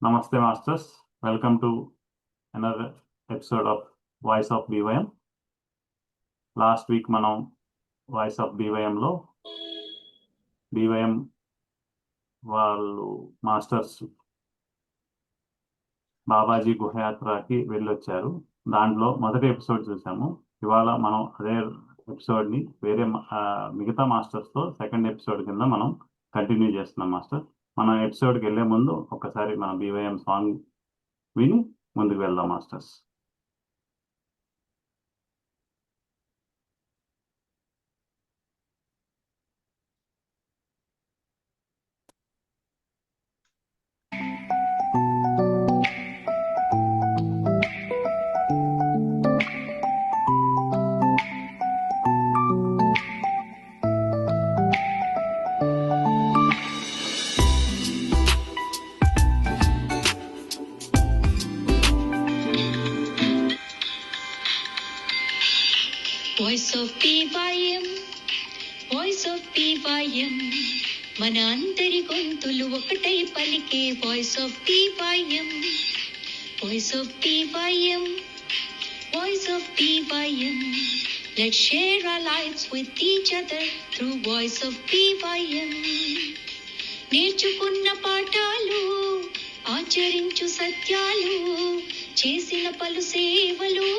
Namaste Masters, welcome to another episode of Voice of BYM. Last week మనం Voice of BYM లో BYM వాళ్ళు masters Babaji గుహయాత్రకి వెళ్ళొచ్చారు. దాంట్లో మొదటి episode చూసాము. ఇవాళ మనం అదే ఎపిసోడ్ని వేరే మిగతా మాస్టర్స్తో సెకండ్ ఎపిసోడ్ కింద మనం కంటిన్యూ చేస్తున్నాం మాస్టర్. మన ఎపిసోడ్కి వెళ్ళే ముందు ఒకసారి మన BYM సాంగ్ విని ముందుకు వెళ్దాం masters. Voice of BYM, Voice of BYM, మన అందరి గొంతులు ఒకటై పలికే Voice of BYM, Voice of BYM, Voice of BYM. Let's share our lives with each other through Voice of BYM. నేర్చుకున్న పాఠాలు, ఆచరించు సత్యాలు, చేసిన పలు సేవలు,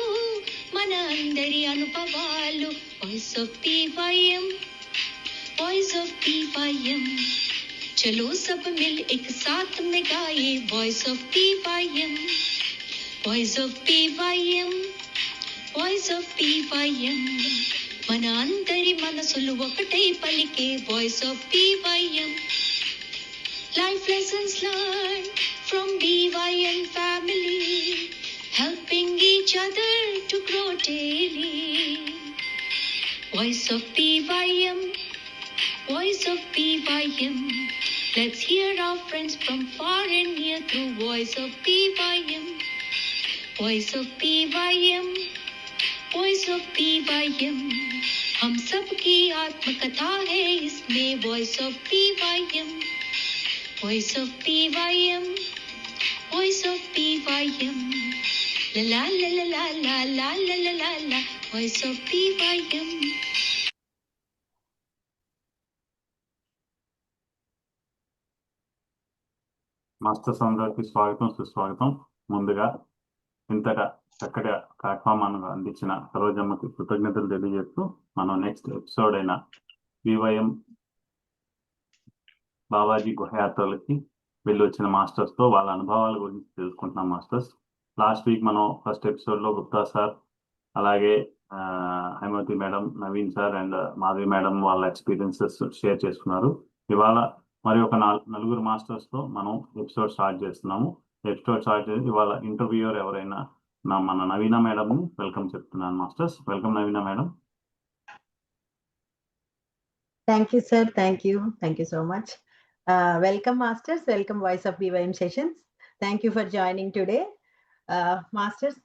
మన అందరి అనుభవాలు. Voice of BYM, voice of BYM. చలో సబ్ మిల్ एक साथ में गाए voice of BYM, voice of BYM, voice of BYM. మన అందరి మనసులు ఒకటై పలికే voice of BYM. Life lessons learned from BYM family, helping each other to grow daily. Voice of BYM, Voice of BYM. Let's hear our friends from far and near through Voice of BYM. Voice of BYM, Voice of BYM. हम सब की आत्मकथा है इसमें Voice of BYM. Voice of BYM, Voice of BYM. La la la la la la la la la la. Voice of BYM. Masters అందరికి స్వాగతం సుస్వాగతం. ముందుగా ఇంతగా చక్కటి ప్లాట్ఫామ్ అందించిన సరోజమ్మకి కృతజ్ఞతలు తెలియజేస్తూ మనం నెక్స్ట్ ఎపిసోడ్ అయిన BYM బాబాజీ గుహయాత్రలకి వెళ్ళి వచ్చిన మాస్టర్స్తో వాళ్ళ అనుభవాల గురించి తెలుసుకుంటున్నాం మాస్టర్స్. లాస్ట్ వీక్ మనం ఫస్ట్ ఎపిసోడ్లో గుప్తా సార్, అలాగే Hemavathi madam, Naveen sir and Madhavi madam వాళ్ళ ఎక్స్పీరియన్సెస్ షేర్ చేసుకున్నారు. ఇవాళ మరి ఒక నలుగురు మాస్టర్స్తో మనం ఎపిసోడ్ స్టార్ట్ చేస్తున్నాము. ఎపిసోడ్ స్టార్ట్ చేసి ఇవాళ ఇంటర్వ్యూయర్ ఎవరైనా మన నవీన మేడంని వెల్కమ్ చెప్తున్నాను masters. Welcome Naveena madam. Thank you, sir. Thank you so much. Welcome, masters. Welcome, Voice of BYM sessions. Thank you for joining today. Masters,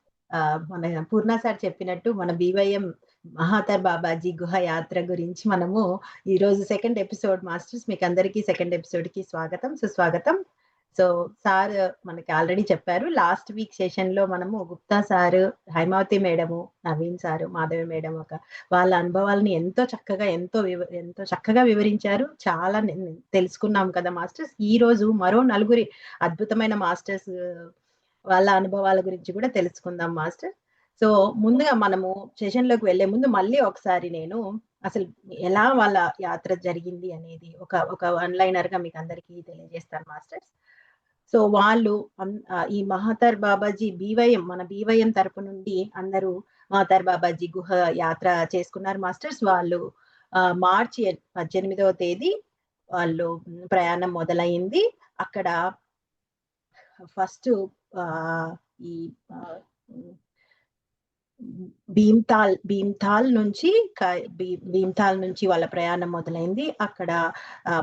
మన పూర్ణ సార్ చెప్పినట్టు మన BYM మహాతర్ బాబాజీ గుహ యాత్ర గురించి మనము ఈరోజు సెకండ్ ఎపిసోడ్ మాస్టర్స్, మీకు అందరికీ సెకండ్ ఎపిసోడ్కి స్వాగతం సుస్వాగతం. సో సార్ మనకి ఆల్రెడీ చెప్పారు, లాస్ట్ వీక్ సెషన్లో మనము Gupta sir, Haimavathi madam, Naveen sir, Madhavi madam వాళ్ళ అనుభవాలని ఎంతో చక్కగా వివరించారు. చాలా తెలుసుకున్నాం కదా మాస్టర్స్. ఈ రోజు మరో నలుగురి అద్భుతమైన మాస్టర్స్ వాళ్ళ అనుభవాల గురించి కూడా తెలుసుకుందాం మాస్టర్. సో ముందుగా మనము సెషన్లోకి వెళ్లే ముందు మళ్ళీ ఒకసారి నేను అసలు ఎలా వాళ్ళ యాత్ర జరిగింది అనేది ఒక వన్లైనర్ గా మీకు అందరికీ తెలియజేస్తాను మాస్టర్స్. సో వాళ్ళు ఈ మహాతర్ బాబాజీ మన BYM తరపు నుండి అందరూ మహాతర్ బాబాజీ గుహ యాత్ర చేసుకున్నారు మాస్టర్స్. వాళ్ళు మార్చి 18వ తేదీ వాళ్ళు ప్రయాణం మొదలైంది. అక్కడ ఫస్ట్ ఈ భీమ్తాల్ నుంచి వాళ్ళ ప్రయాణం మొదలైంది. అక్కడ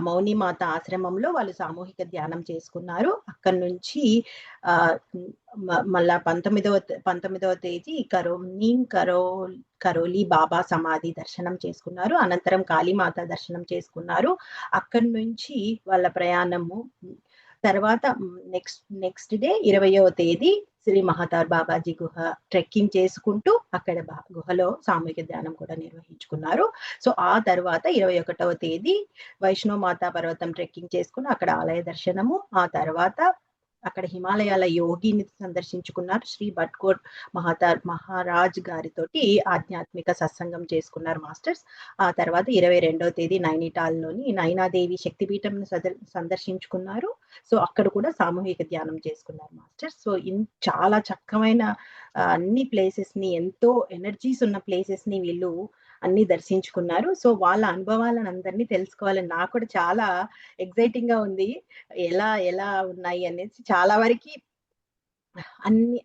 మౌనిమాత ఆశ్రమంలో వాళ్ళు సామూహిక ధ్యానం చేసుకున్నారు. అక్కడి నుంచి మళ్ళా 19వ తేదీ కరోలి బాబా సమాధి దర్శనం చేసుకున్నారు. అనంతరం కాళీమాత దర్శనం చేసుకున్నారు. అక్కడి నుంచి వాళ్ళ ప్రయాణము తర్వాత నెక్స్ట్ డే 20వ తేదీ శ్రీ మహతార్ బాబాజీ గుహ ట్రెక్కింగ్ చేసుకుంటూ అక్కడ గుహలో సామూహిక ధ్యానం కూడా నిర్వహించుకున్నారు. సో ఆ తర్వాత 21వ తేదీ వైష్ణవ మాతా పర్వతం ట్రెక్కింగ్ చేసుకుని అక్కడ ఆలయ దర్శనము, ఆ తర్వాత అక్కడ హిమాలయాల యోగిని సందర్శించుకున్నారు. శ్రీ భట్కోట్ మహారాజ్ గారితోటి ఆధ్యాత్మిక సత్సంగం చేసుకున్నారు మాస్టర్స్. ఆ తర్వాత 22వ తేదీ నైనిటాల్లోని నైనాదేవి శక్తిపీఠం సందర్శించుకున్నారు. సో అక్కడ కూడా సామూహిక ధ్యానం చేసుకున్నారు మాస్టర్స్. సో చాలా చక్కమైన అన్ని ప్లేసెస్ ని, ఎంతో ఎనర్జీస్ ఉన్న ప్లేసెస్ ని వీళ్ళు అన్ని దర్శించుకున్నారు. సో వాళ్ళ అనుభవాలను అందరినీ తెలుసుకోవాలని నాకు కూడా చాలా ఎక్సైటింగ్ గా ఉంది. ఎలా ఉన్నాయి అనేసి చాలా వరకు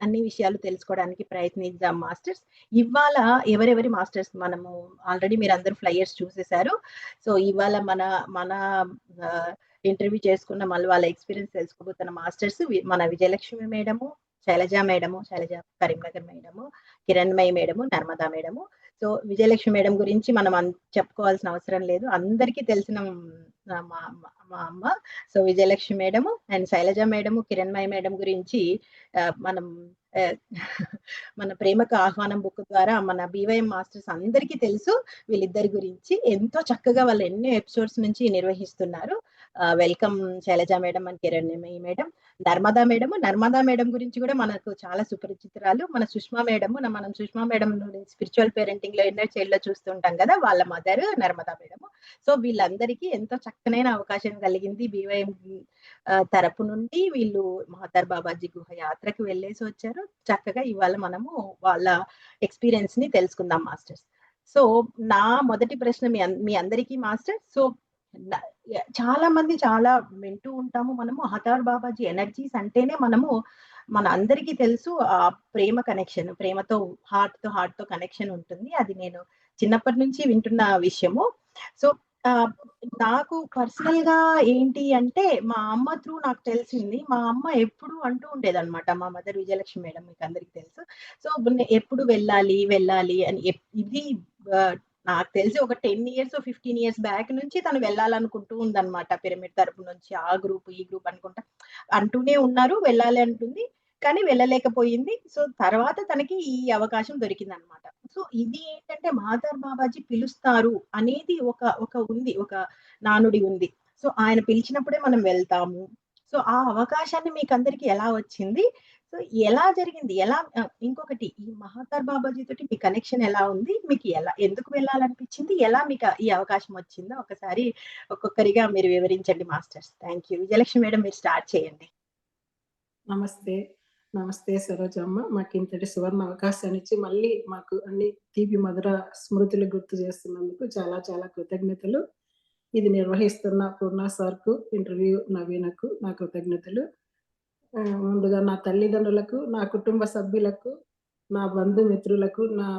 అన్ని విషయాలు తెలుసుకోవడానికి ప్రయత్నిద్దాం మాస్టర్స్. ఇవాళ ఎవరెవరి మాస్టర్స్ మనము ఆల్రెడీ మీరు అందరూ ఫ్లైయర్స్ చూసేశారు. సో ఇవాళ మన ఇంటర్వ్యూ చేసుకున్న మళ్ళీ వాళ్ళ ఎక్స్పీరియన్స్ తెలుసుకోబోతున్న మాస్టర్స్ మన Vijayalakshmi madam, Shailaja Karimnagar madam, Kiranmayi madam, Narmada madam. So Vijayalakshmi madam గురించి మనం చెప్పుకోవాల్సిన అవసరం లేదు, అందరికీ తెలిసిన మా అమ్మ. So Vijayalakshmi madam and Shailaja madam, Kiranmayi madam గురించి మనం మన ప్రేమకు ఆహ్వానం బుక్ ద్వారా మన బీవైఎం మాస్టర్స్ అందరికీ తెలుసు. వీళ్ళిద్దరి గురించి ఎంతో చక్కగా వాళ్ళు ఎన్నో ఎపిసోడ్స్ నుంచి నిర్వహిస్తున్నారు. Welcome Shailaja madam and Kiranmayi madam. Narmada madam గురించి కూడా మనకు చాలా సుపరిచితురాలు. మనం సుష్మా మేడం స్పిరిచువల్ పేరెంటింగ్ లో ఇన్నర్ చైల్డ్ లో చూస్తుంటాం కదా, వాళ్ళ మదర్ నర్మదా మేడం. సో వీళ్ళందరికీ ఎంతో చక్కనైన అవకాశం కలిగింది బీవైఎం తరపు నుండి. వీళ్ళు మహతార్ బాబాజీ గుహ యాత్రకు వెళ్ళేసి వచ్చారు. చక్కగా ఇవాళ మనము వాళ్ళ ఎక్స్పీరియన్స్ ని తెలుసుకుందాం మాస్టర్స్. సో నా మొదటి ప్రశ్న మీ అందరికీ మాస్టర్. సో చాలా మంది చాలా వింటూ ఉంటాము మనము, మహతార్ బాబాజీ ఎనర్జీస్ అంటేనే మన అందరికీ తెలుసు ఆ ప్రేమ కనెక్షన్, ప్రేమతో హార్ట్ తో కనెక్షన్ ఉంటుంది. అది నేను చిన్నప్పటి నుంచి వింటున్న విషయము. సో నాకు పర్సనల్ గా ఏంటి అంటే మా అమ్మ త్రూ నాకు తెలిసింది. మా అమ్మ ఎప్పుడు అంటూ ఉండేదన్నమాట, మా మదర్ విజయలక్ష్మి మేడం మీకు అందరికి తెలుసు. సో ఎప్పుడు వెళ్ళాలి అని ఇది నాకు తెలిసి ఒక 10 years 15 years బ్యాక్ నుంచి తను వెళ్ళాలనుకుంటూ ఉందన్నమాట. పిరమిడ్ తరపు నుంచి ఆ గ్రూప్ ఈ గ్రూప్ అనుకుంటా అంటూనే ఉన్నారు, వెళ్ళాలి అంటుంది కానీ వెళ్ళలేకపోయింది. సో తర్వాత తనకి ఈ అవకాశం దొరికింది అనమాట. సో ఇది ఏంటంటే మహతార్ బాబాజీ పిలుస్తారు అనేది ఒక నానుడి ఉంది. సో ఆయన పిలిచినప్పుడే మనం వెళ్తాము. సో ఆ అవకాశాన్ని మీకు అందరికి ఎలా వచ్చింది? సో ఎలా జరిగింది? ఇంకొకటి ఈ మహతార్ బాబాజీ తోటి మీ కనెక్షన్ ఎలా ఉంది? మీకు ఎందుకు వెళ్ళాలనిపించింది? ఎలా మీకు ఈ అవకాశం వచ్చిందో ఒకసారి ఒక్కొక్కరిగా మీరు వివరించండి masters. Thank you. Vijayalakshmi madam మీరు స్టార్ట్ చేయండి. నమస్తే సరోజమ్మ. మాకు ఇంతటి సువర్ణ అవకాశాన్ని ఇచ్చి మళ్ళీ మాకు అన్ని తీపి మధుర స్మృతులు గుర్తు చేస్తున్నందుకు చాలా చాలా కృతజ్ఞతలు. ఇది నిర్వహిస్తున్న పూర్ణ సార్కు, ఇంటర్వ్యూ నవీనకు నా కృతజ్ఞతలు. ముందుగా నా తల్లిదండ్రులకు, నా కుటుంబ సభ్యులకు, నా బంధుమిత్రులకు, నా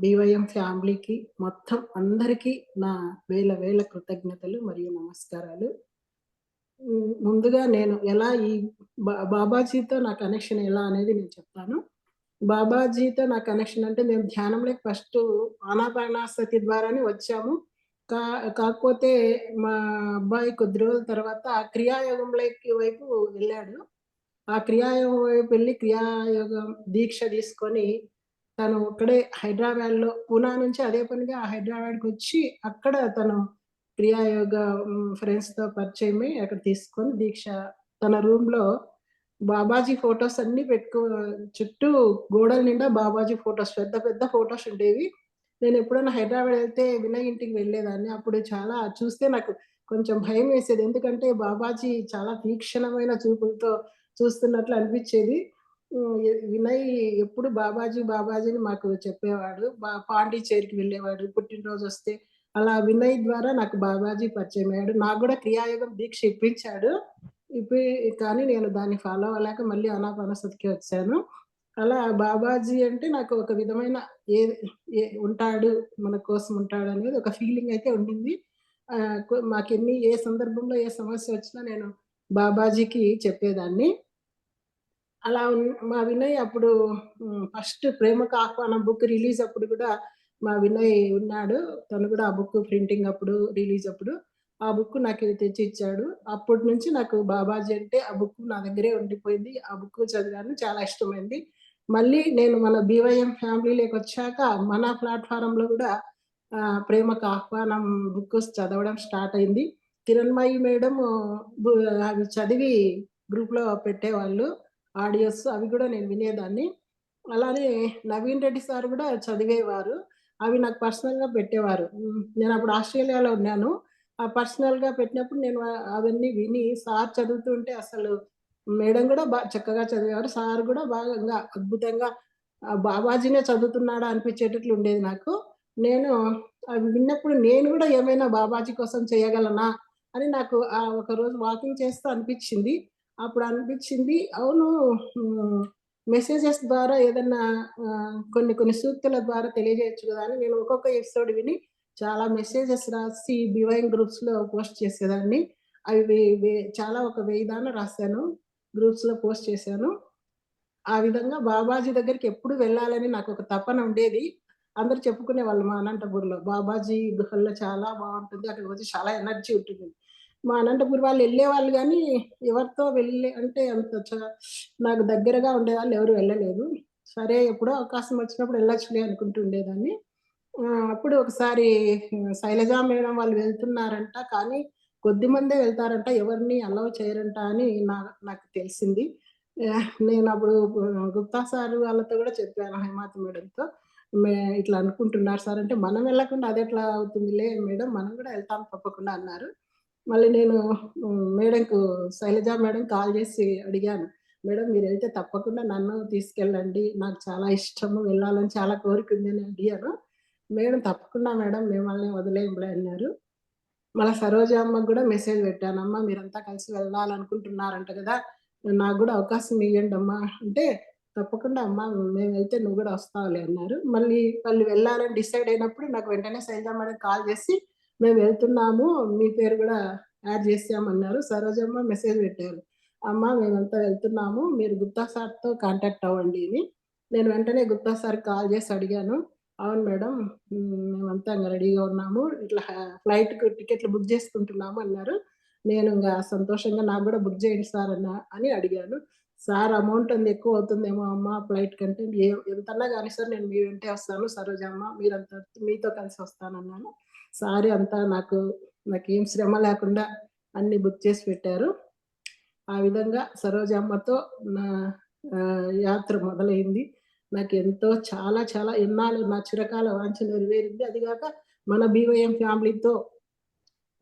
బీవైఎం ఫ్యామిలీకి, మొత్తం అందరికీ నా వేల కృతజ్ఞతలు మరియు నమస్కారాలు. ముందుగా నేను ఎలా ఈ బాబాజీతో నా కనెక్షన్ ఎలా అనేది నేను చెప్తాను. బాబాజీతో నా కనెక్షన్ అంటే మేము ధ్యానంలోకి ఫస్ట్ ఆనాపానాసతి ద్వారానే వచ్చాము. కాకపోతే మా అబ్బాయి కొద్ది రోజుల తర్వాత క్రియాయోగంలోకి వైపు వెళ్ళాడు. ఆ క్రియాయోగం వైపు వెళ్ళి క్రియాయోగం దీక్ష తీసుకొని తను అక్కడే హైదరాబాద్లో, పూనా నుంచి అదే పనిగా హైదరాబాద్కి వచ్చి అక్కడ తను క్రియాయోగ ఫ్రెండ్స్తో పరిచయమై అక్కడ తీసుకొని దీక్ష తన రూమ్లో బాబాజీ ఫొటోస్ అన్ని చుట్టూ గోడల నిండా బాబాజీ ఫొటోస్, పెద్ద ఫొటోస్ ఉండేవి. నేను ఎప్పుడైనా హైదరాబాద్ వెళ్తే వినయ్ ఇంటికి వెళ్ళేదాన్ని. అప్పుడు చాలా చూస్తే నాకు కొంచెం భయం వేసేది. ఎందుకంటే బాబాజీ చాలా తీక్షణమైన చూపులతో చూస్తున్నట్లు అనిపించేది. వినయ్ ఎప్పుడు బాబాజీని మాకు చెప్పేవాడు. పాండిచేరికి వెళ్ళేవాడు పుట్టినరోజు వస్తే. అలా వినయ్ ద్వారా నాకు బాబాజీ పరిచయం అయ్యాడు. నాకు కూడా క్రియాయోగం దీక్ష ఇప్పించాడు. కానీ నేను దాన్ని ఫాలో అవ్వలేక మళ్ళీ ఆనాపానసతికి వచ్చాను. అలా బాబాజీ అంటే నాకు ఒక విధమైన ఉంటాడు, మన కోసం ఉంటాడు అనేది ఒక ఫీలింగ్ అయితే ఉండింది. ఏ సందర్భంలో ఏ సమస్య వచ్చినా నేను బాబాజీకి చెప్పేదాన్ని. అలా మా వినయ్ అప్పుడు ఫస్ట్ ప్రేమకు ఆహ్వానం బుక్ రిలీజ్ అప్పుడు కూడా మా వినయ్ ఉన్నాడు. తను కూడా ఆ బుక్ ప్రింటింగ్ అప్పుడు, రిలీజ్ అప్పుడు ఆ బుక్ నాకు తెచ్చి ఇచ్చాడు. అప్పటి నుంచి నాకు బాబాజీ అంటే ఆ బుక్ నా దగ్గరే ఉండిపోయింది. ఆ బుక్ చదివాను. చాలా ఇష్టమైంది. మళ్ళీ నేను మన బీవైఎం ఫ్యామిలీలోకొచ్చాక మన ప్లాట్‌ఫార్మ్‌లో గూడా 'ప్రేమకు ఆహ్వానం' బుక్ చదవడం స్టార్ట్ అయింది. కిరణ్మయి మేడం బు అవి చదివి గ్రూప్‌లో పెట్టేవాళ్ళు. ఆడియోస్ అవి గూడా నేను వినేదాన్ని. అలానే నవీన్ రెడ్డి సార్ గూడా చదివేవారు. అవి నాకు పర్సనల్‌గా పెట్టేవారు. నేనప్పుడు ఆస్ట్రేలియాలో ఉన్నాను. పర్సనల్‌గా పెట్టినప్పుడు నేను అవన్నీ విని సార్ చదువుతుంటే అసలు మేడం గూడా చక్కగా చదివేవారు. సార్ గూడా బాగా ఇంగా అద్భుతంగా బాబాజీనే చదువుతున్నాడా అనిపించేటట్లు ఉండేది నాకు. నేను అవి విన్నప్పుడు నేను గూడా ఏమైనా బాబాజీ కోసం చేయగలనా అని నాకు ఒకరోజు వాకింగ్ చేస్తూ అనిపిచ్చింది. అప్పుడు అనిపిచ్చింది అవును. హ్మ్. మెసేజెస్ ద్వారా ఏదన్నా కొన్ని కొన్ని సూక్తుల ద్వారా తెలియజేయొచ్చు గదా! అని నేను ఒక్కొక్క ఎపిసోడ్ విని చాలా మెసేజెస్ రాసి డివైన్ గ్రూప్స్‌లో పోస్ట్ చేసేదాన్ని. అవి చాలా ఒక 1000 దాకా రాసాను. గ్రూప్స్‌లో పోస్ట్ చేశాను. ఆ విధంగా బాబాజీ దగ్గరికి ఎప్పుడు వెళ్ళాలని నాకొక తపన ఉండేది. అందరూ చెప్పుకునేవాళ్ళు మా అనంతపూర్‌లో. బాబాజీ గుహల్లో చాలా బావుంటుంది. అక్కడికి వచ్చి చాలా ఎనర్జీ ఉంటుంది. మా అనంతపూర్ వాళ్ళు ఎళ్ళేవాళ్ళు గానీ, ఎవరితో వెళ్ళి అంటే అంత నాకు దగ్గరగా ఉండేవాళ్ళు ఎవరు వెళ్ళలేదు. సరే ఎప్పుడో అవకాశం వచ్చినప్పుడు ఎళ్ళొచ్చులే అనుకుంటూ ఉండేదాన్ని. అప్పుడు ఒకసారి శైలజా మేడం వాళ్ళు వెళ్తున్నారంట. కానీ కొద్దిమందే వెళ్తారంట. ఎవరిని అలౌ చేయరంట అని నాకు తెలిసింది. నేనప్పుడు గుప్తా సార్ వాళ్ళతో గూడా చెప్పాను హేమావతి మేడంతో. మే ఇట్లా అనుకుంటున్నారు సార్ అంటే, "మనం వెళ్ళకుండా అదెట్లా అవుతుందిలే మేడం మనం గూడా ఎళ్తాం తప్పకుండా" అన్నారు. మళ్ళీ నేను మేడంకు శైలజ మేడంకి కాల్ జేసి అడిగాను. "మేడం మీరెళ్తే తప్పకుండా నన్ను తీసుకెళ్ళండి. నాకు చాలా ఇష్టము. వెళ్ళాలని చాలా కోరికుంది" అని అడిగాను. మేడం "తప్పకుండా మేడం మిమ్మల్ని వదిలేయంలే" అన్నారు. మళ్ళా సరోజ అమ్మకు గూడా మెసేజ్ పెట్టాను. "అమ్మ మీరంతా కలిసి వెళ్ళాలనుకుంటున్నారంట గదా! నాకు గూడా అవకాశం ఇయ్యండమ్మా" అంటే, "తప్పకుండా అమ్మా మేమెళ్తే నువ్వు గూడా వస్తావులే" అన్నారు. మళ్ళీ వాళ్ళు వెళ్ళాలని డిసైడ్ అయినప్పుడు నాకు వెంటనే శైలజ మేడం కాల్ జేసి, "మేము వెళ్తున్నాము. మీ పేరు గూడా యాడ్ చేసామన్నారు." సరోజమ్మ మెసేజ్ పెట్టారు. "అమ్మ మేమంతా వెళ్తున్నాము. మీరు గుప్తా సార్‌తో కాంటాక్ట్ అవ్వండి" అని. నేను వెంటనే గుప్తా సార్‌కి కాల్ జేసి అడిగాను. "అవును మేడం. మేమంతా ఇంగ రెడీగా ఉన్నాము. ఇట్లా ఫ్లైట్‌కి టికెట్లు బుక్ జేసుకుంటున్నాము" అన్నారు. నేను ఇంగ సంతోషంగా "నాకు గూడా బుక్ జేయండి సార్" అని అడిగాను. "సార్ అమౌంట్ ఎక్కువ అవుతుందేమో అమ్మ ఫ్లైట్ కంటే ఎంతన్నా గాని సార్ నేను మీ వెంటే వస్తాను సరోజమ్మ. మీతో కలిసి వస్తానన్నాను. సార్ అంతా నాకేం శ్రమ లేకుండా అన్నీ బుక్ చేసి పెట్టారు. ఆ విధంగా సరోజమ్మతో నా యాత్ర మొదలైంది. నాకెంతో చాలా చాలా ఇన్నాళ్ళు నా చిరకాల వాంఛ నెరవేరింది. అది గాక మన బీవైఎం ఫ్యామిలీతో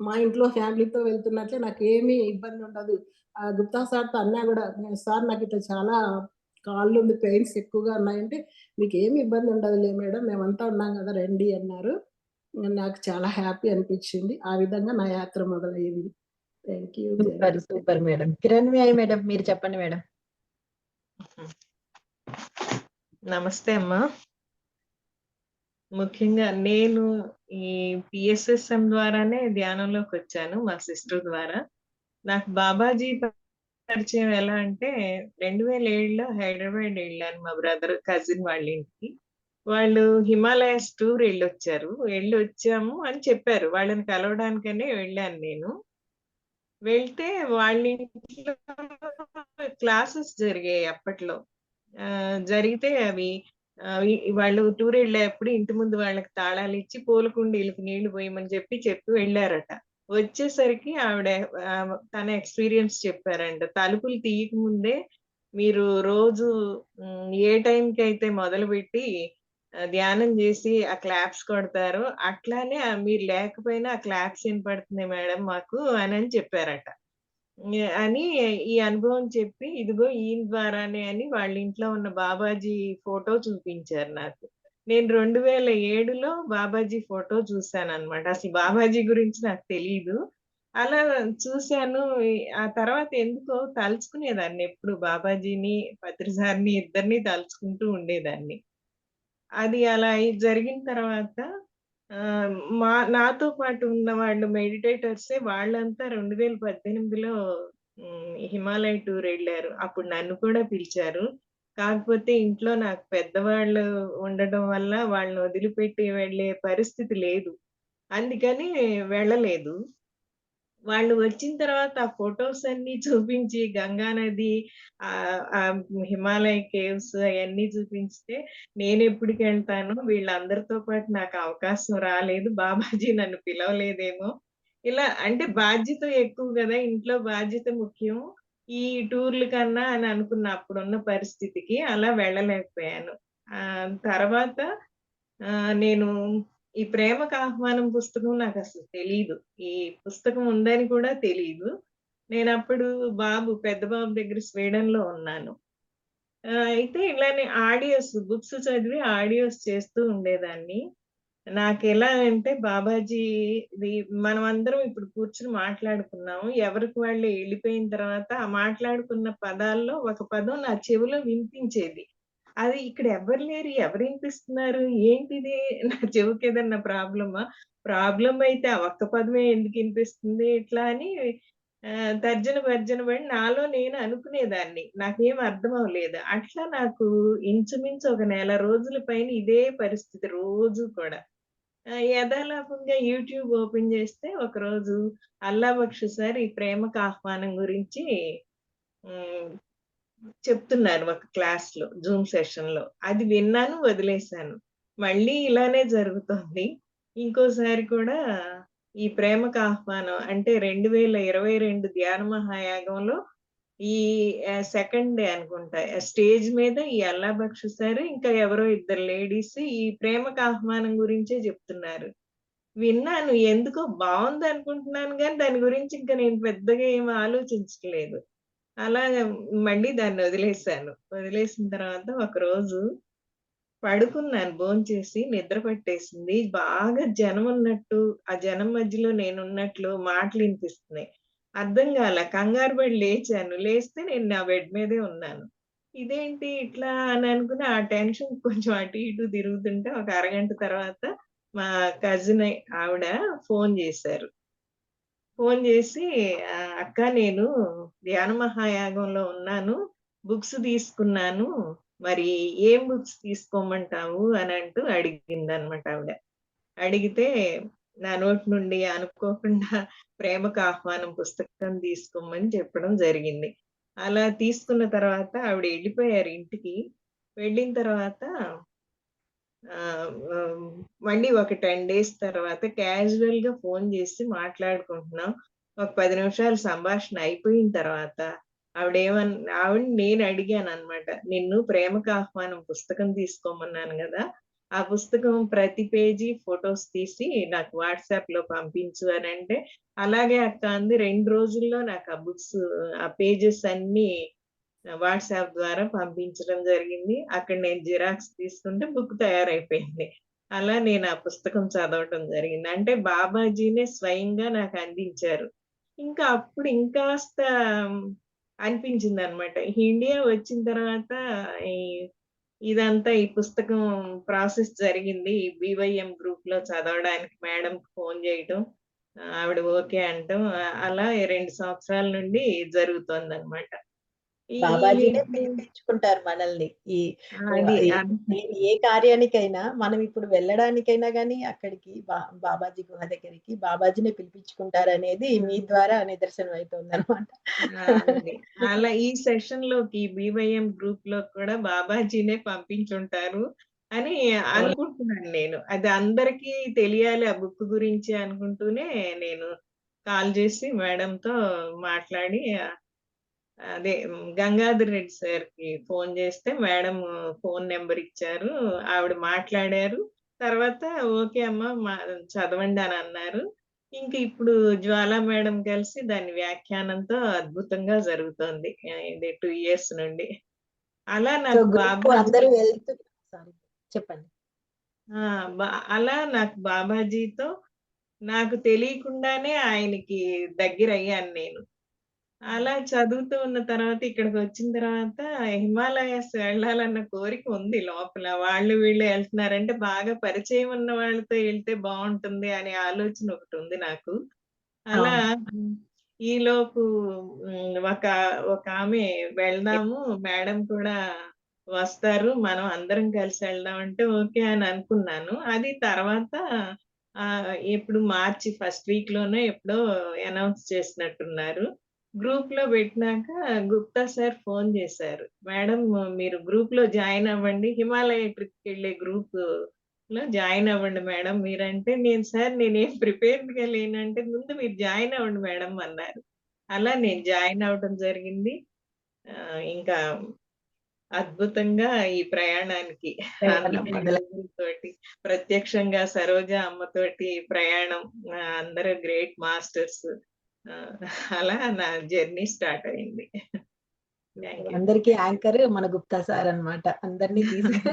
మా ఇంట్లో ఫ్యామిలీతో వెళ్తున్నట్లే నాకేమీ ఇబ్బందుండదు. గుప్తా సార్‌తో అన్నా గూడా, సార్ నాకిట్లా చాలా కాళ్ళుంది పెయిన్స్ ఎక్కువగా ఉన్నాయంటే, "మీకేమి ఇబ్బందుండదులే మేడం మేమంతా ఉన్నాం గదా! రండి" అన్నారు. నాకు చాలా హ్యాపీ అనిపిచ్చింది. ఆ విధంగా నా యాత్ర మొదలయ్యింది. Thank you. Super. Super madam. Kiranmayi madam మీరు చెప్పండి మేడం. నమస్తే అమ్మా. ముఖ్యంగా నేను ఈ పిఎస్ఎస్ఎం ద్వారానే ధ్యానంలోకొచ్చాను మా సిస్టర్ ద్వారా. నాకు బాబాజీ పరిచయం ఎలా అంటే 2007లో హైదరాబాద్ ఎళ్ళాను మా బ్రదర్, కజిన్ వాళ్ళ ఇంటికి. వాళ్ళు హిమాలయస్ టూర్ ఎళ్ళొచ్చాము అని చెప్పారు. వాళ్ళని కలవడానికనే వెళ్ళాను నేను. వెళ్తే వాళ్ళ ఇంట్లో క్లాసెస్ జరిగాయి అప్పట్లో. జరిగితే అవి వాళ్ళు టూర్ ఎళ్ళేప్పుడు ఇంటి ముందు వాళ్ళకి తాళాలిచ్చి పూల కుండీలకి నీళ్లు పోయమని చెప్పి వెళ్లారట. వచ్చేసరికి ఆవిడ తన ఎక్స్‌పీరియన్స్ చెప్పారంట. తలుపులు తీయకముందే మీరు రోజు ఏ టైంకైతే మొదలుపెట్టి ధ్యానం చేసి ఆ క్లాప్స్ కొడతారో అట్లానే మీరు లేకపోయినా ఆ క్లాప్స్ ఇనపడుతున్నాయి మేడం మాకు అనని చెప్పారట. అని ఈ అనుభవం చెప్పి, ఇదిగో ఈయన ద్వారానే అని వాళ్ళ ఇంట్లో ఉన్న బాబాజీ ఫోటో చూపించారు నాకు. నేను 2007లో బాబాజీ ఫోటో చూసాననమాట. అసలు బాబాజీ గురించి నాకు తెలీదు. అలా చూసాను. ఆ తర్వాత ఎందుకో తలుచుకునేదాన్ని ఎప్పుడు బాబాజీని, పత్రి సార్‌ని ఇద్దరిని తలుచుకుంటూ ఉండేదాన్ని. అది అలా జరిగిన తర్వాత ఆహ్, నాతో పాటు ఉన్న వాళ్ళు మెడిటేటర్సే వాళ్ళంతా 2018లో హిమాలయ టూర్ ఎళ్లారు. అప్పుడు నన్ను కూడా పిలిచారు. కాకపోతే ఇంట్లో నాకు పెద్దవాళ్ళు ఉండడం వల్ల వాళ్ళని వదిలిపెట్టి వెళ్ళే పరిస్థితి లేదు. అందుకని వెళ్ళలేదు. వాళ్ళు వచ్చిన తర్వాత ఆ ఫోటోస్ అన్నీ చూపించి గంగా నది, హిమాలయ కేవ్స్ అయన్నీ చూపించితే నేనెప్పటికెళ్తాను, వీళ్ళందరితో పాటు నాకు అవకాశం రాలేదు, బాబాజీ నన్ను పిలవలేదేమో. ఇలా అంటే బాధ్యత ఎక్కువ గదా! ఇంట్లో బాధ్యత ముఖ్యం. ఈ టూర్‌ల కన్నా అని అనుకున్న అప్పుడున్న పరిస్థితికి అలా వెళ్ళలేకపోయాను. తర్వాత నేను ఈ 'ప్రేమకు ఆహ్వానం' పుస్తకం నాకసలు తెలీదు. ఈ పుస్తకం ఉందని కూడా తెలీదు. నేనప్పుడు పెద్ద బాబు దగ్గర స్వీడన్‌లో ఉన్నాను. అయితే ఇలానే బుక్స్ చదివి ఆడియోస్ చేస్తూ ఉండేదాన్ని. నాకెలా అంటే బాబాజీది మనమందరం ఇప్పుడు కూర్చొని మాట్లాడుకున్నాము. ఎవరికి వాళ్ళు ఎళ్ళిపోయిన తర్వాత ఆ మాట్లాడుకున్న పదాల్లో ఒక పదం నా చెవిలో వినిపించేది. అది ఇక్కడ ఎవ్వరు లేరు. ఎవరినిపిస్తున్నారు? ఏంటిది? నా చెవికేదన్నా ప్రాబ్లమా? ప్రాబ్లమ్ అయితే ఆ ఒక్క పదమే ఎందుకు ఇనిపిస్తుంది ఇట్లా అని తర్జన భర్జన పడి నాలో నేను అనుకునేదాన్ని. నాకేం అర్థం అవ్వలేదు. అట్లా నాకు ఇంచుమించు ఒక నెల రోజుల పైన ఇదే పరిస్థితి రోజు కూడా. యథాలాపంగా యూట్యూబ్ ఓపెన్ చేస్తే ఒకరోజు అల్లా బక్షి సార్ ఈ ప్రేమకు ఆహ్వానం గురించి హ్మ్. చెప్తున్నారు ఒక క్లాస్‌లో, జూమ్ సెషన్‌లో. అది విన్నాను, వదిలేసాను. మళ్ళీ ఇలానే జరుగుతోంది. ఇంకోసారి కూడా ఈ ప్రేమకు ఆహ్వానం అంటే 2022 ధ్యాన మహాయాగంలో ఈ సెకండ్ డే అనుకుంటా. స్టేజ్ మీద ఈ అల్లా బక్షి సార్, ఇంకా ఎవరో ఇద్దరు లేడీస్ ఈ ప్రేమకు ఆహ్వానం గురించే చెప్తున్నారు. విన్నాను. ఎందుకో బావుందనుకుంటున్నాను గానీ, దాని గురించి ఇంక నేను పెద్దగా ఏమి ఆలోచించట్లేదు. అలాగా మళ్ళీ దాన్నొదిలేసాను. వదిలేసిన తర్వాత ఒకరోజు పడుకున్నాను భోంచేసి, నిద్ర పట్టేసింది. బాగా జనమున్నట్టు, ఆ జనం మధ్యలో నేనున్నట్లు మాటలినిపిస్తున్నాయి. అర్థం గాల. కంగారు పడి లేచాను. లేస్తే నేను నా బెడ్ మీదే ఉన్నాను. ఇదేంటి ఇట్లా అని అనుకుని ఆ టెన్షన్ కొంచెం అటు ఇటు తిరుగుతుంటే ఒక అరగంట తర్వాత మా కజిన్ ఆవిడ ఫోను జేశారు. ఫోను జేసి "అక్క నేను ధ్యాన మహాయాగంలో ఉన్నాను. బుక్స్ తీసుకున్నాను. మరి ఏం బుక్స్ తీసుకోమంటావు?" అనంటూ అడిగిందనమాట ఆవిడ. అడిగితే నా నోటి నుండి అనుకోకుండా 'ప్రేమకు ఆహ్వానం' పుస్తకం తీసుకోమని చెప్పడం జరిగింది. అలా తీసుకున్న తర్వాత ఆవిడ ఎళ్ళిపోయారు ఇంటికి. వెళ్ళిన తర్వాత హ్మ్. మళ్ళీ ఒక 10 డేస్ తర్వాత క్యాజువల్‌గా ఫోను జేసి మాట్లాడుకుంటున్నాం. ఒక 10 నిమిషాలు సంభాషణ అయిపోయిన తర్వాత ఆవిడని నేను అడిగాననమాట. "నిన్ను 'ప్రేమకు ఆహ్వానం' పుస్తకం తీసుకోమన్నాను గదా! ఆ పుస్తకం ప్రతి పేజీ ఫోటోస్ తీసి నాకు వాట్సాప్‌లో పంపించు" అనంటే, "అలాగే అక్క" అంది. 2 రోజుల్లో నాకు ఆ పేజెస్ అన్నీ వాట్సాప్ ద్వారా పంపించడం జరిగింది. అక్కడ నేను జిరాక్స్ తీసుకుంటే బుక్ తయారైపోయింది. అలా నేను ఆ పుస్తకం చదవటం జరిగింది. అంటే బాబాజీనే స్వయంగా నాకు అందించారు. ఇంకా అప్పుడు ఇంకాస్త అనిపించిందనమాట. ఇండియా వచ్చిన తర్వాత ఈ ఈ పుస్తకం ప్రాసెస్ జరిగింది. ఈ బీవైఎం గ్రూప్‌లో చదవడానికి మేడంకి ఫోను జేయటం. ఆవిడ ఓకే అనటం. అలా 2 సంవత్సరాల నుండి జరుగుతోందనమాట. ఈ ఈ బాబాజీనే పిలిపించుకుంటారు మనల్ని. ఈ అది ఈ అది ఏ కార్యానికైనా మనం ఇప్పుడు వెళ్ళడానికైనా గాని అక్కడికి బాబాజీ గుహ దగ్గరికి బాబాజీనే పిలిపించుకుంటారనేది మీ ద్వారా నిదర్శనం అయితోందనమాట. అది. అలా ఈ సెషన్‌లోకి బీవైఎం గ్రూప్‌లో కూడా బాబాజీనే పంపించుంటారు అని అవును. అనుకుంటున్నాను నేను. అది అందరికీ తెలియాలి ఆ బుక్ గురించి అనుకుంటూనే నేను కాల్ జేసి మేడంతో మాట్లాడి అదే గంగాధర్ రెడ్డి సార్‌కి ఫోను జేస్తే మేడం ఫోను నంబర్ ఇచ్చారు. ఆవిడ మాట్లాడారు. తర్వాత ఓకే అమ్మా చదవండి అని అన్నారు. ఇంక ఇప్పుడు జ్వాలా మేడం కలిసి దాని వ్యాఖ్యానంతో అద్భుతంగా జరుగుతోంది. ఇది 2 ఇయర్స్ నుండి. అలా సో, నాకు గ్రూప్ బాబాజీ అందరూ సారీ చెప్పండి. ఆ! అలా నాకు బాబాజీతో నాకు తెలియకుండానే ఆయనకి దగ్గరయ్యాను నేను. అలా చదువుతూ ఉన్న తర్వాత ఇక్కడికొచ్చిన తర్వాత హిమాలయాస్ వెళ్ళాలన్న కోరిక ఉంది లోపల. వాళ్ళు వీళ్ళు ఎళ్తున్నారంటే బాగా పరిచయం ఉన్న వాళ్ళతో ఎళ్తే బావుంటుంది అనే ఆలోచన ఒకటుంది నాకు. అలా అవును. ఈలోపు ఒకామె వెళ్దాము మేడం కూడా వస్తారు. మనం అందరం కలిసి ఎళ్దాం అంటే ఓకే అని అనుకున్నాను. అది తర్వాత ఎప్పుడు మార్చి ఫస్ట్ వీక్ లోనే ఎప్పుడో అనౌన్స్ చేసినట్టున్నారు. గ్రూప్ లో పెట్టినాక గుప్తా సార్ ఫోన్ చేశారు. మేడం మీరు గ్రూప్ లో జాయిన్ అవ్వండి, హిమాలయ ట్రిప్ కి వెళ్ళే గ్రూప్ లో జాయిన్ అవ్వండి మేడం మీరంటే, నేను సార్ నేనేం ప్రిపేర్డ్ గా లేనంటే, ముందు మీరు జాయిన్ అవ్వండి మేడం అన్నారు. అలా నేను జాయిన్ అవ్వడం జరిగింది. ఇంకా అద్భుతంగా ఈ ప్రయాణానికి ప్రయాణం మొదలై తోటి ప్రత్యక్షంగా సరోజ అమ్మతోటి ప్రయాణం, అందరూ గ్రేట్ మాస్టర్స్. అలా నా జర్నీ స్టార్ట్ అయింది. Thank you. అందరికీ యాంకర్ మన గుప్తా సార్ అన్నమాట. అందరినీ తీసుకు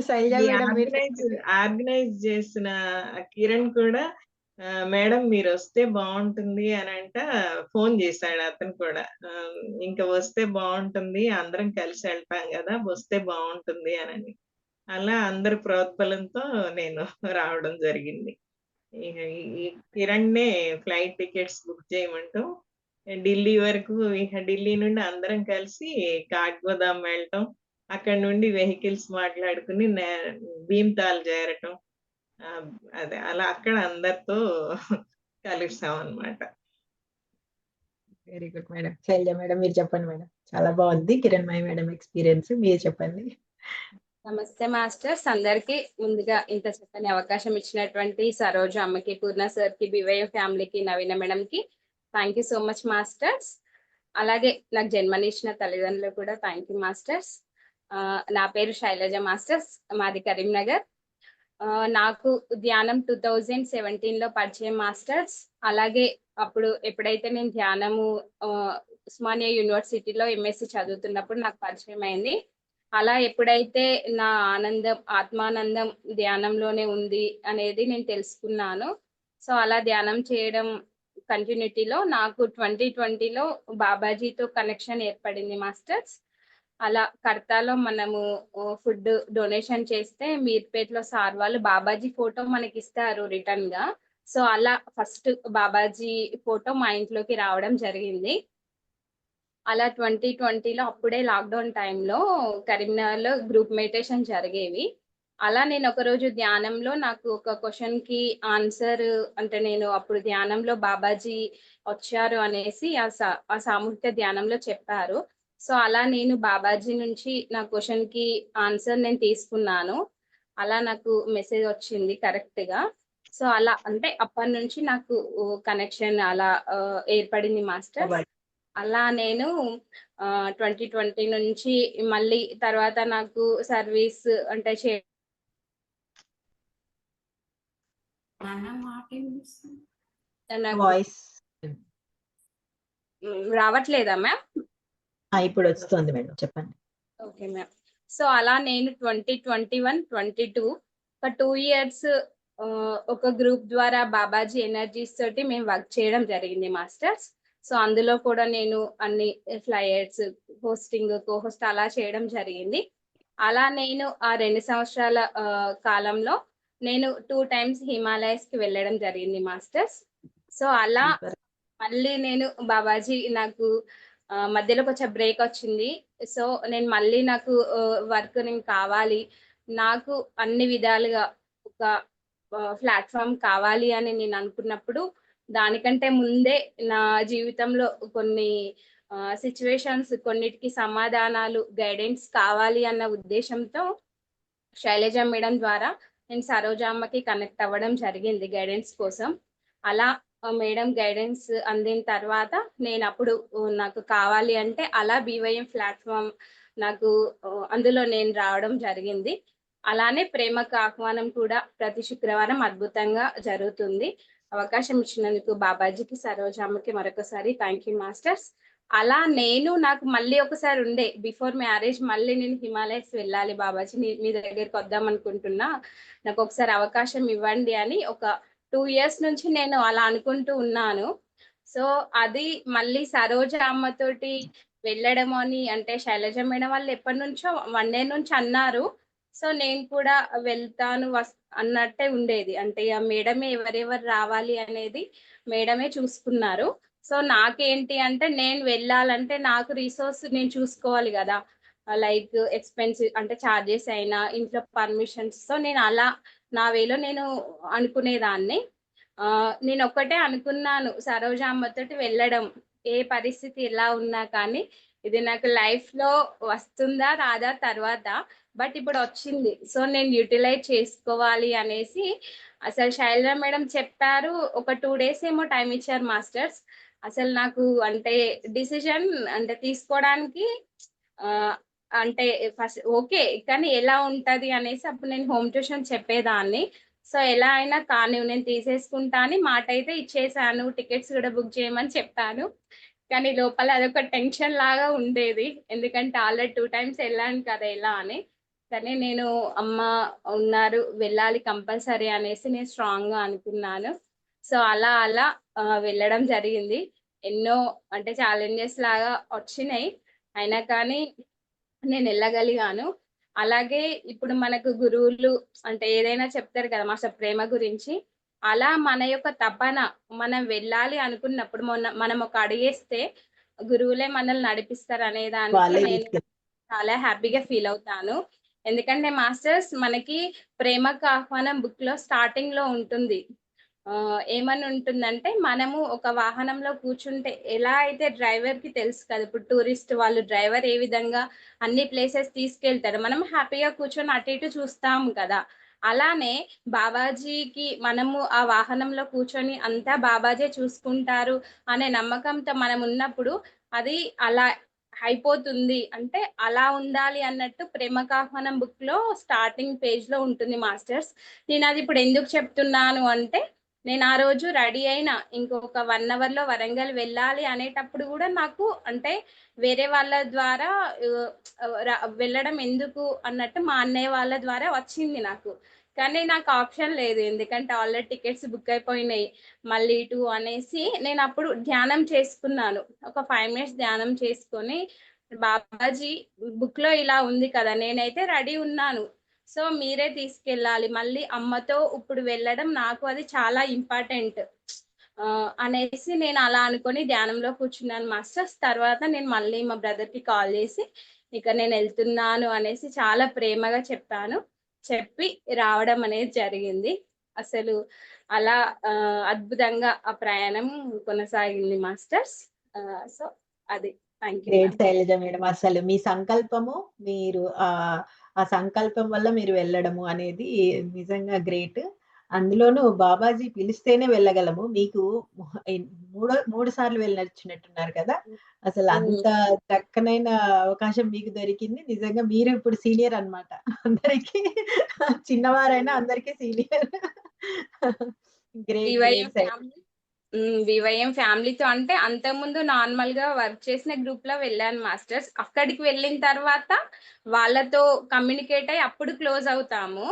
శైలజ ఈ మేడం మీరు ఆర్గనైజ్ చేసిన కిరణ్ కూడా మేడం మీరు వస్తే బాగుంటుంది అని ఫోన్ చేశాడు అతను కూడా. ఇంకా వస్తే బాగుంటుంది, అందరం కలిసి వెళ్తాం కదా, వస్తే బాగుంటుంది అని. అలా అందరి ప్రోద్బలంతో నేను రావడం జరిగింది. ఇక ఈ కిరణ్నే ఫ్లైట్ టికెట్స్ బుక్ చేయమంటూ ఢిల్లీ వరకు, ఇక ఢిల్లీ నుండి అందరం కలిసి కాఠ్గోదాం వెళ్ళటం, అక్కడ నుండి వెహికల్స్ మాట్లాడుకుని భీమ్తాల్ చేరటం, అదే అలా అక్కడ అందరితో కలిసాం అన్నమాట. Very good madam. Shailaja madam మీరు చెప్పండి మేడం. చాలా బాగుంది కిరణ్మయి మేడం ఎక్స్పీరియన్స్, మీరు చెప్పండి. నమస్తే మాస్టర్స్ అందరికి. ముందుగా ఇంత చక్కని అవకాశం ఇచ్చినటువంటి సరోజ అమ్మకి, పూర్ణ సార్ కి, బివైఎం ఫ్యామిలీకి, నవీన మేడం కి thank you so much masters. అలాగే నాకు జన్మనిచ్చిన తల్లిదండ్రులు కూడా థ్యాంక్ యూ మాస్టర్స్. నా పేరు శైలజ మాస్టర్స్, మాది కరీంనగర్. నాకు ధ్యానం 2017 లో పరిచయం మాస్టర్స్. అలాగే అప్పుడు ఎప్పుడైతే నేను ధ్యానము ఉస్మానియా యూనివర్సిటీలో ఎంఎస్సి చదువుతున్నప్పుడు నాకు పరిచయం అయింది. అలా ఎప్పుడైతే నా ఆనందం, ఆత్మానందం ధ్యానంలోనే ఉంది అనేది నేను తెలుసుకున్నాను. సో అలా ధ్యానం చేయడం కంటిన్యూటీలో నాకు 2020లో బాబాజీతో కనెక్షన్ ఏర్పడింది మాస్టర్స్. అలా కర్తాలో మనము ఫుడ్ డొనేషన్ చేస్తే మీర్పేటలో సార్ వాళ్ళు బాబాజీ ఫోటో మనకి ఇస్తారు రిటర్న్ గా. సో అలా ఫస్ట్ బాబాజీ ఫోటో మా ఇంట్లోకి రావడం జరిగింది. అలా 2020లో అప్పుడే లాక్డౌన్ టైంలో కరీంనగర్లో గ్రూప్ మెడిటేషన్ జరిగేవి. అలా నేను ఒకరోజు ధ్యానంలో నాకు ఒక క్వశ్చన్ కి ఆన్సర్, అంటే నేను అప్పుడు ధ్యానంలో బాబాజీ వచ్చారు అనేసి ఆ సామూహిక ధ్యానంలో చెప్పారు. సో అలా నేను బాబాజీ నుంచి నా క్వశ్చన్ కి ఆన్సర్ నేను తీసుకున్నాను. అలా నాకు మెసేజ్ వచ్చింది కరెక్ట్ గా. సో అలా అంటే అప్పటి నుంచి నాకు కనెక్షన్ అలా ఏర్పడింది మాస్టర్. అలా నేను 2020 నుంచి మళ్ళీ తర్వాత నాకు సర్వీస్ అంటే వాయిస్ రావట్లేదా మ్యామ్? ఇప్పుడు వస్తుంది మేడం, చెప్పండి. Okay ma'am. సో అలా నేను 2021, 22 ఒక 2 years ఒక గ్రూప్ ద్వారా బాబాజీ ఎనర్జీస్ తోటి మేము వర్క్ చేయడం జరిగింది మాస్టర్స్. సో అందులో కూడా నేను అన్ని ఫ్లైయర్స్, హోస్టింగ్, కోహోస్ట్ అలా చేయడం జరిగింది. అలా నేను ఆ 2 సంవత్సరాల కాలంలో నేను 2 times హిమాలయస్ కి వెళ్ళడం జరిగింది మాస్టర్స్. సో అలా మళ్ళీ నేను బాబాజీ నాకు మధ్యలో కొంచెం బ్రేక్ వచ్చింది. సో నేను మళ్ళీ నాకు వర్క్ నేను కావాలి, నాకు అన్ని విధాలుగా ఒక ప్లాట్ఫామ్ కావాలి అని నేను అనుకున్నప్పుడు, దానికంటే ముందే నా జీవితంలో కొన్ని సిచ్యువేషన్స్, కొన్నిటికి సమాధానాలు, గైడెన్స్ కావాలి అన్న ఉద్దేశంతో శైలజ మేడం ద్వారా నేను సరోజామ్మకి కనెక్ట్ అవ్వడం జరిగింది గైడెన్స్ కోసం. అలా మేడం గైడెన్స్ అందిన తర్వాత నేను అప్పుడు నాకు కావాలి అంటే అలా బీవైఎం ప్లాట్ఫామ్ నాకు అందులో నేను రావడం జరిగింది. అలానే ప్రేమకు ఆహ్వానం కూడా ప్రతి శుక్రవారం అద్భుతంగా జరుగుతుంది. అవకాశం ఇచ్చినందుకు బాబాజీకి, సరోజామ్మకి మరొకసారి థ్యాంక్ యూ మాస్టర్స్. అలా నేను నాకు మళ్ళీ ఒకసారి ఉండే బిఫోర్ మ్యారేజ్ మళ్ళీ నేను హిమాలయస్ వెళ్ళాలి బాబాజీ, మీ దగ్గరికి వద్దాం అనుకుంటున్నా, నాకు ఒకసారి అవకాశం ఇవ్వండి అని ఒక 2 years నుంచి నేను అలా అనుకుంటూ ఉన్నాను. సో అది మళ్ళీ సరోజ అమ్మతోటి వెళ్ళడం అని అంటే శైలజ మేడం వాళ్ళు ఎప్పటి నుంచో 1 year నుంచి అన్నారు. సో నేను కూడా వెళ్తాను అన్నట్టే ఉండేది. అంటే మేడమే ఎవరెవరు రావాలి అనేది మేడమే చూసుకున్నారు. సో నాకేంటి అంటే నేను వెళ్ళాలంటే నాకు రిసోర్స్ నేను చూసుకోవాలి కదా. లైక్ ఎక్స్పెన్సివ్ అంటే చార్జెస్ అయినా ఇంట్లో పర్మిషన్స్ తో నేను అలా నా వేలో నేను అనుకునేదాన్ని. నేను ఒక్కటే అనుకున్నాను సరోజామ్మతోటి వెళ్ళడం, ఏ పరిస్థితి ఎలా ఉన్నా కానీ ఇది నాకు లైఫ్ లో వస్తుందా రాదా తర్వాత, బట్ ఇప్పుడు వచ్చింది. సో నేను యూటిలైజ్ చేసుకోవాలి అనేసి అసలు శైలజ మేడం చెప్పారు. ఒక 2 days ఏమో టైం ఇచ్చారు మాస్టర్స్. అసలు నాకు అంటే డిసిజన్ అంటే తీసుకోవడానికి ఆ, అంటే ఫస్ట్ ఓకే కానీ ఎలా ఉంటది అనేసి అప్పుడు నేను హోమ్ ట్యూషన్ చెప్పేదాన్ని. సో ఎలా అయినా కానీ నేను తీసేసుకుంటా అని మాట అయితే ఇచ్చేసాను. టికెట్స్ కూడా బుక్ చేయమని చెప్పాను. కానీ లోపల అదొక టెన్షన్ లాగా ఉండేది. ఎందుకంటే ఆల్రెడీ 2 times వెళ్ళాను కదా ఎలా అని. కానీ నేను అమ్మ ఉన్నారు వెళ్ళాలి కంపల్సరీ అనేసి నేను స్ట్రాంగ్ గా అనుకున్నాను. సో అలా అలా వెళ్ళడం జరిగింది. ఎన్నో అంటే ఛాలెంజెస్ లాగా వచ్చినాయి, అయినా కానీ నేను వెళ్ళగలిగాను. అలాగే ఇప్పుడు మనకు గురువులు అంటే ఏదైనా చెప్తారు కదా మాస్టర్ ప్రేమ గురించి. అలా మన యొక్క తపన మనం వెళ్ళాలి అనుకున్నప్పుడు మనం ఒక అడుగేస్తే గురువులే మనల్ని నడిపిస్తారు అనే దానికి వాళ్ళే నేను తీసుకెళ్తారు. చాలా హ్యాపీగా ఫీల్ అవుతాను. ఎందుకంటే మాస్టర్స్ మనకి ప్రేమకు ఆహ్వానం బుక్ లో స్టార్టింగ్ లో ఉంటుంది. ఏమని ఉంటుందంటే మనము ఒక వాహనంలో కూర్చుంటే ఎలా అయితే డ్రైవర్ కి తెలుసు కదా, ఇప్పుడు టూరిస్ట్ వాళ్ళు డ్రైవర్ ఏ విధంగా అన్ని ప్లేసెస్ తీసుకెళ్తారు, మనం హ్యాపీగా కూర్చొని అటు ఇటు చూస్తాము కదా. అలానే బాబాజీకి మనము ఆ వాహనంలో కూర్చొని అంతా బాబాజీ చూసుకుంటారు అనే నమ్మకంతో మనం ఉన్నప్పుడు అది అలా అయిపోతుంది. అంటే అలా ఉండాలి అన్నట్టు ప్రేమకాహ్వానం బుక్ లో స్టార్టింగ్ పేజ్ లో ఉంటుంది మాస్టర్స్. నేను అది ఇప్పుడు ఎందుకు చెప్తున్నాను అంటే నేను ఆ రోజు రెడీ అయినా ఇంకొక 1 hour లో వరంగల్ వెళ్ళాలి అనేటప్పుడు కూడా నాకు అంటే వేరే వాళ్ళ ద్వారా వెళ్ళడం ఎందుకు అన్నట్టు మా అన్నయ్య వాళ్ళ ద్వారా వచ్చింది నాకు. కానీ నాకు ఆప్షన్ లేదు, ఎందుకంటే ఆల్రెడీ టికెట్స్ బుక్ అయిపోయినాయి. మళ్ళీ ఇటు అనేసి నేను అప్పుడు ధ్యానం చేసుకున్నాను. ఒక 5 minutes ధ్యానం చేసుకొని బాబాజీ బుక్ లో ఇలా ఉంది కదా, నేనైతే రెడీ ఉన్నాను. సో మీరే తీసుకెళ్ళాలి మళ్ళీ అమ్మతో ఇప్పుడు వెళ్ళడం నాకు అది చాలా ఇంపార్టెంట్ అనేసి నేను అలా అనుకొని ధ్యానంలో కూర్చున్నాను మాస్టర్స్. తర్వాత నేను మళ్ళీ మా బ్రదర్ కి కాల్ చేసి ఇక నేను వెళ్తున్నాను అనేసి చాలా ప్రేమగా చెప్పాను. చెప్పి రావడం అనేది జరిగింది. అసలు అలా అద్భుతంగా ఆ ప్రయాణం కొనసాగింది మాస్టర్స్. సో అది thank you great ma'am. Shailaja madam. అసలు మీ సంకల్పము, మీరు ఆ సంకల్పం వల్ల మీరు వెళ్ళడము అనేది నిజంగా గ్రేట్. అందులోనూ బాబాజీ పిలిస్తేనే వెళ్ళగలము. మీకు మూడు సార్లు వెళ్ళొచ్చినట్టున్నారు కదా. అసలు అంత చక్కనైన అవకాశం మీకు దొరికింది. నిజంగా మీరు ఇప్పుడు సీనియర్ అన్నమాట అందరికి. చిన్నవారైనా అందరికీ సీనియర్. గ్రేట్ వివయం గ్రేట్ శైలజ. ఫ్యామిలీ వివయం ఫ్యామిలీతో అంటే అంతకుముందు నార్మల్ గా వర్క్ చేసిన గ్రూప్ లో వెళ్ళాను మాస్టర్స్. అక్కడికి వెళ్ళిన తర్వాత వాళ్ళతో కమ్యూనికేట్ అయ్యి అప్పుడు క్లోజ్ అవుతాము.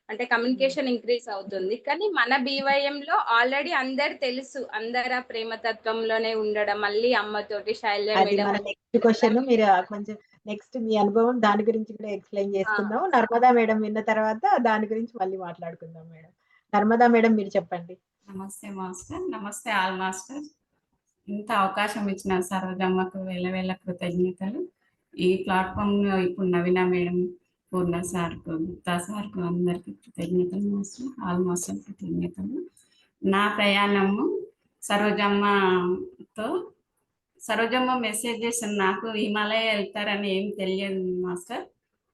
అంటే కమ్యూనికేషన్ ఇంక్రీజ్ అవుతుంది. కానీ మన BYM లో ఆల్రెడీ అందరు తెలుసు, అందరు ఆ ప్రేమతత్వంలోనే ఉండడం. మళ్ళీ అమ్మతోటి శైలజ అది మేడం మన నెక్స్ట్ క్వశ్చన్. మీరు కొంచెం నెక్స్ట్ మీ అనుభవం దాని గురించి కూడా ఎక్స్ప్లెయిన్ చేసుకుందాం. నర్మదా మేడం విన్న తర్వాత దాని గురించి మళ్ళీ మాట్లాడుకుందాం మేడం. నర్మదా మేడం మీరు చెప్పండి. నమస్తే మాస్టర్. నమస్తే ఆల్ మాస్టర్. ఇంత అవకాశం ఇచ్చిన సరోజమ్మకు వేల కృతజ్ఞతలు. ఈ ప్లాట్ఫామ్ ఇప్పుడు నవీన మేడం, పూర్ణ సార్కు, గుప్తా సార్కు అందరికీ కృతజ్ఞతలు మాస్టర్. ఆల్ మాస్టర్ కృతజ్ఞతలు. నా ప్రయాణము సరోజమ్మ మెసేజ్ చేసిన నాకు హిమాలయ వెళ్తారని ఏం తెలియదు మాస్టర్.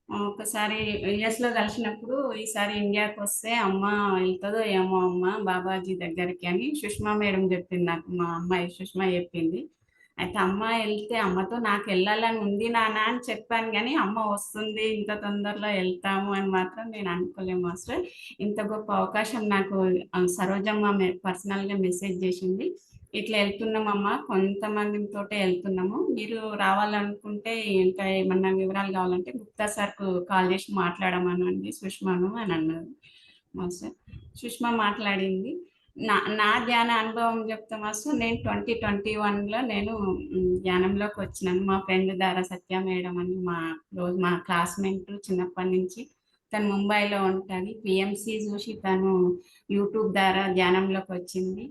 ఒకసారి యుఎస్లో కలిసినప్పుడు ఈసారి ఇండియాకి వస్తే అమ్మ వెళ్తుందో ఏమో అమ్మ బాబాజీ దగ్గరికి అని సుష్మా మేడం చెప్పింది నాకు. మా అమ్మాయి సుష్మా చెప్పింది. అయితే అమ్మ వెళ్తే అమ్మతో నాకు వెళ్ళాలని ఉంది నాన్న అని చెప్పాను, కానీ అమ్మ వస్తుంది ఇంత తొందరలో వెళ్తాము అని మాత్రం నేను అనుకోలేము మాస్టర్. ఇంత గొప్ప అవకాశం నాకు సరోజమ్మ పర్సనల్గా మెసేజ్ చేసింది. ఇట్లా వెళ్తున్నామమ్మా, కొంతమందితోటే వెళ్తున్నాము, మీరు రావాలనుకుంటే ఇంకా ఏమన్నా వివరాలు కావాలంటే గుప్తా సార్కు కాల్ చేసి మాట్లాడమనండి సుష్మాను అని అన్నారు మాస్టర్. సుష్మా మాట్లాడింది. నా ధ్యాన అనుభవం చెప్తా మాస్టర్. నేను 2021లో నేను ధ్యానంలోకి వచ్చినాను. మా ఫ్రెండ్ ద్వారా సత్య మేడం అని మా క్లాస్మేట్ చిన్నప్పటి నుంచి. తను ముంబైలో ఉంటుంది. PMC చూసి తను యూట్యూబ్ ద్వారా ధ్యానంలోకి వచ్చింది.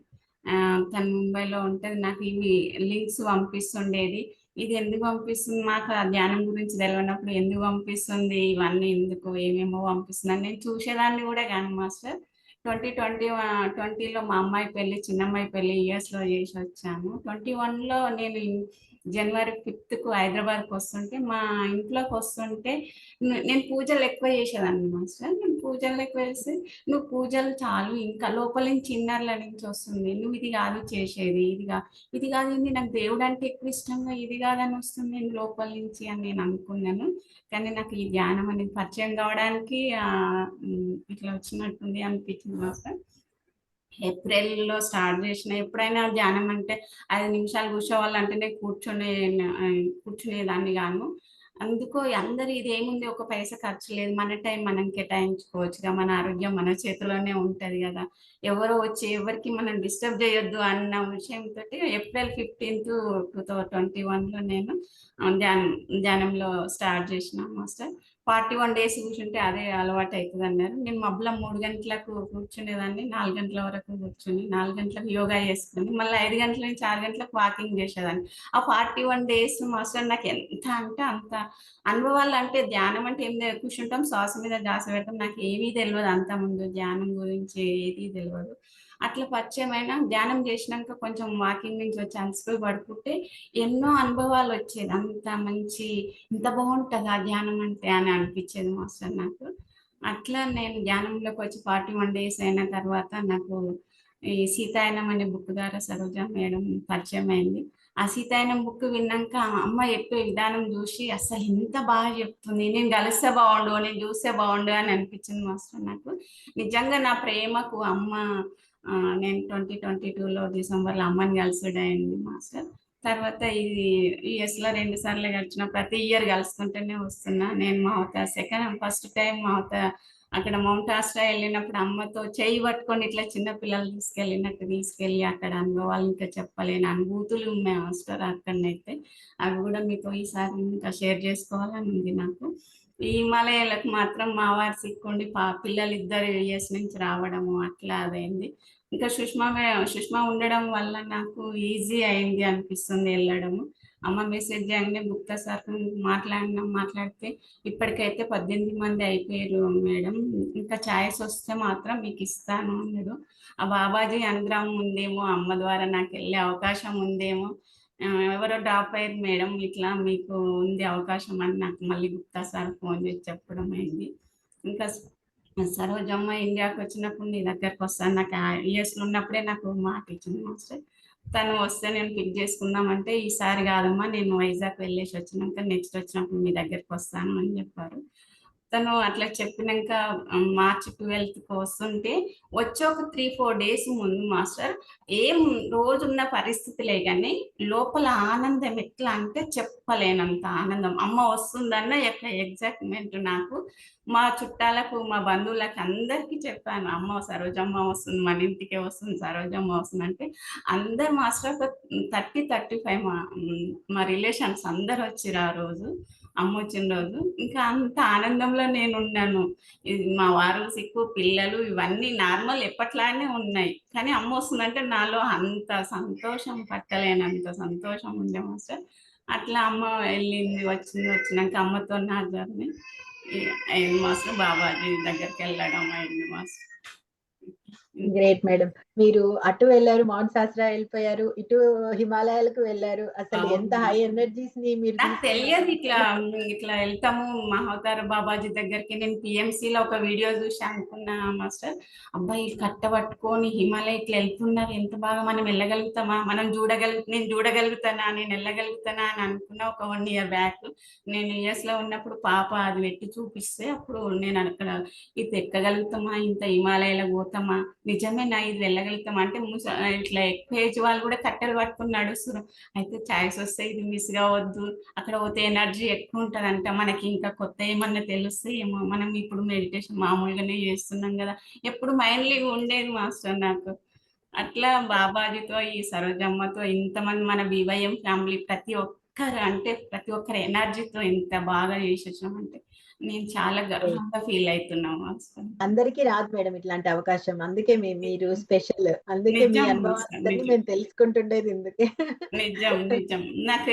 తను ముంబైలో ఉంటుంది. నాకు ఇవి లింక్స్ పంపిస్తుండేది. ఇది ఎందుకు పంపిస్తుంది, మాకు ఆ ధ్యానం గురించి తెలియనప్పుడు ఎందుకు పంపిస్తుంది, ఇవన్నీ ఎందుకు ఏమేమో పంపిస్తుంది అని నేను చూసేదాన్ని కూడా కానీ మాస్టర్. 2020లో మా అమ్మాయి పెళ్లి, చిన్నమ్మాయి పెళ్లి యుఎస్లో చేసి వచ్చాను. 21లో నేను జనవరి 5కు హైదరాబాద్కి వస్తుంటే, మా ఇంట్లోకి వస్తుంటే నేను పూజలు ఎక్కువ చేసేదాన్ని మాస్టర్. నేను పూజలు ఎక్కువ చేస్తే, నువ్వు పూజలు చాలు, ఇంకా లోపల నుంచి చిన్నర్ల నుంచి వస్తుంది, నువ్వు ఇది కాదు చేసేది, ఇది కాదు ఇది నాకు దేవుడు అంటే ఎక్కువ ఇష్టంగా, ఇది కాదని వస్తుంది నేను లోపల నుంచి అని నేను అనుకున్నాను. కానీ నాకు ఈ ధ్యానం అనేది పరిచయం కావడానికి ఇట్లా వచ్చినట్టుంది అనిపించింది మాస్టర్. ఏప్రిల్లో స్టార్ట్ చేసిన. ఎప్పుడైనా ధ్యానం అంటే 5 నిమిషాలు కూర్చోవాలంటేనే కూర్చునేదాన్ని గాను. అందుకో అందరు ఇదేముంది, ఒక పైసా ఖర్చు లేదు, మన టైం మనం కేటాయించుకోవచ్చుగా, మన ఆరోగ్యం మన చేతిలోనే ఉంటది కదా, ఎవరో వచ్చి ఎవరికి మనం డిస్టర్బ్ చేయొద్దు అన్న విషయంతో ఏప్రిల్ 15th 2021లో నేను ధ్యానంలో స్టార్ట్ చేసిన మాస్టర్. 41 days కూర్చుంటే అదే అలవాటు అవుతుంది అన్నారు. నేను మబ్బుల 3 గంటలకు కూర్చునేదాన్ని, 4 గంటల వరకు కూర్చుని 4 గంటలకు యోగా చేసుకుని మళ్ళీ 5 గంటల నుంచి 6 గంటలకు వాకింగ్ చేసేదాన్ని. ఆ 41 days మాస్టర్ నాకు ఎంత అంటే అంత అనుభవాలు. అంటే ధ్యానం అంటే ఏం కూర్చుంటాం, శ్వాస మీద ధ్యాస పెడతాం, నాకు ఏమీ తెలియదు అంత ముందు, ధ్యానం గురించి ఏది తెలియదు. అట్లా పరిచయమైన ధ్యానం చేసినాక కొంచెం వాకింగ్ నుంచి వచ్చి అలసిపోయి పడుకుంటే ఎన్నో అనుభవాలు వచ్చేది. అంత మంచి, ఇంత బాగుంటుంది ఆ ధ్యానం అంటే అని అనిపించేది మాస్టర్ నాకు. అట్లా నేను ధ్యానంలోకి వచ్చి 41 days అయిన తర్వాత నాకు ఈ సీతాయనం అనే బుక్ ద్వారా సరోజ మేడం పరిచయం అయింది. ఆ సీతాయనం బుక్ విన్నాక అమ్మ చెప్పే విధానం చూసి అసలు ఎంత బాగా చెప్తుంది, నేను కలిస్తే బాగుండు, నేను చూస్తే బాగుండు అని అనిపించింది మాస్టర్ నాకు. నిజంగా నా ప్రేమకు అమ్మ, నేను 2022లో డిసెంబర్లో అమ్మని కలిసిడైంది మాస్టర్. తర్వాత ఇది యుఎస్లో 2 సార్లు గడిచిన, ప్రతి ఇయర్ కలుసుకుంటూనే వస్తున్నా. నేను ఫస్ట్ టైం అక్కడ మౌంట్ ఆస్ట్రా వెళ్ళినప్పుడు అమ్మతో చేయి పట్టుకొని ఇట్లా చిన్న పిల్లలు తీసుకెళ్ళి అక్కడ అనుభవాలు ఇంకా చెప్పలేని అనుభూతులు ఉన్నాయి మాస్టర్ అక్కడనైతే. అవి కూడా మీతో ఈసారి ఇంకా షేర్ చేసుకోవాలని ఉంది నాకు. ఈ హిమాలయాలకు మాత్రం మా వారు సిక్కుండి పిల్లలు ఇద్దరు యుఎస్ నుంచి రావడము అట్లా అదైంది. ఇంకా సుష్మా ఉండడం వల్ల నాకు ఈజీ అయింది అనిపిస్తుంది వెళ్ళడము. అమ్మ మెసేజ్ చేయగానే గుప్తా సార్ మాట్లాడితే ఇప్పటికైతే 18 మంది అయిపోయారు మేడం, ఇంకా ఛాయిస్ వస్తే మాత్రం మీకు ఇస్తాను అన్నాడు. ఆ బాబాజీ అనుగ్రహం ఉందేమో, అమ్మ ద్వారా నాకు వెళ్ళే అవకాశం ఉందేమో, ఎవరో డ్రాప్ అయ్యారు మేడం, ఇట్లా మీకు ఉంది అవకాశం అని నాకు మళ్ళీ గుప్తా సార్ ఫోన్ చేసి చెప్పడం అయింది. ఇంకా సరోజమ్మ ఇండియాకి వచ్చినప్పుడు నీ దగ్గరకు వస్తాను, నాకు యుఎస్లో ఉన్నప్పుడే నాకు మాట ఇచ్చింది మాస్టర్. తను వస్తే నేను పిక్ చేసుకుందామంటే ఈసారి కాదమ్మా, నేను వైజాగ్ వెళ్ళేసి వచ్చినాక నెక్స్ట్ వచ్చినప్పుడు మీ దగ్గరికి వస్తాను అని చెప్పారు. తను అట్లా చెప్పినాక మార్చి 12th వస్తుంటే వచ్చి ఒక 3-4 days ముందు మాస్టర్ ఏం రోజున్న పరిస్థితులే కానీ లోపల ఆనందం ఎట్లా అంటే చెప్పలేనంత ఆనందం. అమ్మ వస్తుందన్న ఎగ్జైట్మెంట్ నాకు. మా చుట్టాలకు, మా బంధువులకు అందరికీ చెప్పాను, అమ్మ సరోజమ్మ వస్తుంది, మన ఇంటికే వస్తుంది, సరోజమ్మ వస్తుంది అంటే అందరు మాస్టర్ ఒక 30-35 మా రిలేషన్స్ అందరు వచ్చిరు ఆ రోజు, అమ్మ వచ్చిన రోజు. ఇంకా అంత ఆనందంలో నేను ఉన్నాను. ఇది మా వారు సిక్కు, పిల్లలు ఇవన్నీ నార్మల్ ఎప్పట్లానే ఉన్నాయి, కానీ అమ్మ వస్తుందంటే నాలో అంత సంతోషం, పట్టలేనంత సంతోషం ఉండే మాస్టర్. అట్లా అమ్మ వచ్చినాక అమ్మతో నా జర్నీ అయింది మాస్టర్. బాబాజీ దగ్గరికి వెళ్ళడం అయింది మాస్టర్. Great madam. మీరు అటు వెళ్ళారు, మౌంట్ శాస్త్రా వెళ్ళిపోయారు, ఇటు హిమాలయాలకు వెళ్ళారు. అసలు ఎంత హై ఎనర్జీస్ ని మీరు నాకు తెలియదు ఇట్లా వెళ్తాము మహావతార బాబాజీ దగ్గరికి. నేను పిఎంసీలో ఒక వీడియో చూసి అనుకున్నా మాస్టర్, అబ్బాయి కట్టబట్టుకొని హిమాలయ ఇట్లా వెళ్తున్నారు, ఎంత బాగా మనం వెళ్ళగలుగుతామా, నేను చూడగలుగుతానా, నేను వెళ్ళగలుగుతానా అని అనుకున్నా. ఒక 1 year బ్యాక్ నేను యుఎస్లో ఉన్నప్పుడు పాప అది పెట్టి చూపిస్తే అప్పుడు నేను అక్కడ ఇది ఎక్కగలుగుతామా, ఇంత హిమాలయాలో పోతామా, నిజమేనా ఇది వెళ్ళగలుగుతామా అంటే ఇట్లా ఎక్కువ ఏజ్ వాళ్ళు కూడా కట్టెలు పట్టుకుని నడుస్తున్నారు. అయితే ఛాయిస్ వస్తే ఇది మిస్ కావద్దు, అక్కడ పోతే ఎనర్జీ ఎక్కువ ఉంటుందంట, మనకి ఇంకా కొత్త ఏమన్నా తెలుస్తే ఏమో, మనం ఇప్పుడు మెడిటేషన్ మామూలుగానే చేస్తున్నాం కదా, ఎప్పుడు మైండ్లీ ఉండేది మాస్టర్ నాకు. అట్లా బాబాజీతో, ఈ సరోజమ్మతో, ఇంతమంది మన BYM ఫ్యామిలీ ప్రతి ఒక్కరు ఎనర్జీతో ఎంత బాగా చేసేసామంటే నేను చాలా గర్వంగా ఫీల్ అవుతున్నాను మాస్టర్. అందరికీ రాదు మేడం ఇట్లాంటి అవకాశం. అందుకే మీరు స్పెషల్. అందుకే మీ నిజం మాస్టర్, అనుభవాలందరినీ నిజం. మేము తెలుసుకుంటుండేది ఇందుకే. నిజం, నిజం. నాకు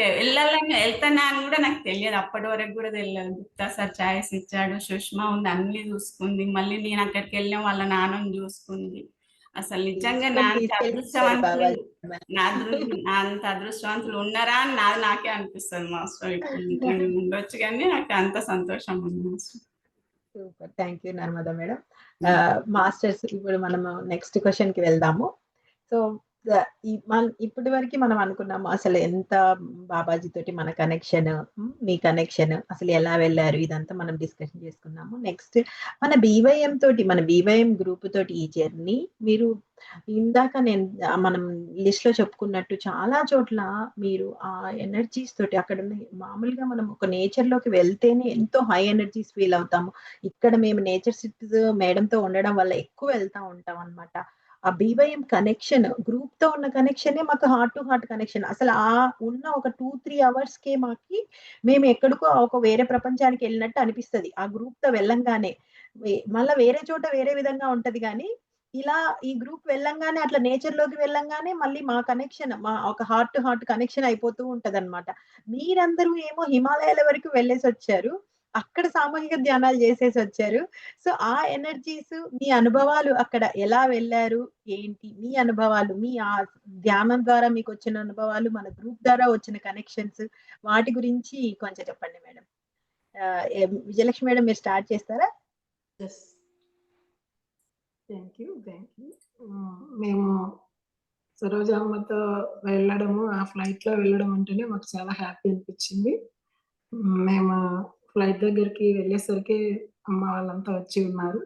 వెళ్తానా అని కూడా నాకు తెలియదు. అప్పటి వరకు కూడా తెలియదు. గుప్తా సార్ ఛాయిస్ ఇచ్చాడు, సుష్మా ఉంది, అన్ని చూసుకుంది. మళ్ళీ నేను అక్కడికి వెళ్ళిన వాళ్ళ నాన్నని చూసుకుంది. అసలు నిజంగా నా అంత తీసుకెళ్ళిపోయారు అదృష్టవంతులు బాబాజీ. నా అంత అదృష్టవంతులు ఉన్నారా అని నాకే అనిపిస్తుంది మాస్టర్. ఇప్పుడు నిజంగా ఉండొచ్చు, కానీ నాకు అంత సంతోషం ఉంది master. Super. Thank you Narmada madam. Masters ఇప్పుడు మనము నెక్స్ట్ క్వశ్చన్ కి వెళ్దాము. సో ఇప్పటి వరకు మనం అనుకున్నాము అసలు ఎంత బాబాజీ తోటి మన కనెక్షన్, మీ కనెక్షన్ అసలు ఎలా వెళ్ళారు, ఇదంతా మనం డిస్కషన్ చేసుకున్నాము. నెక్స్ట్ మన బీవైఎం గ్రూప్ తోటి ఈ జర్నీ మీరు ఇందాక మనం లిస్ట్ లో చెప్పుకున్నట్టు చాలా చోట్ల మీరు ఆ ఎనర్జీస్ తోటి అక్కడ మామూలుగా మనం ఒక నేచర్ లోకి వెళ్తేనే ఎంతో హై ఎనర్జీస్ ఫీల్ అవుతాము. ఇక్కడ మేము నేచర్ సిటీస్ మేడంతో ఉండడం వల్ల ఎక్కువ వెళ్తా ఉంటాం అన్నమాట. ఆ బీవైఎం కనెక్షన్ గ్రూప్ తో ఉన్న కనెక్షనే మాకు హార్ట్ టు హార్ట్ కనెక్షన్. అసలు ఆ ఉన్న ఒక 2-3 అవర్స్ కే మేము ఎక్కడికో ఒక వేరే ప్రపంచానికి వెళ్ళినట్టు అనిపిస్తది. ఆ గ్రూప్ తో వెళ్ళంగానే మళ్ళా వేరే చోట వేరే విధంగా ఉంటది కానీ ఇలా ఈ గ్రూప్ వెళ్ళంగానే అట్లా నేచర్ లోకి వెళ్ళంగానే మళ్ళీ మా కనెక్షన్ మా ఒక హార్ట్ టు హార్ట్ కనెక్షన్ అయిపోతూ ఉంటదన్నమాట. మీరందరూ ఏమో హిమాలయాల వరకు వెళ్ళేసి వచ్చారు. అక్కడ సామూహిక ధ్యానాలు చేసేసి వచ్చారు. సో ఆ ఎనర్జీస్ మీ అనుభవాలు అక్కడ ఎలా వెళ్ళారు, ఏంటి మీ అనుభవాలు, మీ ఆ ధ్యానం ద్వారా మీకు వచ్చిన అనుభవాలు, మన గ్రూప్ ద్వారా వచ్చిన కనెక్షన్స్, వాటి గురించి కొంచెం చెప్పండి మేడం. విజయలక్ష్మి మేడం మీరు స్టార్ట్ చేస్తారా? Thank you. మేము సరోజమ్మతో వెళ్ళడము, ఆ ఫ్లైట్ లో వెళ్ళడం అంటేనే మాకు చాలా హ్యాపీ అనిపించింది. మేము ఫ్లైట్ దగ్గరికి వెళ్ళేసరికి అమ్మ వాళ్ళంతా వచ్చి ఉన్నారు.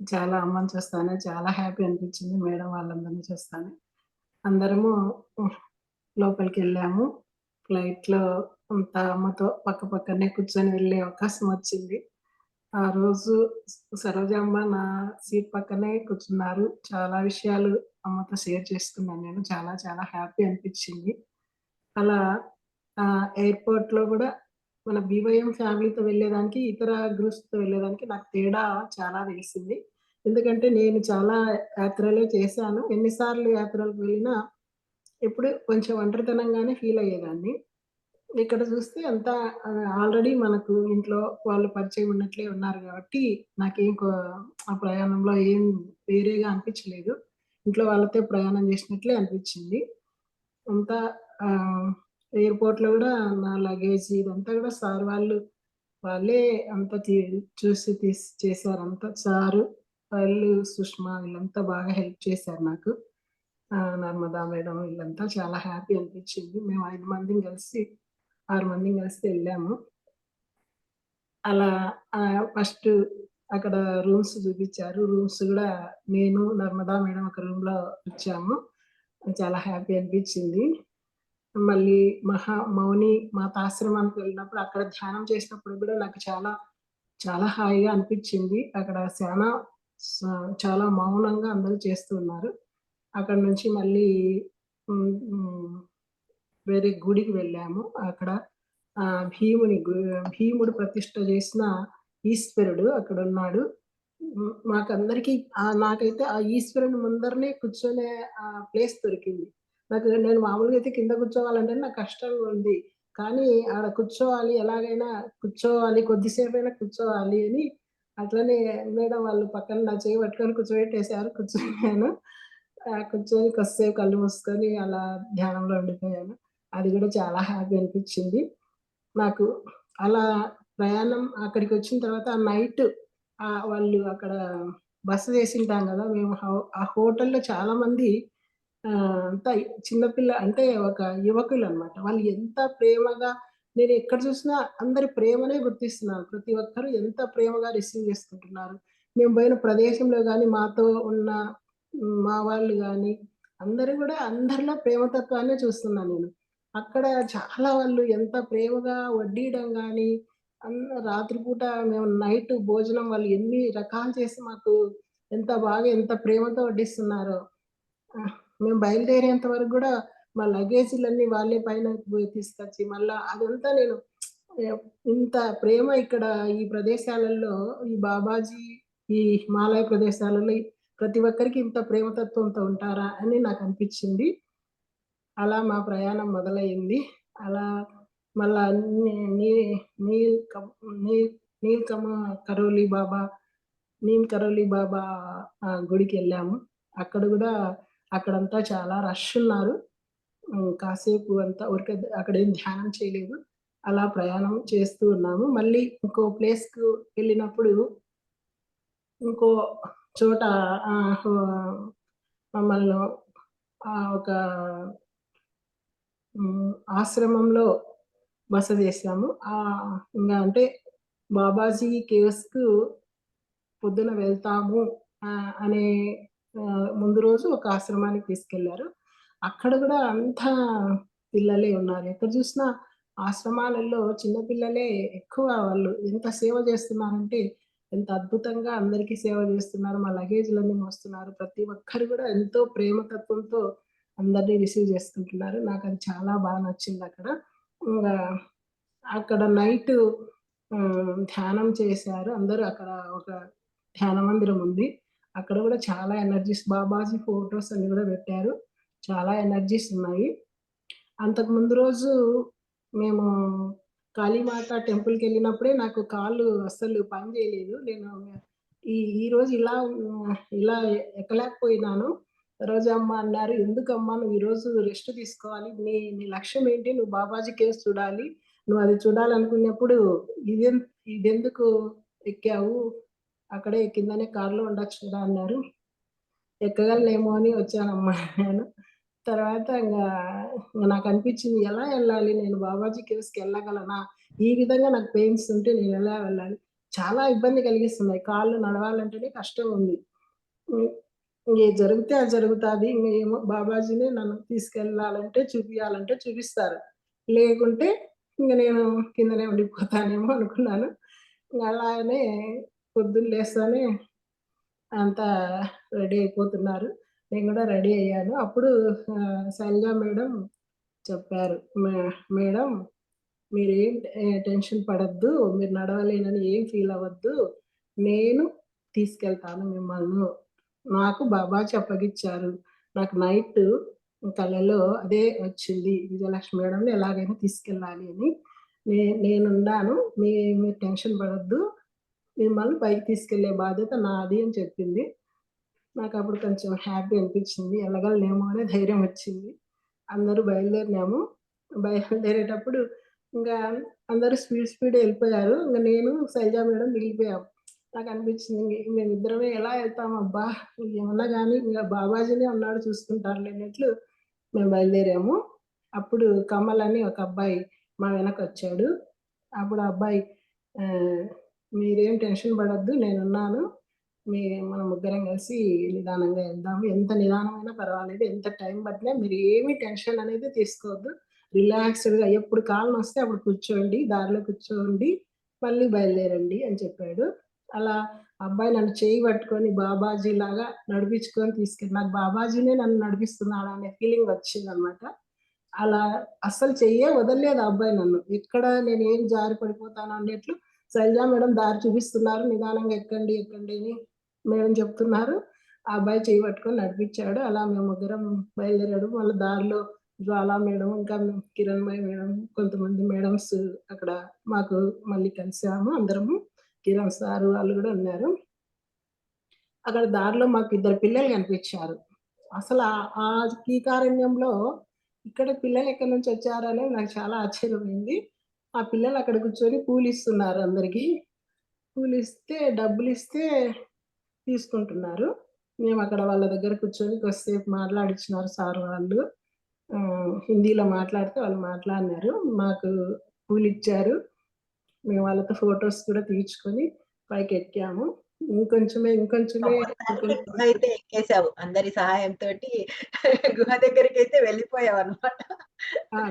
చాలా అమ్మని చూస్తానే చాలా హ్యాపీ అనిపించింది. మేడం వాళ్ళందరినీ చూస్తానే అందరము లోపలికి వెళ్ళాము. ఫ్లైట్ లో అంతా అమ్మతో పక్క పక్కనే కూర్చొని వెళ్ళే అవకాశం వచ్చింది. ఆ రోజు సరోజమ్మ నా సీట్ పక్కనే కూర్చున్నారు. చాలా విషయాలు అమ్మతో షేర్ చేసుకున్నాను నేను. చాలా చాలా హ్యాపీ అనిపించింది. అలా ఎయిర్‌పోర్ట్ లో కూడా మన బీవైఎం ఫ్యామిలీతో వెళ్ళేదానికి, ఇతర గ్రూప్స్‌తో వెళ్ళేదానికి నాకు తేడా చాలా తెలిసింది. ఎందుకంటే నేను చాలా యాత్రలు చేశాను. ఎన్ని సార్లు యాత్రలకు వెళ్ళినా ఎప్పుడు కొంచెం ఒంటరితనంగానే ఫీల్ అయ్యేదాన్ని. ఇక్కడ చూస్తే అంతా ఆల్రెడీ మనకు ఇంట్లో వాళ్ళు పరిచయం ఉన్నట్లే ఉన్నారు కాబట్టి నాకేం ఆ ప్రయాణంలో ఏం వేరేగా అనిపించలేదు. ఇంట్లో వాళ్ళతో ప్రయాణం చేసినట్లే అనిపించింది. అంతా ఎయిర్‌పోర్ట్‌లో కూడా నా లగేజ్ ఇదంతా కూడా సార్ వాళ్ళే అంతా చూసి చేశారు. అంతా సారు వాళ్ళు, సుష్మా వీళ్ళంతా బాగా హెల్ప్ చేశారు నాకు. నర్మదా మేడం వీళ్ళంతా చాలా హ్యాపీ అనిపించింది. మేము 6 మందిని కలిసి వెళ్ళాము. అలా ఫస్ట్ అక్కడ రూమ్స్ చూపించారు. రూమ్స్ కూడా నేను, నర్మదా మేడం ఒక రూమ్ లో వచ్చాము. చాలా హ్యాపీ అనిపించింది. మళ్ళీ మౌని మాతాశ్రమానికి వెళ్ళినప్పుడు అక్కడ ధ్యానం చేసినప్పుడు కూడా నాకు చాలా చాలా హాయిగా అనిపించింది. అక్కడ చాలా మౌనంగా అందరూ చేస్తూ ఉన్నారు. అక్కడ నుంచి మళ్ళీ వేరే గుడికి వెళ్ళాము. అక్కడ భీముడు ప్రతిష్ఠ చేసిన ఈశ్వరుడు అక్కడ ఉన్నాడు. మాకందరికి నాకైతే ఆ ఈశ్వరుని ముందరనే కూర్చొనే ప్లేస్ దొరికింది. నేను మామూలుగా అయితే కింద కూర్చోవాలంటే నాకు కష్టంగా ఉంది. కానీ ఆడ కూర్చోవాలి, ఎలాగైనా కూర్చోవాలి, కొద్దిసేపైనా కూర్చోవాలి అని అట్లనే మేడం వాళ్ళు పక్కన నా చేయి పట్టుకొని కూర్చోబెట్టేశారు. కూర్చొని కూర్చొని కొద్దిసేపు కళ్ళు మూసుకొని అలా ధ్యానంలో ఉండిపోయాను. అది కూడా చాలా హ్యాపీ అనిపించింది నాకు. అలా ప్రయాణం అక్కడికి వచ్చిన తర్వాత నైట్ వాళ్ళు అక్కడ బస చేసింటాం కదా మేము. ఆ హోటల్లో చాలా మంది అంతా చిన్నపిల్ల అంటే ఒక యువకులు అన్నమాట. వాళ్ళు ఎంత ప్రేమగా, నేను ఎక్కడ చూసినా అందరి ప్రేమనే గుర్తిస్తున్నాను. ప్రతి ఒక్కరు ఎంత ప్రేమగా రిసీవ్ చేసుకుంటున్నారు. మేము పోయిన ప్రదేశంలో గాని మాతో ఉన్న మా వాళ్ళు గాని అందరూ కూడా అందరిలో ప్రేమతత్వాన్నే చూస్తున్నాను నేను. అక్కడ చాలా వాళ్ళు ఎంత ప్రేమగా వడ్డియడం గాని, రాత్రిపూట మేము నైట్ భోజనం వాళ్ళు ఎన్ని రకాలు చేసి మాకు ఎంత బాగా ఎంత ప్రేమతో వడ్డిస్తున్నారో. మేము బయలుదేరేంత వరకు కూడా మా లగేజీలన్నీ వాళ్ళే పైన తీసుకొచ్చి మళ్ళా అదంతా నేను ఇంత ప్రేమ ఇక్కడ ఈ ప్రదేశాలలో, ఈ బాబాజీ ఈ హిమాలయ ప్రదేశాలలో ప్రతి ఒక్కరికి ఇంత ప్రేమతత్వంతో ఉంటారా అని నాకు అనిపించింది. అలా మా ప్రయాణం మొదలైంది. అలా మళ్ళా నీల్ కరోలి బాబా గుడికెళ్ళాము. అక్కడ కూడా అక్కడంతా చాలా రష్ ఉన్నారు. కాసేపు అంతా ఊరికే అక్కడేం ధ్యానం చేయలేదు. అలా ప్రయాణం చేస్తూ ఉన్నాము. మళ్ళీ ఇంకో ప్లేస్‌కు వెళ్ళినప్పుడు ఇంకో చోట మమ్మల్ని ఒక ఆశ్రమంలో బస చేశాము. ఇంగా అంటే బాబాజీ కేవ్స్‌కు పొద్దున వెళ్తాము అనే ముందు రోజు ఒక ఆశ్రమానికి తీసుకెళ్లారు. అక్కడ కూడా అంతా పిల్లలే ఉన్నారు. ఎక్కడ చూసినా ఆశ్రమాలలో చిన్న పిల్లలే ఎక్కువ. వాళ్ళు ఎంత సేవ చేస్తున్నారంటే ఎంత అద్భుతంగా అందరికీ సేవ చేస్తున్నారు. మా లగేజ్‌లన్నీ మోస్తున్నారు. ప్రతి ఒక్కరు కూడా ఎంతో ప్రేమతత్వంతో అందరిని రిసీవ్ చేసుకుంటున్నారు. నాకది చాలా బాగా నచ్చిందక్కడ. ఇంగా అక్కడ నైటు ధ్యానం చేశారు. అందరూ అక్కడ ఒక ధ్యాన మందిరం ఉంది. అక్కడ కూడా చాలా ఎనర్జీస్ బాబాజీ ఫోటోస్ అన్ని కూడా పెట్టారు. చాలా ఎనర్జీస్ ఉన్నాయి. అంతకు ముందు రోజు మేము కాళీమాత టెంపుల్‌కెళ్ళినప్పుడే నాకు కాళ్ళు అస్సలు పని చేయలేదు. నేను ఈరోజు ఇలా ఎక్కలేకపోయినాను. రోజమ్మ అన్నారు, "ఎందుకమ్మా నువ్వు ఈరోజు రెస్ట్ తీసుకోవాలి. నీ లక్ష్యం ఏంటి? నువ్వు బాబాజీ కేవ్స్ చూడాలి. నువ్వు అది చూడాలనుకున్నప్పుడు ఇదెందుకు ఎక్కావు? అక్కడే కిందనే కార్‌లో ఉండొచ్చు కదా" అన్నారు. ఎక్కగలనేమో అని వచ్చానమ్మా నేను. తర్వాత నాకనిపించింది, ఎలా ఎళ్ళాలి? నేను బాబాజీ కేవ్స్‌కి ఎళ్ళగలనా? ఈ విధంగా నాకు పెయిన్స్ ఉంటే నేను ఎలా వెళ్ళాలి? చాలా ఇబ్బంది కలిగిస్తున్నాయి. కాళ్ళు నడవాలంటేనే కష్టం ఉంది. హ్మ్. ఏది జరిగితే అది జరుగుతాది. ఏమో బాబాజీనే నన్ను తీసుకెళ్ళాలంటే, చూపియాలంటే చూపిస్తారు. లేకుంటే నేను కిందనే ఉండిపోతానేమో అనుకున్నాను. అలానే పొద్దున్న లేస్తానే అంతా రెడీ అయిపోతున్నారు. నేను కూడా రెడీ అయ్యాను. అప్పుడు శైలజ మేడం చెప్పారు, మేడం మీరేం టెన్షన్ పడొద్దు. మీరు నడవలేనని ఏం ఫీల్ అవ్వద్దు. నేను తీసుకెళ్తాను మిమ్మల్ని. నాకు బాబాజీ అప్పగిచ్చారు. నాకు నైట్ కలలో అదే వచ్చింది. విజయలక్ష్మి మేడంని ఎలాగైనా తీసుకెళ్ళాలి అని. నేనున్నాను. మీరు టెన్షన్ పడొద్దు. మిమ్మల్ని పైకి తీసుకెళ్ళే బాధ్యత నాది అని చెప్పింది. నాకప్పుడు కొంచెం హ్యాపీ అనిపించింది. ఎళ్ళగలనేమో అనే ధైర్యం వచ్చింది. అందరూ బయలుదేరినాము. బయలుదేరేటప్పుడు ఇంగా అందరూ స్పీడ్‌గా ఎళ్ళిపోయారు. ఇంగ నేను, శైలజ మేడం మిగిలిపోయాం. నాకనిపించింది మేమిద్దరమే ఎలా ఎళ్తామబ్బా! ఏమన్నా గాని ఇంగ బాబాజీనే ఉన్నాడు చూసుకుంటారులే అన్నట్లు మేము బయలుదేరాము. అప్పుడు కమల్ అని ఒక అబ్బాయి మా వెనకొచ్చాడు. అప్పుడు ఆ అబ్బాయి ఆహ్, మీరేం టెన్షన్ పడొద్దు నేనున్నాను. మనం ముగ్గురం కలిసి నిదానంగా ఎళ్దాము. ఎంత నిదానమైనా పర్వాలేదు. ఎంత టైం పట్టినా మీరేమి టెన్షన్ అనేది తీసుకోవద్దు. రిలాక్స్‌డ్‌గా ఎప్పుడు కాలు నొస్తే అప్పుడు కూర్చోండి. దారిలో కూర్చోండి. మళ్ళీ బయలుదేరండి అని చెప్పాడు. అలా అబ్బాయి నన్ను చెయ్యి పట్టుకొని బాబాజీలాగా నడిపించుకొని నాకు బాబాజీనే నన్ను నడిపిస్తున్నాడు అనే ఫీలింగ్ వచ్చిందనమాట. అలా అస్సలు చెయ్యే వదలలేదు ఆ అబ్బాయి నన్ను. ఎక్కడ నేనేం జారి పడిపోతానో అన్నట్లు శైలజ మేడం దారి చూపిస్తున్నారు. నిదానంగా ఎక్కండి, ఎక్కండి అని మేడం చెప్తున్నారు. ఆ అబ్బాయి చెయ్యి పట్టుకొని నడిపించాడు. అలా మేము ముగ్గురం బయలుదేరాడు. మళ్ళీ దారిలో జ్వాల మేడం, ఇంకా కిరణ్మయి మేడం, కొంతమంది మేడమ్స్ అక్కడ మాకు మళ్ళీ కలిసాము అందరము. కిరణ్ సారు వాళ్ళు గూడా ఉన్నారు. అక్కడ దారిలో మాకు ఇద్దరు పిల్లలు కనిపించారు. అసలు ఆ కీకారణ్యంలో ఇక్కడ పిల్లలు ఎక్కడి నుంచి వచ్చారనేది నాకు చాలా ఆశ్చర్యమైంది. ఆ పిల్లలు అక్కడ కూర్చొని పూలిస్తున్నారు అందరికి. పూలిస్తే డబ్బులిస్తే తీసుకుంటున్నారు. మేమక్కడ వాళ్ళ దగ్గర కూర్చొని కొద్దిసేపు మాట్లాడిచ్చినారు సార్ వాళ్ళు. హిందీలో మాట్లాడితే వాళ్ళు మాట్లాడినారు. మాకు పూలిచ్చారు. మేము వాళ్ళతో ఫోటోస్ కూడా తీయించుకొని పైకెక్కాము. ఇంకొంచెమే మొత్తానికి గుహ అయితే ఎక్కేసావు. అందరి సహాయంతోటి గుహ దగ్గరికైతే వెళ్ళిపోయావన్నమాట.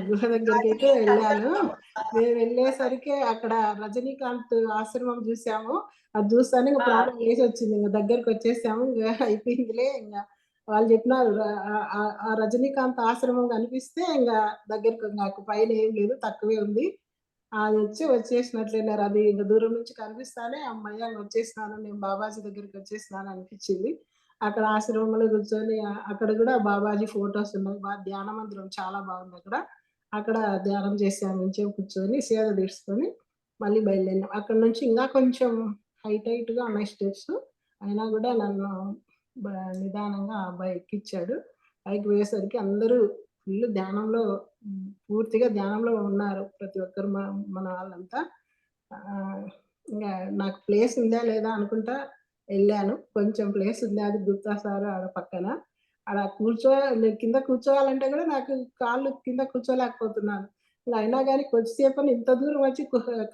గుహ దగ్గరికైతే వెళ్ళాను. మేము వెళ్ళేసరికి అక్కడ రజనీకాంత్ ఆశ్రమం చూసాము. అది చూస్తానే ఇంక ప్రాణం లేసొచ్చింది. ఇంక దగ్గరకొచ్చేసాము. ఇంగ అయిపోయిందిలే ఇంగ వాళ్ళు చెప్పినారు ఆ రజనీకాంత్ ఆశ్రమం కనిపిస్తే ఇంగ దగ్గరికి నాకు పైన ఏం లేదు తక్కువే ఉంది. అది వచ్చేసినట్లేనారు. అది ఇంక దూరం నుంచి కనిపిస్తానే హమ్మయ్య! వచ్చేసినాను. నేను బాబాజీ దగ్గరికి వచ్చేసినాను అనిపిచ్చింది. అక్కడ ఆశ్రమంలో కూర్చొని అక్కడ గూడా బాబాజీ ఫోటోస్ ఉన్నాయి. ధ్యాన మందిరం చాలా బాగుందక్కడ. అక్కడ ధ్యానం చేశాము. ఇంచేపు కూర్చొని సేద తీర్చుకొని మళ్ళీ బయలుదేరినాం. అక్కడి నుంచి ఇంకా కొంచెం హైట్‌గా ఉన్నాయి స్టెప్స్. అయినా గూడా నన్ను బ నిదానంగా ఆ అబ్బాయి ఎక్కిచ్చాడు. పైకి పోయేసరికి అందరూ ఫుల్ ధ్యానంలో పూర్తిగా ధ్యానంలో ఉన్నారు. ప్రతి ఒక్కరు మన వాళ్ళంతా. ఇంగా నాకు ప్లేస్ ఉందా లేదా అనుకుంటా ఎళ్ళాను. కొంచెం ప్లేస్ ఉంది. అది గుప్తా సార్ ఆడ పక్కన. ఆడ నేను కింద కూర్చోవాలంటే గూడా నాకు కాళ్ళు కింద కూర్చోలేకపోతున్నాను. అయినా గాని కొద్దిసేపని ఇంత దూరం వచ్చి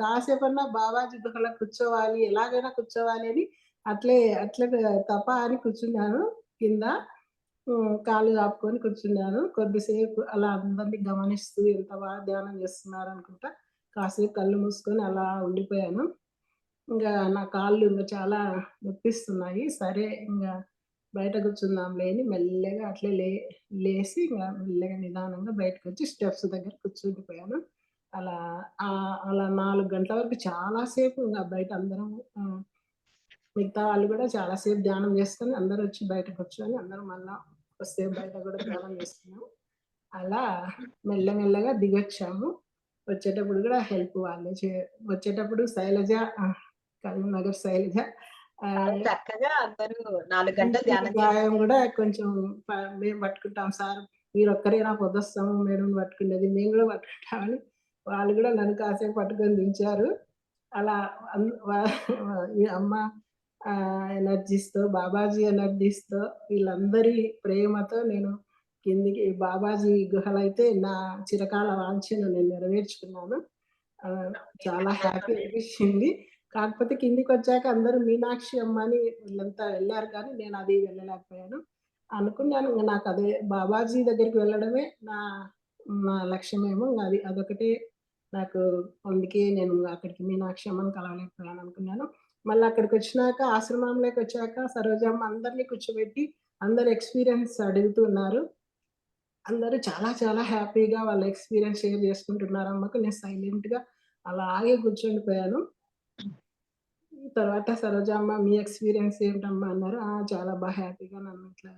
కాసేపన్నా బాబాజీ గుహలో కూర్చోవాలి, ఎలాగైనా కూర్చోవాలి అని అట్లే తపా అని కూర్చున్నాను కింద. కాళ్ళు చాపుకొని కూర్చున్నాను. కొద్దిసేపు అలా అందరిని గమనిస్తూ ఎంత బాగా ధ్యానం చేస్తున్నారనుకుంటా కాసేపు కళ్ళు మూసుకొని అలా ఉండిపోయాను. నా కాళ్ళు చాలా నొప్పిస్తున్నాయి. సరే బయట కూర్చుందాంలే అని మెల్లగా అట్లే లేసి మెల్లగా నిదానంగా బయటకొచ్చి స్టెప్స్ దగ్గర కూర్చుండిపోయాను. అలా అలా 4 గంటల వరకు చాలా సేపు బయట అందరం మిగతా వాళ్ళు గూడా చాలా సేపు ధ్యానం చేసుకొని అందరొచ్చి బయట కూర్చొని అందరం మళ్ళా కొద్దిసేపు బయట గూడా ధ్యానం చేసుకున్నాం. అలా మెల్లమెల్లగా దిగొచ్చాము. వచ్చేటప్పుడు గూడా హెల్ప్ వాళ్ళే వచ్చేటప్పుడు శైలజ కరీంనగర్ శైలజ చక్కగా అందరూ 4 గంటలు ధ్యానం గాయం గూడా కొంచెం మేము పట్టుకుంటాం సార్. మీరొక్కరేనా పొద్దొస్తాము మేడం పట్టుకునేది. మేము గూడా పట్టుకుంటామని వాళ్ళు గూడా నన్ను కాసేపు పట్టుకొని దించారు. అలా ఈ అమ్మ ఎనర్జీస్‌తో, బాబాజీ ఎనర్జీస్‌తో వీళ్ళందరి ప్రేమతో నేను కిందికి బాబాజీ గుహలైతే నా చిరకాల వాంఛను నేను నెరవేర్చుకున్నాను. చాలా హ్యాపీ అనిపించింది. కాకపోతే కిందికొచ్చాక అందరూ మీనాక్షి అమ్మ అని వీళ్ళంతా వెళ్లారు కానీ నేను అది వెళ్ళలేకపోయాను. అనుకున్నాను నాకదే బాబాజీ దగ్గరికి వెళ్ళడమే నా నా లక్ష్యమేమో. అదొకటే నాకు అందుకే నేను అక్కడికి మీనాక్షి అమ్మని కలవలేకపోయాను అనుకున్నాను. మళ్ళీ అక్కడికొచ్చినాక ఆశ్రమంలోకొచ్చాక సరోజమ్మ అందరిని కూర్చోబెట్టి అందరి ఎక్స్‌పీరియన్స్ అడుగుతున్నారు. అందరూ చాలా చాలా హ్యాపీగా వాళ్ళ ఎక్స్‌పీరియన్స్ షేర్ చేసుకుంటున్నారమ్మకు. నేను సైలెంట్‌గా అలాగే కూర్చుండిపోయాను. తర్వాత సరోజమ్మ మీ ఎక్స్‌పీరియన్స్ ఏంటమ్మా అన్నారు. చాలా హ్యాపీగా నన్ను ఇట్లా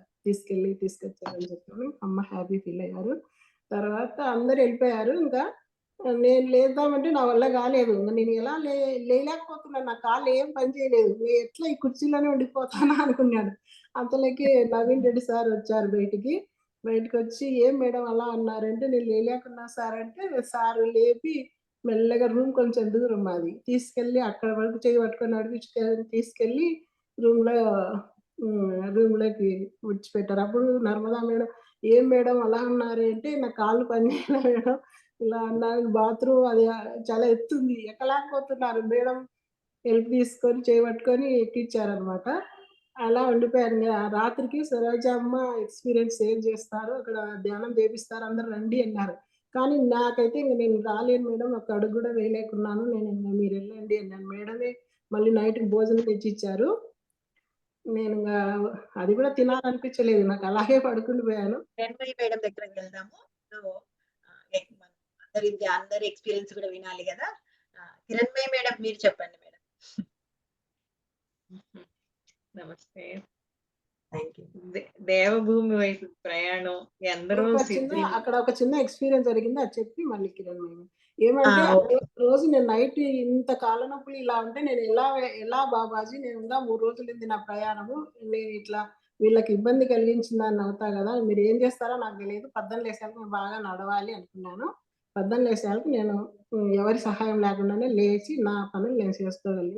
తీసుకొచ్చారని చెప్పాను. అమ్మ హ్యాపీ ఫీల్ అయ్యారు. తర్వాత అందరూ ఎళ్ళిపోయారు. ఇంకా నేను లేద్దామంటే నా వల్ల కాలేదు. నేను ఎలా లేయలేకపోతున్నాను. నా కాళ్ళు ఏం పని చేయలేదు. ఎట్లా ఈ కుర్చీలోనే ఉండిపోతానా అనుకున్నాను. అంతలోకి నవీన్ రెడ్డి సార్ వచ్చారు బయటికి. బయటకొచ్చి "ఏం మేడం అలా అన్నారంటే" "నేను లేలేకున్నా సార్" అంటే సార్ లేపి మెల్లగా రూమ్ కొంచెం దూరం మాది. తీసుకెళ్ళి అక్కడ వరకు చెయ్యి పట్టుకొని తీసుకెళ్ళి రూమ్‌లో రూమ్‌లోకి విడిచిపెట్టారు. అప్పుడు నర్మదా మేడం "ఏం మేడం అలా ఉన్నారు" అంటే "నా కాళ్ళు పని చేయలే మేడం" ఇలా అన్నాను. బాత్రూమ్ అది చాలా ఎత్తుంది. ఎక్కలేకపోతున్నారు. మేడం హెల్ప్ తీసుకొని చెయ్యి పట్టుకొని ఎక్కిచ్చారనమాట. అలా ఉండిపోయాను. రాత్రికి సరోజమ్మ ఎక్స్‌పీరియన్స్ షేర్ చేస్తారు. అక్కడ ధ్యానం చేపిస్తారు. అందరూ రండి అన్నారు. కానీ నాకైతే నేను రాలేను మేడం. ఒక్క అడుగు గూడా వేయలేకున్నాను. మీరెళ్ళండి అన్నాను. మేడమే మళ్ళీ నైట్‌కి భోజనం తెచ్చిచ్చారు. అది గూడా తినాలనిపించలేదు. నాకు అలాగే పడుకుండిపోయాను. కిరణ్మయి మేడం దగ్గరికి వెళ్దాము. సో, మనం అందరి ఎక్స్‌పీరియన్స్ కూడా వినాలి గదా! కిరణ్మయి మేడం మీరు చెప్పండి మేడం. నమస్తే. Thank you. దేవభూమి వైపు ప్రయాణం ఎందరో అక్కడ ఒక చిన్న ఎక్స్‌పీరియన్స్ జరిగింది. అది చెప్పి మళ్ళీ కిరణ్ మేడం. ఏమంటే రోజు నేను నైట్ ఇంత కాళ్ళ నొప్పులు ఇలా ఉంటే నేను ఎలా బాబాజీ నేను ఇంకా 3 రోజులుంది నా ప్రయాణము. నేను ఇట్లా వీళ్ళకి ఇబ్బంది కలిగించిందని అవుతా గదా! మీరేం చేస్తారో నాకు తెలీదు. పొద్దున లేసాక నేను బాగా నడవాలి అనుకున్నాను. పొద్దున లేసాక నేను ఎవరి సహాయం లేకుండానే లేచి నా పనులు నేను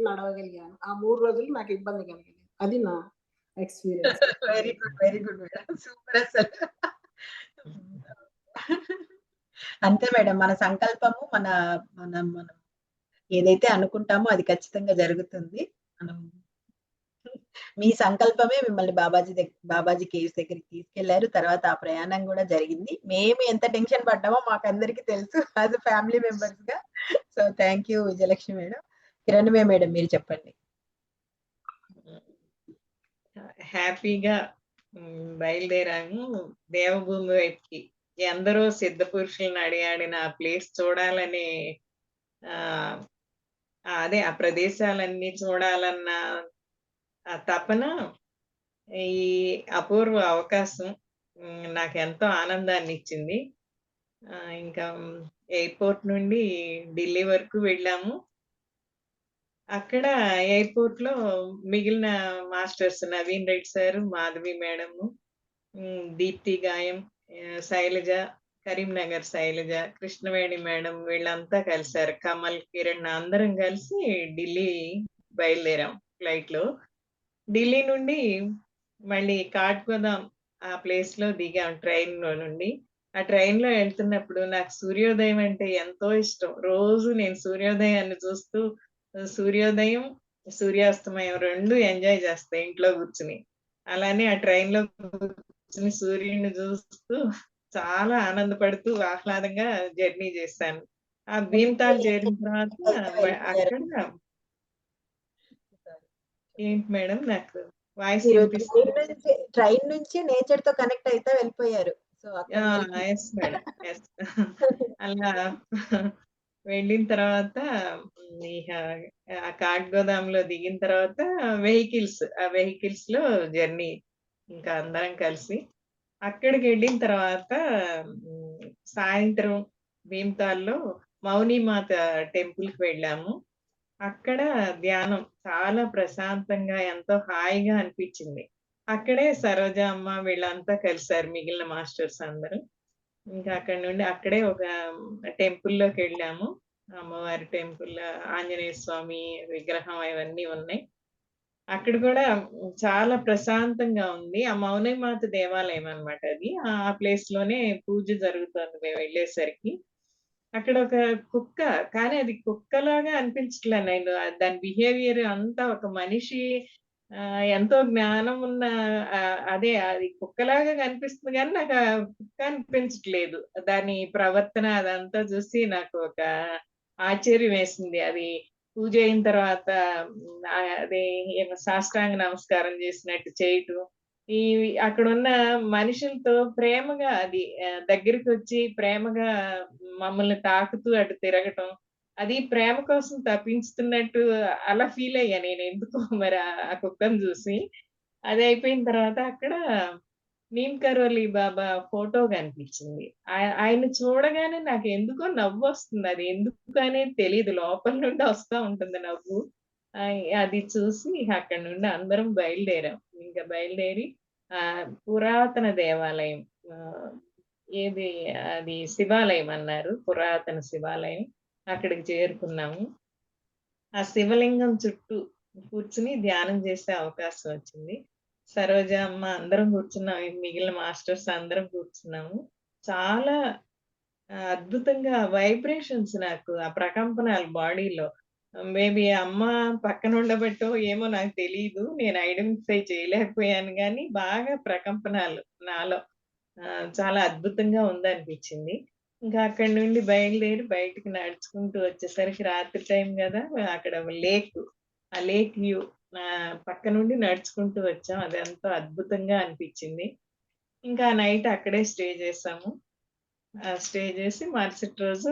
నడవగలిగాను. ఆ 3 రోజులు నాకు ఇబ్బంది కలిగలేదు. అది నా experience. Very good. Very good madam. Super అసలు. అంతే మేడం. మన సంకల్పము మనం ఏదైతే అనుకుంటామో అది ఖచ్చితంగా జరుగుతుంది. మనం మీ సంకల్పమే మిమ్మల్ని బాబాజీ కేవ్స్ దగ్గరికి తీసుకెళ్లారు. తర్వాత ఆ ప్రయాణం గూడా జరిగింది. మేము ఎంత టెన్షన్ పడ్డామో మాకందరికి తెలుసు యాస్ ఎ ఫ్యామిలీ మెంబర్స్‌గా. So, thank you Vijayalakshmi madam. Kiranmayi madam మీరు చెప్పండి. హ్యాపీగా బయలుదేరాము దేవభూమి వైపుకి. ఎందరో సిద్ధ పురుషులను అడిగాడిన ఆ ప్లేస్ చూడాలనే అదే ఆ ప్రదేశాలన్నీ చూడాలన్న ఆ తపన, ఈ అపూర్వ అవకాశం నాకెంతో ఆనందాన్నిచ్చింది. ఇంకా ఎయిర్‌పోర్ట్ నుండి ఢిల్లీ వరకు వెళ్ళాము. అక్కడ ఎయిర్‌పోర్ట్‌లో మిగిలిన masters Naveen Reddy sir, Madhavi madam, Deepti గాయం, శైలజ, కరీంనగర్ శైలజ, కృష్ణవేణి మేడం వీళ్ళంతా కలిసారు. కమల్, కిరణ్ అందరం కలిసి ఢిల్లీ బయలుదేరాం ఫ్లైట్‌లో. ఢిల్లీ నుండి మళ్ళీ కాఠ్గోదాం ఆ ప్లేస్‌లో దిగాం ట్రైన్‌లో నుండి. ఆ ట్రైన్‌లో ఎళ్తున్నప్పుడు నాకు సూర్యోదయం అంటే ఎంతో ఇష్టం. రోజు నేను సూర్యోదయాన్ని చూస్తూ సూర్యోదయం, సూర్యాస్తమయం 2 ఎంజాయ్ చేస్తా ఇంట్లో కూర్చొని. అలానే ఆ ట్రైన్‌లో కూర్చొని సూర్యుడిని చూస్తూ చాలా ఆనందపడుతూ ఆహ్లాదంగా జర్నీ చేశాను. ఆ భీమ్‌తాల్ చేరిన తర్వాత వెళ్ళిపోయారు. అక్కడ ఏంటి మేడం నాకు వాయిస్ మీరు వినిపిస్తుంది. ట్రైన్ నుంచి నేచర్ తో కనెక్ట్ అయితే వెళ్ళిపోయారు. సో అక్కడ నుంచి యెస్ మేడం. యెస్. అలా వెళ్ళిన తర్వాత ఇహ ఆ కాఠ్గోదాంలో దిగిన తర్వాత ఆ వెహికల్స్‌లో జర్నీ ఇంకా అందరం కలిసి. అక్కడికెళ్ళిన తర్వాత సాయంత్రం భీమ్‌తాల్‌లో మౌనిమాత టెంపుల్‌కి వెళ్ళాము. అక్కడ ధ్యానం చాలా ప్రశాంతంగా ఎంతో హాయిగా అనిపించింది. అక్కడే సరోజ అమ్మ వీళ్ళంతా కలిసారు మిగిలిన మాస్టర్స్ అందరూ. ఇంకా అక్కడి నుండి అక్కడే ఒక టెంపుల్‌లోకెళ్ళాము. అమ్మవారి టెంపుల్, ఆంజనేయ స్వామి విగ్రహం అవన్నీ ఉన్నాయి. అక్కడ కూడా చాలా ప్రశాంతంగా ఉంది. ఆ మౌనమాత దేవాలయం అన్నమాట అది. ఆ ప్లేస్‌లోనే పూజ జరుగుతోంది మేము వెళ్ళేసరికి. అక్కడ ఒక కుక్క, కానీ అది కుక్కలాగా అనిపించట్లే నేను. దాని బిహేవియర్ అంతా ఒక మనిషి ఎంతో జ్ఞానం ఉన్న అదే అది కుక్కలాగా కనిపిస్తుంది గానీ నాకు ఆ కుక్క అనిపించట్లేదు. దాని ప్రవర్తన అదంతా చూసి నాకు ఒక ఆశ్చర్యం వేసింది. అది పూజ అయిన తర్వాత అది ఏమో సాష్టాంగ నమస్కారం చేసినట్టు చేయటం. ఈ అక్కడున్న మనుషులతో ప్రేమగా అది దగ్గరికొచ్చి ప్రేమగా మమ్మల్ని తాకుతూ అటు తిరగటం. అది ప్రేమ కోసం తప్పించుతున్నట్టు అలా ఫీల్ అయ్యా నేను ఎందుకో మరి ఆ కుక్కని చూసి. అది అయిపోయిన తర్వాత అక్కడ నీమ్ కరోలి బాబా ఫోటో కనిపించింది. ఆయన్ని చూడగానే నాకెందుకో నవ్వొస్తుంది. అది ఎందుకు అనేది తెలీదు. లోపల నుండి వస్తా ఉంటుంది నవ్వు. అది చూసి అక్కడి నుండి అందరం బయలుదేరాం. ఇంక బయలుదేరి పురాతన దేవాలయం, ఆహ్, ఏది అది శివాలయం అన్నారు. పురాతన శివాలయం. అక్కడికి చేరుకున్నాము. ఆ శివలింగం చుట్టూ కూర్చొని ధ్యానం చేసే అవకాశం వచ్చింది. సరోజ అమ్మ అందరం కూర్చున్నాం. మిగిలిన మాస్టర్స్ అందరం కూర్చున్నాము. చాలా అద్భుతంగా వైబ్రేషన్స్ నాకు ఆ ప్రకంపనలు బాడీలో. మేబీ అమ్మ పక్కన ఉండబట్టో ఏమో నాకు తెలీదు. నేను ఐడెంటిఫై చేయలేకపోయాను గానీ, బాగా ప్రకంపనలు నాలో. చాలా అద్భుతంగా ఉందనిపించింది. ఇంకా అక్కడి నుండి బయలుదేరి బయటికి నడుచుకుంటూ వచ్చేసరికి రాత్రి టైం గదా! అక్కడ లేక్, ఆ లేక్ వ్యూ పక్క నుండి నడుచుకుంటూ వచ్చాం. అదెంతో అద్భుతంగా అనిపించింది. ఇంకా నైట్ అక్కడే స్టే చేసాము. స్టే చేసి మరుసటి రోజు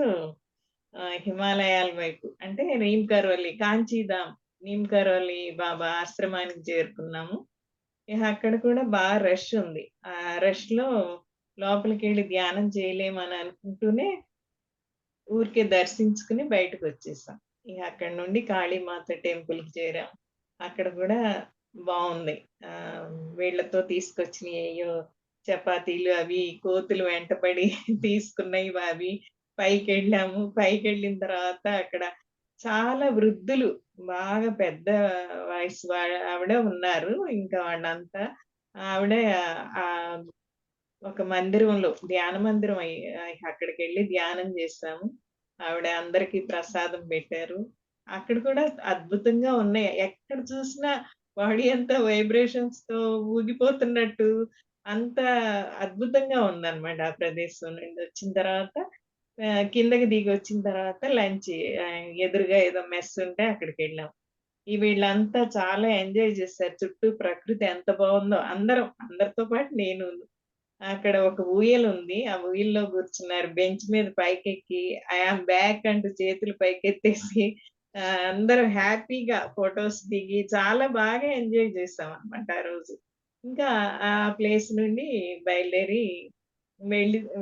హిమాలయాల వైపు అంటే నీమ్ కరోలి, కాంచీధామ్, నీమ్ కరోలి బాబా ఆశ్రమానికి చేరుకున్నాము. ఇహ అక్కడ కూడా రష్ ఉంది. ఆ రష్‌లో లోపలికెళ్ళి ధ్యానం చేయలేమని అనుకుంటూనే ఊరికే దర్శించుకుని బయటకొచ్చేసాం. ఇగ అక్కడి నుండి కాళీమాత టెంపుల్‌కి చేరాం. అక్కడ కూడా బావుంది. వీళ్ళతో తీసుకొచ్చినయేయో చపాతీలు అవి కోతులు వెంటపడి తీసుకున్నయి అవి. పైకెళ్ళాము. పైకెళ్ళిన తర్వాత అక్కడ చాలా వృద్ధులు, బాగా పెద్ద వయసు ఆవిడ ఉన్నారు. ఇంకా వాళ్ళంతా ఆవిడ ఆహ్, ఒక మందిరంలో ధ్యాన మందిరం అక్కడికెళ్ళి ధ్యానం చేశాము. ఆవిడ అందరికి ప్రసాదం పెట్టారు. అక్కడ కూడా అద్భుతంగా ఉన్నాయి. ఎక్కడ చూసినా బాడీ అంతా వైబ్రేషన్స్‌తో ఊగిపోతున్నట్టు అంత అద్భుతంగా ఉందన్నమాట ఆ ప్రదేశం నుండి వచ్చిన తర్వాత. కిందకి దిగొచ్చిన తర్వాత లంచ్ ఎదురుగా ఏదో మెస్ ఉంటే అక్కడికెళ్ళాం. వీళ్ళంతా చాలా ఎంజాయ్ చేశారు. చుట్టూ ప్రకృతి ఎంత బావుందో అందరం, అందరితో పాటు నేనును. అక్కడ ఒక ఊయల ఉంది. ఆ ఊయల్లో కూర్చున్నారు. బెంచ్ మీద పైకెక్కి ఐ యామ్ బ్యాక్ అంటూ చేతులు పైకెత్తేసి అందరూ హ్యాపీగా ఫోటోస్ దిగి చాలా బాగా ఎంజాయ్ చేసామనమాట ఆ రోజు. ఇంకా ఆ ప్లేస్ నుండి బయలుదేరి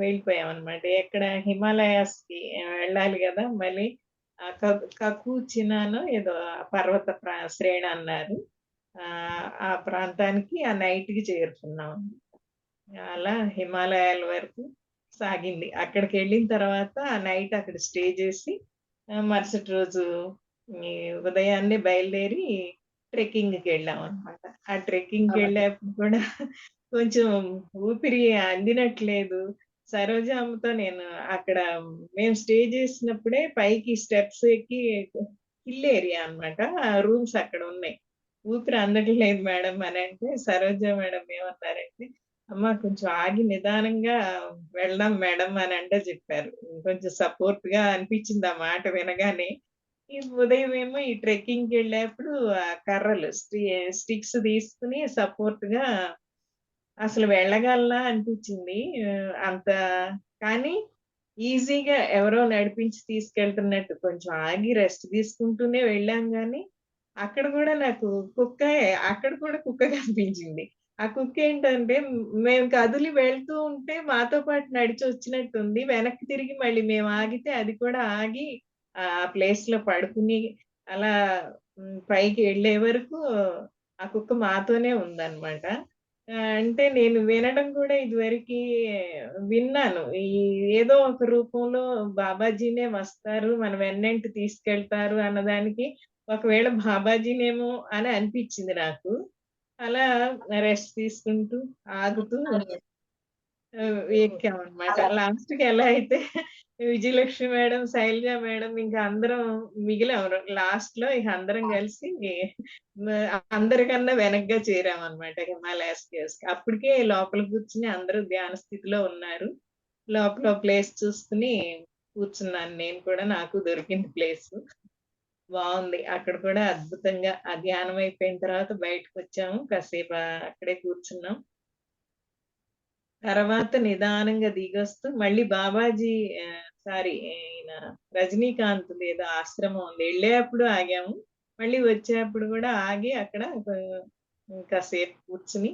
వెళ్ళిపోయామనమాట. ఎక్కడ హిమాలయాస్‌కి వెళ్ళాలి గదా! మళ్ళీ కకూచినానో ఏదో పర్వత శ్రేణి అన్నారు. ఆ ప్రాంతానికి ఆ నైట్‌కి చేరుకున్నాం. అలా హిమాలయాల వరకు సాగింది. అక్కడికెళ్ళిన తర్వాత నైట్ అక్కడ స్టే చేసి మరుసటి రోజు ఈ ఉదయాన్నే బయలుదేరి ట్రెక్కింగ్‌కెళ్ళామనమాట. ఆ ట్రెక్కింగ్‌కెళ్ళేప్పుడు కూడా కొంచెం ఊపిరి అందినట్లేదు. సరోజమ్మతో నేను అక్కడ మేము స్టే చేసినప్పుడే పైకి స్టెప్స్ ఎక్కి హిల్ ఏరియా అన్నమాట. రూమ్స్ అక్కడ ఉన్నాయి. ఊపిరి అందట్లేదు మేడం అనంటే, సరోజ మేడం ఏమన్నారంటే, "అమ్మ కొంచెం ఆగి నిదానంగా వెళ్దాం మేడం" అనంటే చెప్పారు. కొంచెం సపోర్ట్‌గా అనిపించింది ఆ మాట వినగానే. ఈ ఉదయమేమో ఈ ట్రెక్కింగ్‌కెళ్ళేప్పుడు ఆ కర్రలు స్టిక్స్ తీసుకొని సపోర్ట్‌గా అసలు వెళ్ళగలనా అనిపించింది. అంత కానీ ఈజీగా ఎవరో నడిపించి తీసుకెళ్తున్నట్టు కొంచెం ఆగి రెస్ట్ తీసుకుంటూనే వెళ్ళాం గానీ, అక్కడ గూడా నాకు కుక్కే అక్కడ కూడా కుక్క కనిపించింది. ఆ కుక్కేంటంటే మేము కదిలి వెళ్తూ ఉంటే మాతో పాటు నడిచొచ్చినట్టుంది. వెనక్కి తిరిగి మళ్ళీ మేము ఆగితే అది కూడా ఆగి ఆ ప్లేస్‌లో పడుకుని అలా పైకి ఎళ్ళే వరకు ఆ కుక్క మాతోనే ఉందన్నమాట. అంటే నేను వినడం కూడా ఇదివరకి విన్నాను. ఏదో ఒక రూపంలో బాబాజీనే వస్తారు, మన వెన్నంటి తీసుకెళ్తారు అన్నదానికి ఒకవేళ బాబాజీనేమో అని అనిపించింది నాకు. అలా రెస్ట్ తీసుకుంటూ, ఆగుతూ ఎక్కామనమాట. అలా లాస్ట్‌కి ఎలా అయితే విజయలక్ష్మి మేడం, శైలజ మేడం ఇంకా అందరం మిగిలాం. లాస్ట్‌లో ఇక అందరం కలిసి మ అందరికన్నా వెనక్గా చేరామనమాట హిమాలయస్ కేవ్స్‌కి. అప్పటికే లోపల కూర్చొని అందరూ ధ్యాన స్థితిలో ఉన్నారు. లోపల ప్లేస్ చూసుకొని కూర్చున్నాను నేను కూడా. నాకు దొరికింది ప్లేసు. బావుంది. అక్కడ కూడా అద్భుతంగా ఆ ధ్యానం అయిపోయిన తర్వాత బయటకొచ్చాము. కాసేపు అక్కడే కూర్చున్నాం. తర్వాత నిదానంగా దిగొస్తూ మళ్ళీ బాబాజీ ఈయన రజనీకాంత్‌ది ఏదో ఆశ్రమం ఉంది. ఎళ్ళేప్పుడు ఆగాము. మళ్ళీ వచ్చేప్పుడు గూడా ఆగి అక్కడ కాసేపు కూర్చుని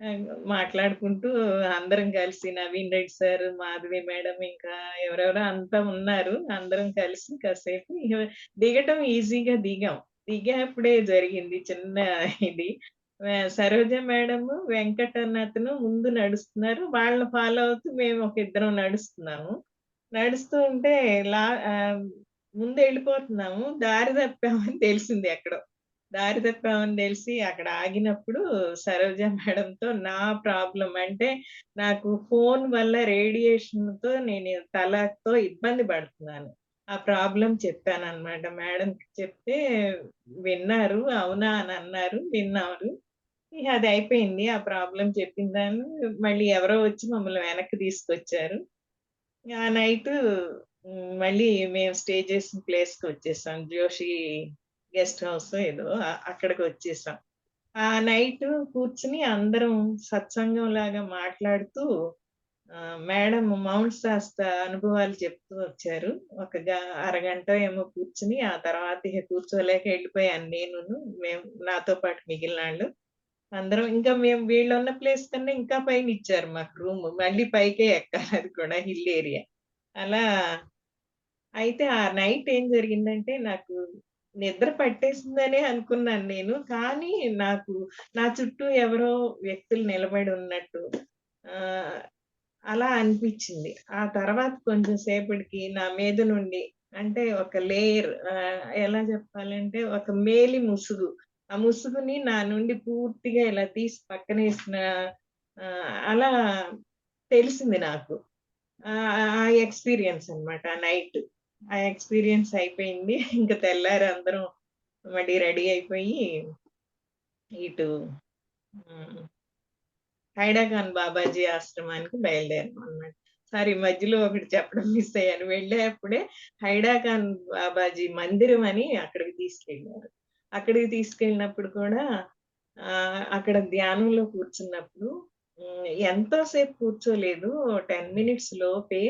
ఆహ్, మాట్లాడుకుంటూ అందరం కలిసి నవీన్ రెడ్డి సార్, మాధవి మేడం ఇంకా ఎవరెవరో అంతా ఉన్నారు. అందరం కలిసి కాసేపు ఇగ దిగటం ఈజీగా దిగాం. దిగేప్పుడే జరిగింది చిన్న ఇది. సరోజ మేడము, వెంకట్ అన్న అతను ముందు నడుస్తున్నారు. వాళ్ళని ఫాలో అవుతూ మేము ఒక ఇద్దరం నడుస్తున్నాము. నడుస్తూ ఉంటే లా ఆహ్, ముందెళ్ళిపోతున్నాము. దారి తప్పామని తెలిసింది ఎక్కడో. దారి తప్పామని తెలిసి అక్కడ ఆగినప్పుడు సరోజ మేడంతో నా ప్రాబ్లమ్ అంటే నాకు ఫోను వల్ల రేడియేషన్‌తో నేను తలతో ఇబ్బంది పడుతున్నాను. ఆ ప్రాబ్లమ్ చెప్పాననమాట. మేడంకి చెప్తే విన్నారు. అవునా అని అన్నారు. విన్నారు. ఇక అది అయిపోయింది. ఆ ప్రాబ్లమ్ చెప్పిన దాన్ని మళ్ళీ ఎవరో వచ్చి మమ్మల్ని వెనక్కి తీసుకొచ్చారు. ఆ నైటు మళ్ళీ మేము స్టే చేసిన ప్లేస్‌కొచ్చేసాం. జోషి గెస్ట్ హౌసో ఏదో అక్కడికొచ్చేసాం. ఆ నైటు కూర్చొని అందరం సత్సంగంలాగా మాట్లాడుతూ మేడం మౌంట్ శాస్త్ర అనుభవాలు చెప్తూ వచ్చారు. ఒక అరగంటో ఏమో కూర్చొని, ఆ తర్వాత ఇక కూర్చోలేక ఎళ్ళిపోయాను నేనును. నాతో పాటు మిగిలినాళ్ళు. అందరం ఇంకా మేము వీళ్ళున్న ప్లేస్ కన్నా ఇంకా పైనిచ్చారు మాకు రూము. మళ్ళీ పైకే ఎక్కాలి అది కూడా హిల్ ఏరియా. అలా అయితే ఆ నైట్ ఏం జరిగిందంటే నాకు నిద్ర పట్టేసిందనే అనుకున్నాను నేను. కానీ నాకు నా చుట్టూ ఎవరో వ్యక్తులు నిలబడి ఉన్నట్టు ఆహ్, అలా అనిపిచ్చింది. ఆ తర్వాత కొంచెం సేపటికి నా మీద నుండి అంటే ఒక లేయర్ ఎలా చెప్పాలంటే ఒక మేలి ముసుగు. ఆ ముసుగుని నా నుండి పూర్తిగా ఇలా తీసి పక్కనేసిన అలా తెలిసింది నాకు. ఆ ఎక్స్‌పీరియన్స్ అన్నమాట ఆ నైట్. ఆ ఎక్స్‌పీరియన్స్ అయిపోయింది. ఇంక తెల్లారి అందరం మళ్ళీ రెడీ అయిపోయి ఇటు హ్మ్. హైడాఖాన్ బాబాజీ ఆశ్రమానికి బయలుదేరామన్నమాట. సారీ మధ్యలో ఒకటి చెప్పడం మిస్ అయ్యాను. వెళ్ళేప్పుడే హైడాఖాన్ బాబాజీ మందిరం అని అక్కడికి తీసుకెళ్లారు. అక్కడికి తీసుకెళ్ళినప్పుడు కూడా అక్కడ ధ్యానంలో కూర్చున్నప్పుడు ఎంతో సేపు కూర్చోలేదు. 10 మినిట్స్ లోపే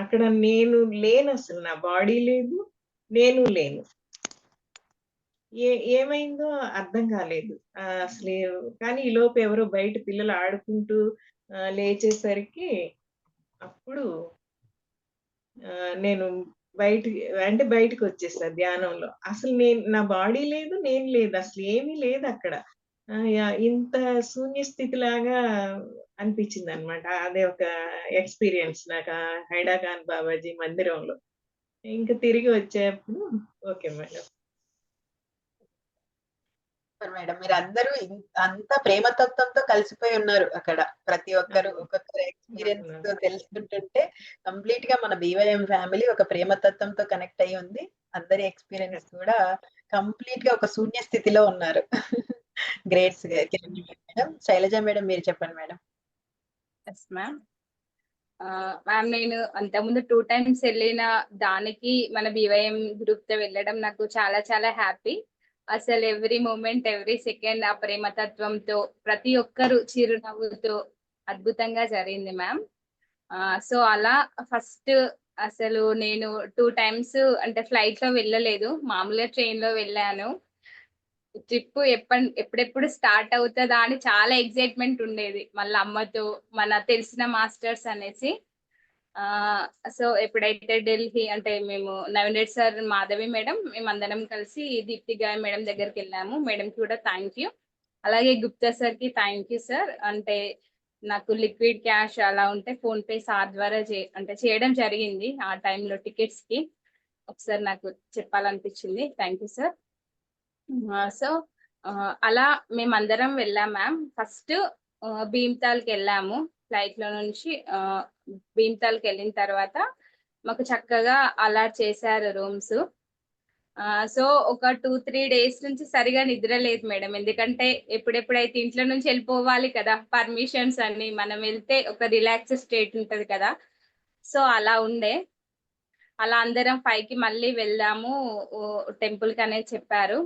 అక్కడ నేను లేనసలు. నా బాడీ లేదు. నేను లేను. ఏమైందో అర్థం కాలేదు. అసలు కానీ ఈలోపు ఎవరో బయట పిల్లలు ఆడుకుంటూ లేచేసరికి అప్పుడు నేను బయటికొచ్చేసా ధ్యానంలో. అసలు నా బాడీ లేదు, నేను లేదు. అసలు ఏమీ లేదక్కడ. ఇంత శూన్య స్థితిలాగా అనిపించిందనమాట. అదే ఒక ఎక్స్‌పీరియన్స్ నాకు హైడా ఖాన్ బాబాజీ మందిరంలో. ఇంక తిరిగి వచ్చేప్పుడు ఓకే మేడం. Super madam. మీరందరూ అంత ప్రేమతత్వంతో కలిసిపోయి ఉన్నారు అక్కడ. ప్రతి ఒక్కరు ఒక్కొక్కరి ఎక్స్‌పీరియన్స్ తో తెలుసుకుంటుంటే కంప్లీట్‌గా మన బీవైఎం ఫ్యామిలీ ఒక ప్రేమతత్వంతో కనెక్ట్ అయ్యి ఉంది. అందరి ఎక్స్‌పీరియన్స్ కూడా కంప్లీట్‌గా ఒక శూన్య స్థితిలో ఉన్నారు. Great Kiran madam. Shailaja madam మీరు చెప్పండి మేడం. Yes ma'am. మ్యామ్ నేను అంతకుముందు 2 టైమ్స్ వెళ్ళిన దానికి మన బీవైఎం గ్రూప్ తో వెళ్ళడం నాకు చాలా చాలా హ్యాపీ. అసలు ఎవ్రీ మూమెంట్, ఎవ్రీ సెకండ్ ఆ ప్రేమతత్వంతో ప్రతి ఒక్కరు చిరునవ్వుతో అద్భుతంగా జరిగింది మ్యామ్. సో అలా ఫస్ట్ అసలు నేను 2 టైమ్స్ అంటే ఫ్లైట్ లో వెళ్ళలేదు. మామూలుగా ట్రైన్ లో వెళ్ళాను. ట్రిప్ ఎప్పుడెప్పుడు స్టార్ట్ అవుతదా అని చాలా ఎక్సైట్మెంట్ ఉండేది. మళ్ళీ అమ్మతో మన తెలిసిన మాస్టర్స్ అనేసి. సో ఎప్పుడైతే ఢిల్లీ అంటే మేము నవీన్ రెడ్డి సార్, మాధవి మేడం మేమందరం కలిసి దీప్తి గాయ్ మేడం దగ్గరికి వెళ్ళాము. మేడం కూడా థ్యాంక్ యూ. అలాగే గుప్తా సార్ కి థ్యాంక్ యూ సార్. అంటే నాకు లిక్విడ్ క్యాష్ అలా ఉంటే ఫోన్ పే సార్ ద్వారా చేయడం జరిగింది. ఆ టైంలో టికెట్స్ కి ఒకసారి నాకు చెప్పాలనిపించింది. Thank you sir. సో అలా మేమందరం వెళ్ళాం మ్యామ్. ఫస్ట్ భీమ్తాల్కి వెళ్ళాము. ఫ్లైట్ లో నుంచి భీమ్తాల్కి వెళ్ళిన తర్వాత మాకు చక్కగా అలాట్ చేశారు రూమ్స్. సో ఒక 2-3 డేస్ నుంచి సరిగా నిద్ర లేదు మేడం. ఎందుకంటే ఎప్పుడెప్పుడైతే ఇంట్లో నుంచి వెళ్ళిపోవాలి కదా, పర్మిషన్స్ అన్ని మనం వెళ్తే ఒక రిలాక్స్ స్టేట్ ఉంటది కదా. సో అలా ఉండే. అలా అందరం 5కి మళ్ళీ వెళ్దాము టెంపుల్ కి అనేది చెప్పారు.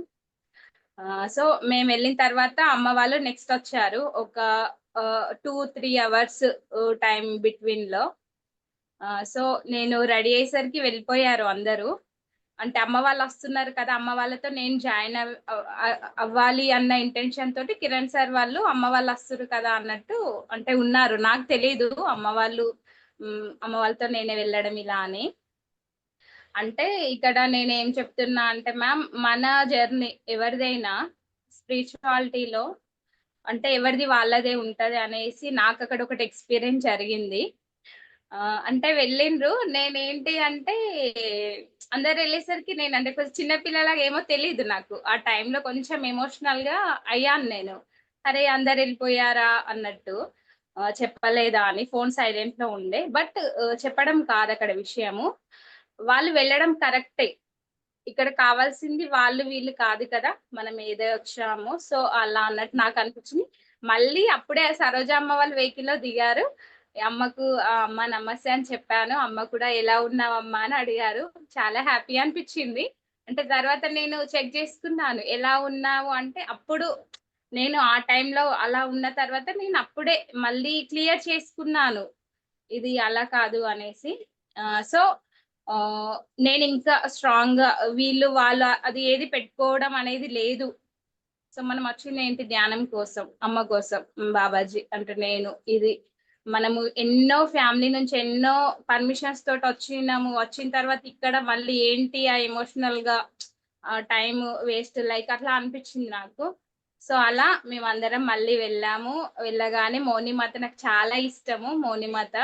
సో మేము వెళ్ళిన తర్వాత అమ్మ వాళ్ళు నెక్స్ట్ వచ్చారు. ఒక 2-3 అవర్స్ టైం బిట్వీన్ లో. సో నేను రెడీ అయ్యేసరికి వెళ్ళిపోయారు అందరూ. అంటే అమ్మ వాళ్ళు వస్తున్నారు కదా, అమ్మ వాళ్ళతో నేను జాయిన్ అవ్వాలి అన్న ఇంటెన్షన్ తోటి కిరణ్ సార్ వాళ్ళు అమ్మ వాళ్ళు వస్తారు కదా అన్నట్టు అంటే ఉన్నారు. నాకు తెలీదు అమ్మ వాళ్ళతో నేనే వెళ్ళడం ఇలా అని. అంటే ఇక్కడ నేనేం చెప్తున్నా అంటే మ్యామ్, మన జర్నీ ఎవరిదైనా స్పిరిచువాలిటీలో అంటే ఎవరిది వాళ్ళదే ఉంటది అనేసి నాకు అక్కడ ఒకటి ఎక్స్పీరియన్స్ జరిగింది. అంటే వెళ్ళిండ్రు. నేనేంటి అంటే అందరు వెళ్ళేసరికి నేను అంటే కొంచెం చిన్నపిల్లలాగా ఏమో తెలియదు నాకు. ఆ టైంలో కొంచెం ఎమోషనల్ గా అయ్యాను నేను. అరే అందరు వెళ్ళిపోయారా అన్నట్టు. చెప్పలేదా అని ఫోన్ సైలెంట్ లో ఉండే. బట్ చెప్పడం కాదు అక్కడ విషయము. వాళ్ళు వెళ్ళడం కరెక్టే. ఇక్కడ కావాల్సింది వాళ్ళు వీళ్ళు కాదు కదా, మనం ఏదో వచ్చామో. సో అలా అన్నట్టు నాకు అనిపించింది. మళ్ళీ అప్పుడే సరోజమ్మ వాళ్ళు వెహికల్ లో దిగారు. అమ్మకు అమ్మ నమస్తే అని చెప్పాను. అమ్మ కూడా ఎలా ఉన్నావమ్మా అని అడిగారు. చాలా హ్యాపీ అనిపించింది. అంటే తర్వాత నేను చెక్ చేసుకున్నాను ఎలా ఉన్నావు అంటే, అప్పుడు నేను ఆ టైంలో అలా ఉన్న తర్వాత నేను అప్పుడే మళ్ళీ క్లియర్ చేసుకున్నాను ఇది అలా కాదు అనేసి. సో నేను ఇంకా స్ట్రాంగ్ గా వీళ్ళు వాళ్ళు అది ఏది పెట్టుకోవడం అనేది లేదు. సో మనం వచ్చింది ఏంటి, ధ్యానం కోసం, అమ్మ కోసం, బాబాజీ అంటే నేను ఇది మనము ఎన్నో ఫ్యామిలీ నుంచి ఎన్నో పర్మిషన్స్ తోటి వచ్చిన తర్వాత ఇక్కడ మళ్ళీ ఏంటి ఆ ఎమోషనల్ గా టైం వేస్ట్ లైక్ అట్లా అనిపించింది నాకు. సో అలా మేమందరం మళ్ళీ వెళ్ళాము. వెళ్ళగానే మౌనిమాత నాకు చాలా ఇష్టము. మౌనిమాత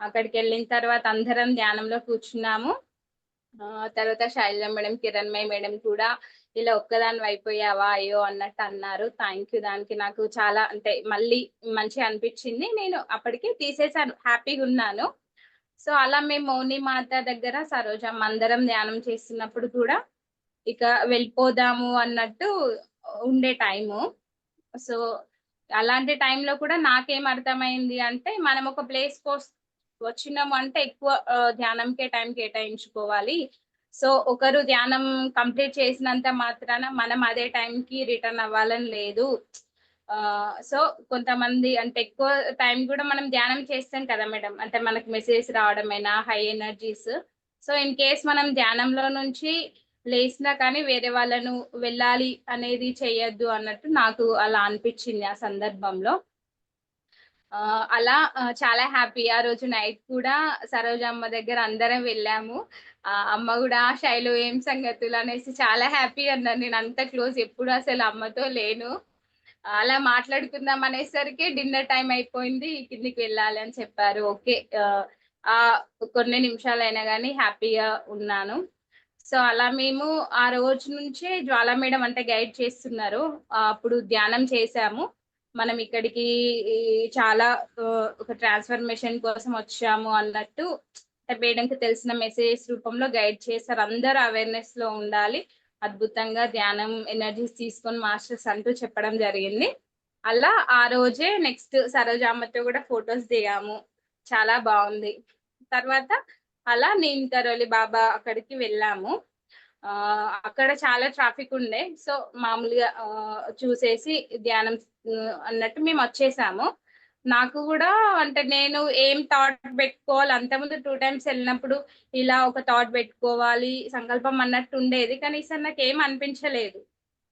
అక్కడికి వెళ్ళిన తర్వాత అందరం ధ్యానంలో కూర్చున్నాము. తర్వాత శైలజ మేడం, కిరణ్మయి మేడం కూడా ఇలా ఒక్కదాని అయిపోయావా అయ్యో అన్నట్టు అన్నారు. Thank you. దానికి నాకు చాలా అంటే మళ్ళీ మంచిగా అనిపించింది. నేను అప్పటికి తీసేసాను, హ్యాపీగా ఉన్నాను. సో అలా మేము మౌని మాత దగ్గర సరోజమ్మ అందరం ధ్యానం చేస్తున్నప్పుడు కూడా ఇక వెళ్ళిపోదాము అన్నట్టు ఉండే టైము. సో అలాంటి టైంలో కూడా నాకేం అర్థమైంది అంటే, మనం ఒక ప్లేస్ వచ్చినాము అంటే ఎక్కువ ధ్యానంకే టైం కేటాయించుకోవాలి. సో ఒకరు ధ్యానం కంప్లీట్ చేసినంత మాత్రాన మనం అదే టైంకి రిటర్న్ అవ్వాలని లేదు. సో కొంతమంది అంటే ఎక్కువ టైం కూడా మనం ధ్యానం చేస్తాం కదా మేడం, అంటే మనకి మెసేజ్ రావడమైనా high energies. So in case మనం ధ్యానంలో నుంచి లేచినా కానీ వేరే వాళ్ళను వెళ్ళాలి అనేది చెయ్యొద్దు అన్నట్టు నాకు అలా అనిపించింది ఆ సందర్భంలో. అలా చాలా హ్యాపీ. ఆ రోజు నైట్ కూడా సరోజమ్మ దగ్గర అందరం వెళ్ళాము. అమ్మ కూడా శైలు ఏం సంగతులు అనేసి చాలా హ్యాపీ అన్నారు. నేను అంత క్లోజ్ ఎప్పుడు అసలు అమ్మతో లేను. అలా మాట్లాడుకుందాం అనేసరికి డిన్నర్ టైం అయిపోయింది, కిందికి వెళ్ళాలి అని చెప్పారు. ఓకే, కొన్ని నిమిషాలైనా కానీ హ్యాపీగా ఉన్నాను. సో అలా మేము ఆ రోజు నుంచే జ్వాలా మేడం అంటే గైడ్ చేస్తున్నారు. అప్పుడు ధ్యానం చేశాము. మనం ఇక్కడికి చాలా ఒక ట్రాన్స్ఫర్మేషన్ కోసం వచ్చాము అన్నట్టు మేడంకి తెలిసిన మెసేజ్ రూపంలో గైడ్ చేశారు. అందరూ అవేర్నెస్ లో ఉండాలి, అద్భుతంగా ధ్యానం ఎనర్జీస్ తీసుకొని మాస్టర్స్ అంటూ చెప్పడం జరిగింది. అలా ఆ రోజే నెక్స్ట్ సరోజామ్మతో కూడా ఫొటోస్ దిగాము, చాలా బాగుంది. తర్వాత అలా నీమ్ కరోలి బాబా అక్కడికి వెళ్ళాము. అక్కడ చాలా ట్రాఫిక్ ఉండే, సో మామూలుగా చూసేసి ధ్యానం అన్నట్టు మేము వచ్చేసాము. నాకు కూడా అంటే నేను ఏం థాట్ పెట్టుకోవాలి, అంతకుముందు 2 times వెళ్ళినప్పుడు ఇలా ఒక థాట్ పెట్టుకోవాలి సంకల్పం అన్నట్టు ఉండేది, కానీ ఈసారి నాకు ఏం అనిపించలేదు.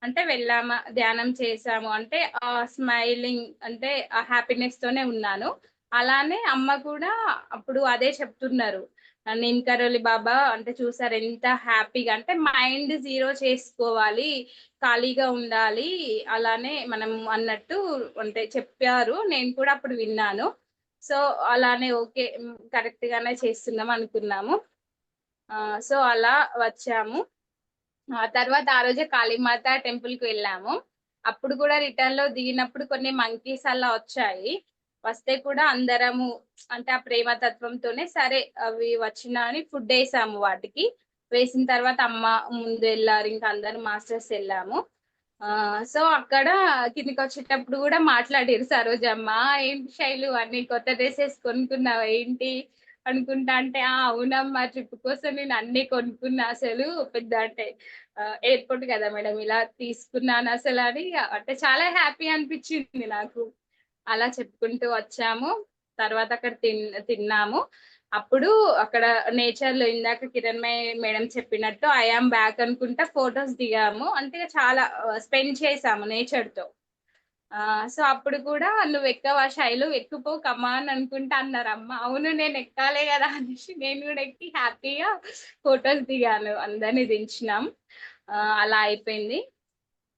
అంటే వెళ్ళామా ధ్యానం చేసాము అంటే ఆ స్మైలింగ్ అంటే ఆ హ్యాపీనెస్ తోనే ఉన్నాను. అలానే అమ్మ కూడా అప్పుడు అదే చెప్తున్నారు, నీమ్ కరోలి బాబా అంటే చూసారు ఎంత హ్యాపీగా, అంటే మైండ్ జీరో చేసుకోవాలి, ఖాళీగా ఉండాలి అలానే మనం అన్నట్టు అంటే చెప్పారు. నేను కూడా అప్పుడు విన్నాను. సో అలానే ఓకే, కరెక్ట్ గానే చేస్తున్నాం అనుకున్నాము. సో అలా వచ్చాము. తర్వాత ఆ రోజే కాళీమాత టెంపుల్ కి వెళ్ళాము. అప్పుడు కూడా రిటర్న్ లో దిగినప్పుడు కొన్ని మంకీస్ అలా వచ్చాయి. వస్తే కూడా అందరము అంటే ఆ ప్రేమ తత్వంతోనే సరే అవి వచ్చినా అని ఫుడ్ వేసాము వాటికి. వేసిన తర్వాత అమ్మ ముందు వెళ్ళారు, ఇంకా అందరు మాస్టర్స్ వెళ్ళాము. సో అక్కడ కిందికి వచ్చేటప్పుడు కూడా మాట్లాడారు సరోజమ్మ, ఏంటి శైలు అన్ని కొత్త డ్రెస్సెస్ కొనుక్కున్నావు ఏంటి అనుకుంటా అంటే, అవునమ్మా ట్రిప్ కోసం నేను అన్ని కొనుక్కున్నా, అసలు పెద్ద అంటే ఎయిర్పోర్ట్ కదా మేడం ఇలా తీసుకున్నాను అసలు అని, అంటే చాలా హ్యాపీ అనిపించింది నాకు. అలా చెప్పుకుంటూ వచ్చాము. తర్వాత అక్కడ తిన్నాము. అప్పుడు అక్కడ నేచర్ లో ఇందాక కిరణ్మయ్ మేడం చెప్పినట్టు ఐ యామ్ బ్యాక్ అనుకుంటా ఫొటోస్ దిగాము. అంటే చాలా స్పెండ్ చేసాము నేచర్ తో. సో అప్పుడు కూడా నువ్వు ఎక్కవా శైలు, ఎక్కుపో కమాన్ అనుకుంటా అన్నారు అమ్మ. అవును నేను ఎక్కాలే కదా అనేసి నేను కూడా ఎక్కి హ్యాపీగా ఫొటోస్ దిగాను, అందరినీ దించినాం. అలా అయిపోయింది.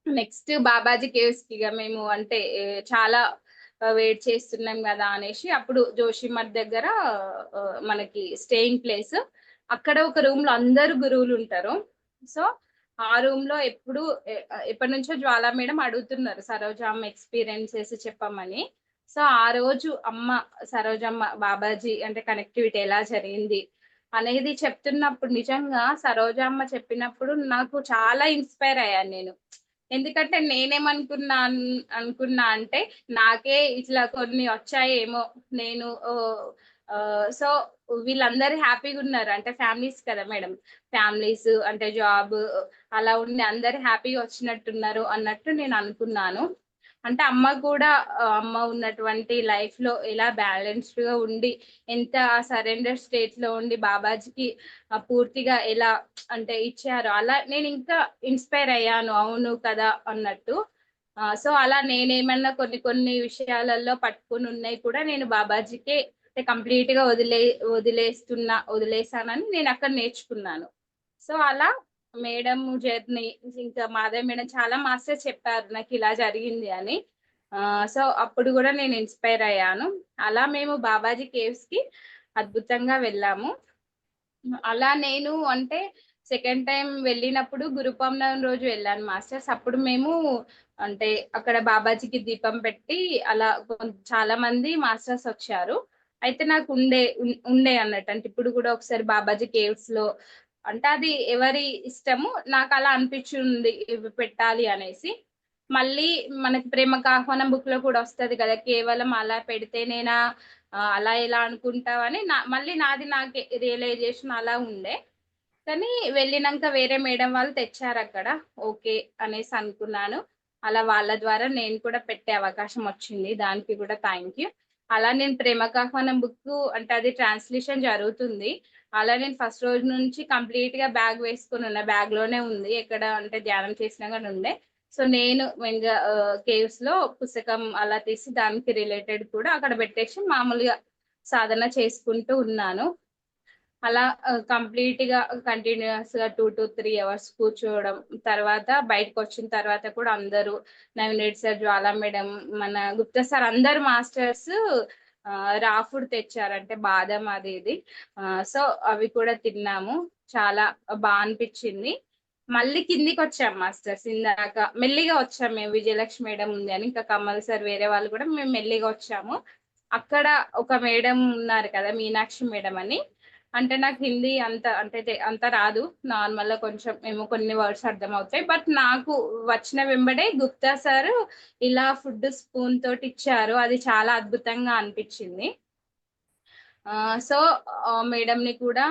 నెక్స్ట్ బాబాజీ కేవ్స్ కి మేము అంటే చాలా వెయిట్ చేస్తున్నాం కదా అనేసి అప్పుడు జోషిమఠ్ దగ్గర మనకి స్టేయింగ్ ప్లేస్, అక్కడ ఒక రూమ్ లో అందరు గురువులు ఉంటారు. సో ఆ రూమ్ లో ఎప్పటి నుంచో జ్వాలా మేడం అడుగుతున్నారు సరోజమ్మ ఎక్స్పీరియన్సెస్ చెప్పమని. సో ఆ రోజు అమ్మ సరోజమ్మ బాబాజీ అంటే కనెక్టివిటీ ఎలా జరిగింది అనేది చెప్తున్నప్పుడు నిజంగా సరోజమ్మ చెప్పినప్పుడు నాకు చాలా ఇన్స్పైర్ అయ్యాను నేను. ఎందుకంటే అనుకున్నా అంటే నాకే ఇట్లా కొన్ని వచ్చాయేమో నేను. సో వీళ్ళందరూ హ్యాపీగా ఉన్నారు అంటే ఫ్యామిలీస్ కదా మేడం, ఫ్యామిలీస్ అంటే జాబ్ అలా ఉండి అందరు హ్యాపీగా వచ్చినట్టున్నారు అన్నట్టు నేను అనుకున్నాను. అంటే అమ్మ కూడా అమ్మ ఉన్నటువంటి లైఫ్ లో ఎలా బ్యాలెన్స్డ్ గా ఉండి ఎంత సరెండర్ స్టేట్ లో ఉండి బాబాజీకి పూర్తిగా ఎలా అంటే ఇచ్చారు, అలా నేను ఇంకా ఇన్స్పైర్ అయ్యాను అవును కదా అన్నట్టు. సో అలా నేనేమన్నా కొన్ని విషయాలలో పట్టుకుని ఉన్నాయి కూడా నేను బాబాజీకే కంప్లీట్ గా వదిలేసానని నేను అక్కడ నేర్చుకున్నాను. సో అలా మేడం జర్నీ, ఇంకా మాధవ్ మేడం చాలా మాస్టర్స్ చెప్పారు నాకు ఇలా జరిగింది అని. సో అప్పుడు కూడా నేను ఇన్స్పైర్ అయ్యాను. అలా మేము బాబాజీ కేవ్స్ కి అద్భుతంగా వెళ్ళాము. అలా నేను అంటే సెకండ్ టైం వెళ్ళినప్పుడు గురు పౌర్ణమి రోజు వెళ్ళాను మాస్టర్స్. అప్పుడు మేము అంటే అక్కడ బాబాజీకి దీపం పెట్టి అలా చాలా మంది మాస్టర్స్ వచ్చారు. అయితే నాకు ఉండే అన్నట్టు, అంటే ఇప్పుడు కూడా ఒకసారి బాబాజీ కేవ్స్ లో అంటే అది ఎవరి ఇష్టము, నాకు అలా అనిపించింది పెట్టాలి అనేసి. మళ్ళీ మనకి ప్రేమకు ఆహ్వానం బుక్ లో కూడా వస్తది కదా, కేవలం అలా పెడితేనేనా అలా ఎలా అనుకుంటావని మళ్ళీ నాకే రియలైజేషన్ అలా ఉండే. కానీ వెళ్ళినాక వేరే మేడం వాళ్ళు తెచ్చారు అక్కడ, ఓకే అనేసి అనుకున్నాను. అలా వాళ్ళ ద్వారా నేను కూడా పెట్టే అవకాశం వచ్చింది. దానికి కూడా థ్యాంక్ యూ. అలా నేను ప్రేమకాహ్వానం బుక్ అంటే అది ట్రాన్స్లేషన్ జరుగుతుంది. అలా నేను ఫస్ట్ రోజు నుంచి కంప్లీట్ గా బ్యాగ్ వేసుకుని ఉన్న, బ్యాగ్ లోనే ఉంది, ఎక్కడ అంటే ధ్యానం చేసినా కానీ ఉండే. సో నేను మెయిన్గా కేవ్స్ లో పుస్తకం అలా తీసి దానికి రిలేటెడ్ కూడా అక్కడ పెట్టేసి మామూలుగా సాధన చేసుకుంటూ ఉన్నాను. అలా కంప్లీట్ గా కంటిన్యూస్ గా 2 to 3 అవర్స్ కూర్చోవడం. తర్వాత బయటకు వచ్చిన తర్వాత కూడా అందరూ నవీన్ రెడ్డి సార్, జ్వాలా మేడం, మన గుప్తా సార్ అందరు మాస్టర్స్ రా ఫుడ్ తెచ్చారు, అంటే బాదం అది ఇది. సో అవి కూడా తిన్నాము, చాలా బాగా అనిపించింది. మళ్ళీ కిందికి వచ్చాం మాస్టర్స్, ఇందాక మెల్లిగా వచ్చాము మేము, విజయలక్ష్మి మేడం ఉంది అని, ఇంకా కమల్ సార్ వేరే వాళ్ళు కూడా మేము మెల్లిగా వచ్చాము. అక్కడ ఒక మేడం ఉన్నారు కదా, మీనాక్షి మేడం అని, అంటే నాకు హిందీ అంత అంటే అంత రాదు, నార్మల్ గా కొంచెం ఏమో కొన్ని వర్డ్స్ అర్థం అవుతాయి. బట్ నాకు వచ్చిన వెంబడే గుప్తా సార్ ఇలా ఫుడ్ స్పూన్ తోటి ఇచ్చారు, అది చాలా అద్భుతంగా అనిపించింది. సో మేడం ని కూడా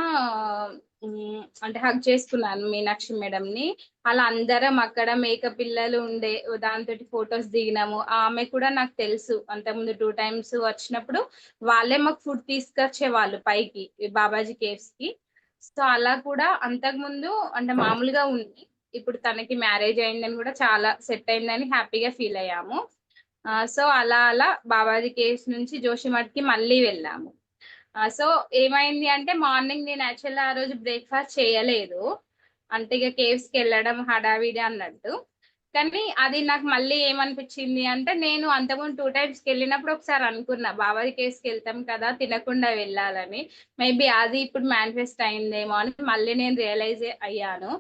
అంటే హగ్ చేసుకున్నాను మీనాక్షి మేడం ని. అలా అందరం అక్కడ మేకప్ పిల్లలు ఉండే, దాంతో ఫొటోస్ దిగినాము. ఆమె కూడా నాకు తెలుసు, అంతకుముందు 2 times వచ్చినప్పుడు వాళ్ళే మాకు ఫుడ్ తీసుకొచ్చే వాళ్ళు పైకి బాబాజీ కేవ్స్ కి. సో అలా కూడా అంతకుముందు అంటే మామూలుగా ఉంది, ఇప్పుడు తనకి మ్యారేజ్ అయిందని కూడా చాలా సెట్ అయిందని హ్యాపీగా ఫీల్ అయ్యాము. సో అలా అలా బాబాజీ కేవ్స్ నుంచి జోషిమఠ్ కి మళ్ళీ వెళ్ళాము. సో ఏమైంది అంటే మార్నింగ్ నేను యాక్చువల్గా ఆ రోజు బ్రేక్ఫాస్ట్ చేయలేదు, అంటే ఇక కేవ్స్ కి వెళ్ళడం హడావిడి అన్నట్టు. కానీ అది నాకు మళ్ళీ ఏమనిపించింది అంటే, నేను అంతకుముందు 2 times వెళ్ళినప్పుడు ఒకసారి అనుకున్నా బాబాజీ కేవ్స్ కి వెళ్తాం కదా తినకుండా వెళ్ళాలని, మేబీ అది ఇప్పుడు మేనిఫెస్ట్ అయిందేమో అని మళ్ళీ నేను రియలైజ్ అయ్యాను.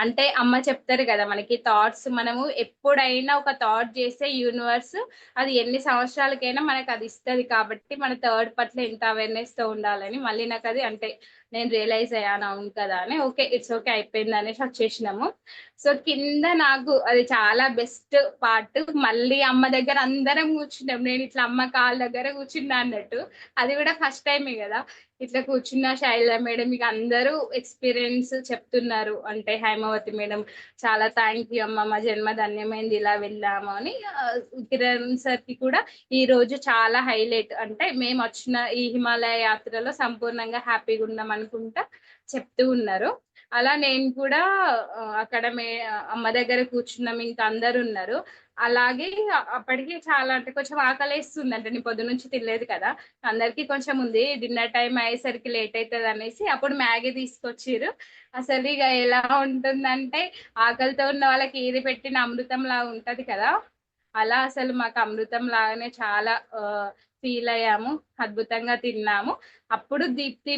అంటే అమ్మ చెప్తారు కదా మనకి థాట్స్, మనము ఎప్పుడైనా ఒక థాట్ చేస్తే యూనివర్స్ అది ఎన్ని సంవత్సరాలకైనా మనకు అది ఇస్తుంది, కాబట్టి మన థర్డ్ పట్ల ఎంత అవేర్నెస్ తో ఉండాలని మళ్ళీ నాకు అది అంటే నేను రియలైజ్ అయ్యాను. అవును కదా అని, ఓకే ఇట్స్ ఓకే అయిపోయింది అనేసి వచ్చేసినాము. సో కింద నాకు అది చాలా బెస్ట్ పార్ట్, మళ్ళీ అమ్మ దగ్గర అందరం కూర్చున్నాం, నేను ఇట్లా అమ్మ కాళ్ళ దగ్గర కూర్చున్నా అన్నట్టు. అది కూడా ఫస్ట్ టైమే కదా ఇట్లా కూర్చున్న. శైల మేడం మీకు అందరూ ఎక్స్పీరియన్స్ చెప్తున్నారు, అంటే హైమావతి మేడం చాలా థ్యాంక్ యూ అమ్మ, మా జన్మ ధన్యమైంది ఇలా వెళ్ళాము అని. కిరణ్ సార్ కి కూడా ఈ రోజు చాలా హైలైట్, అంటే మేము వచ్చిన ఈ హిమాలయ యాత్రలో సంపూర్ణంగా హ్యాపీగా ఉన్నాం అనుకుంటా చెప్తూ ఉన్నారు. అలా నేను కూడా అక్కడ అమ్మ దగ్గర కూర్చున్నాం, ఇంకా అందరు ఉన్నారు. అలాగే అప్పటికి చాలా అంటే కొంచెం ఆకలేస్తుంది, అంటే నేను పొద్దు నుంచి తినలేదు కదా, అందరికి కొంచెం ఉంది, డిన్నర్ టైం అయ్యేసరికి లేట్ అవుతుంది అనేసి అప్పుడు మ్యాగీ తీసుకొచ్చిర్రు. అసలు ఇక ఎలా ఉంటుందంటే ఆకలితో ఉన్న వాళ్ళకి ఏది పెట్టిన అమృతం లాగా ఉంటది కదా, అలా అసలు మాకు అమృతం లాగానే చాలా ఫీల్ అయ్యాము, అద్భుతంగా తిన్నాము. అప్పుడు దీప్తి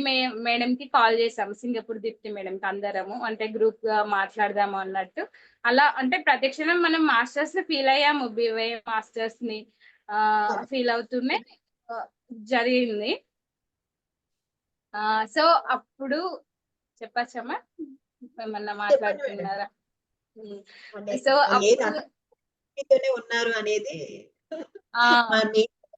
మేడం కి కాల్ చేసాము, సింగపూర్ దీప్తి మేడం కి అందరము, అంటే గ్రూప్ గా మాట్లాడదాము అన్నట్టు. అలా అంటే ప్రతిక్షణం మనం మాస్టర్స్ ని ఫీల్ అయ్యాము, బివై మాస్టర్స్ ని ఫీల్ అవుతూనే జరిగింది. సో అప్పుడు చెప్పచ్చమ్మా, ఏమన్నా మాట్లాడుతున్నారా? సో అప్పుడు మీతోనే ఉన్నారు అనేది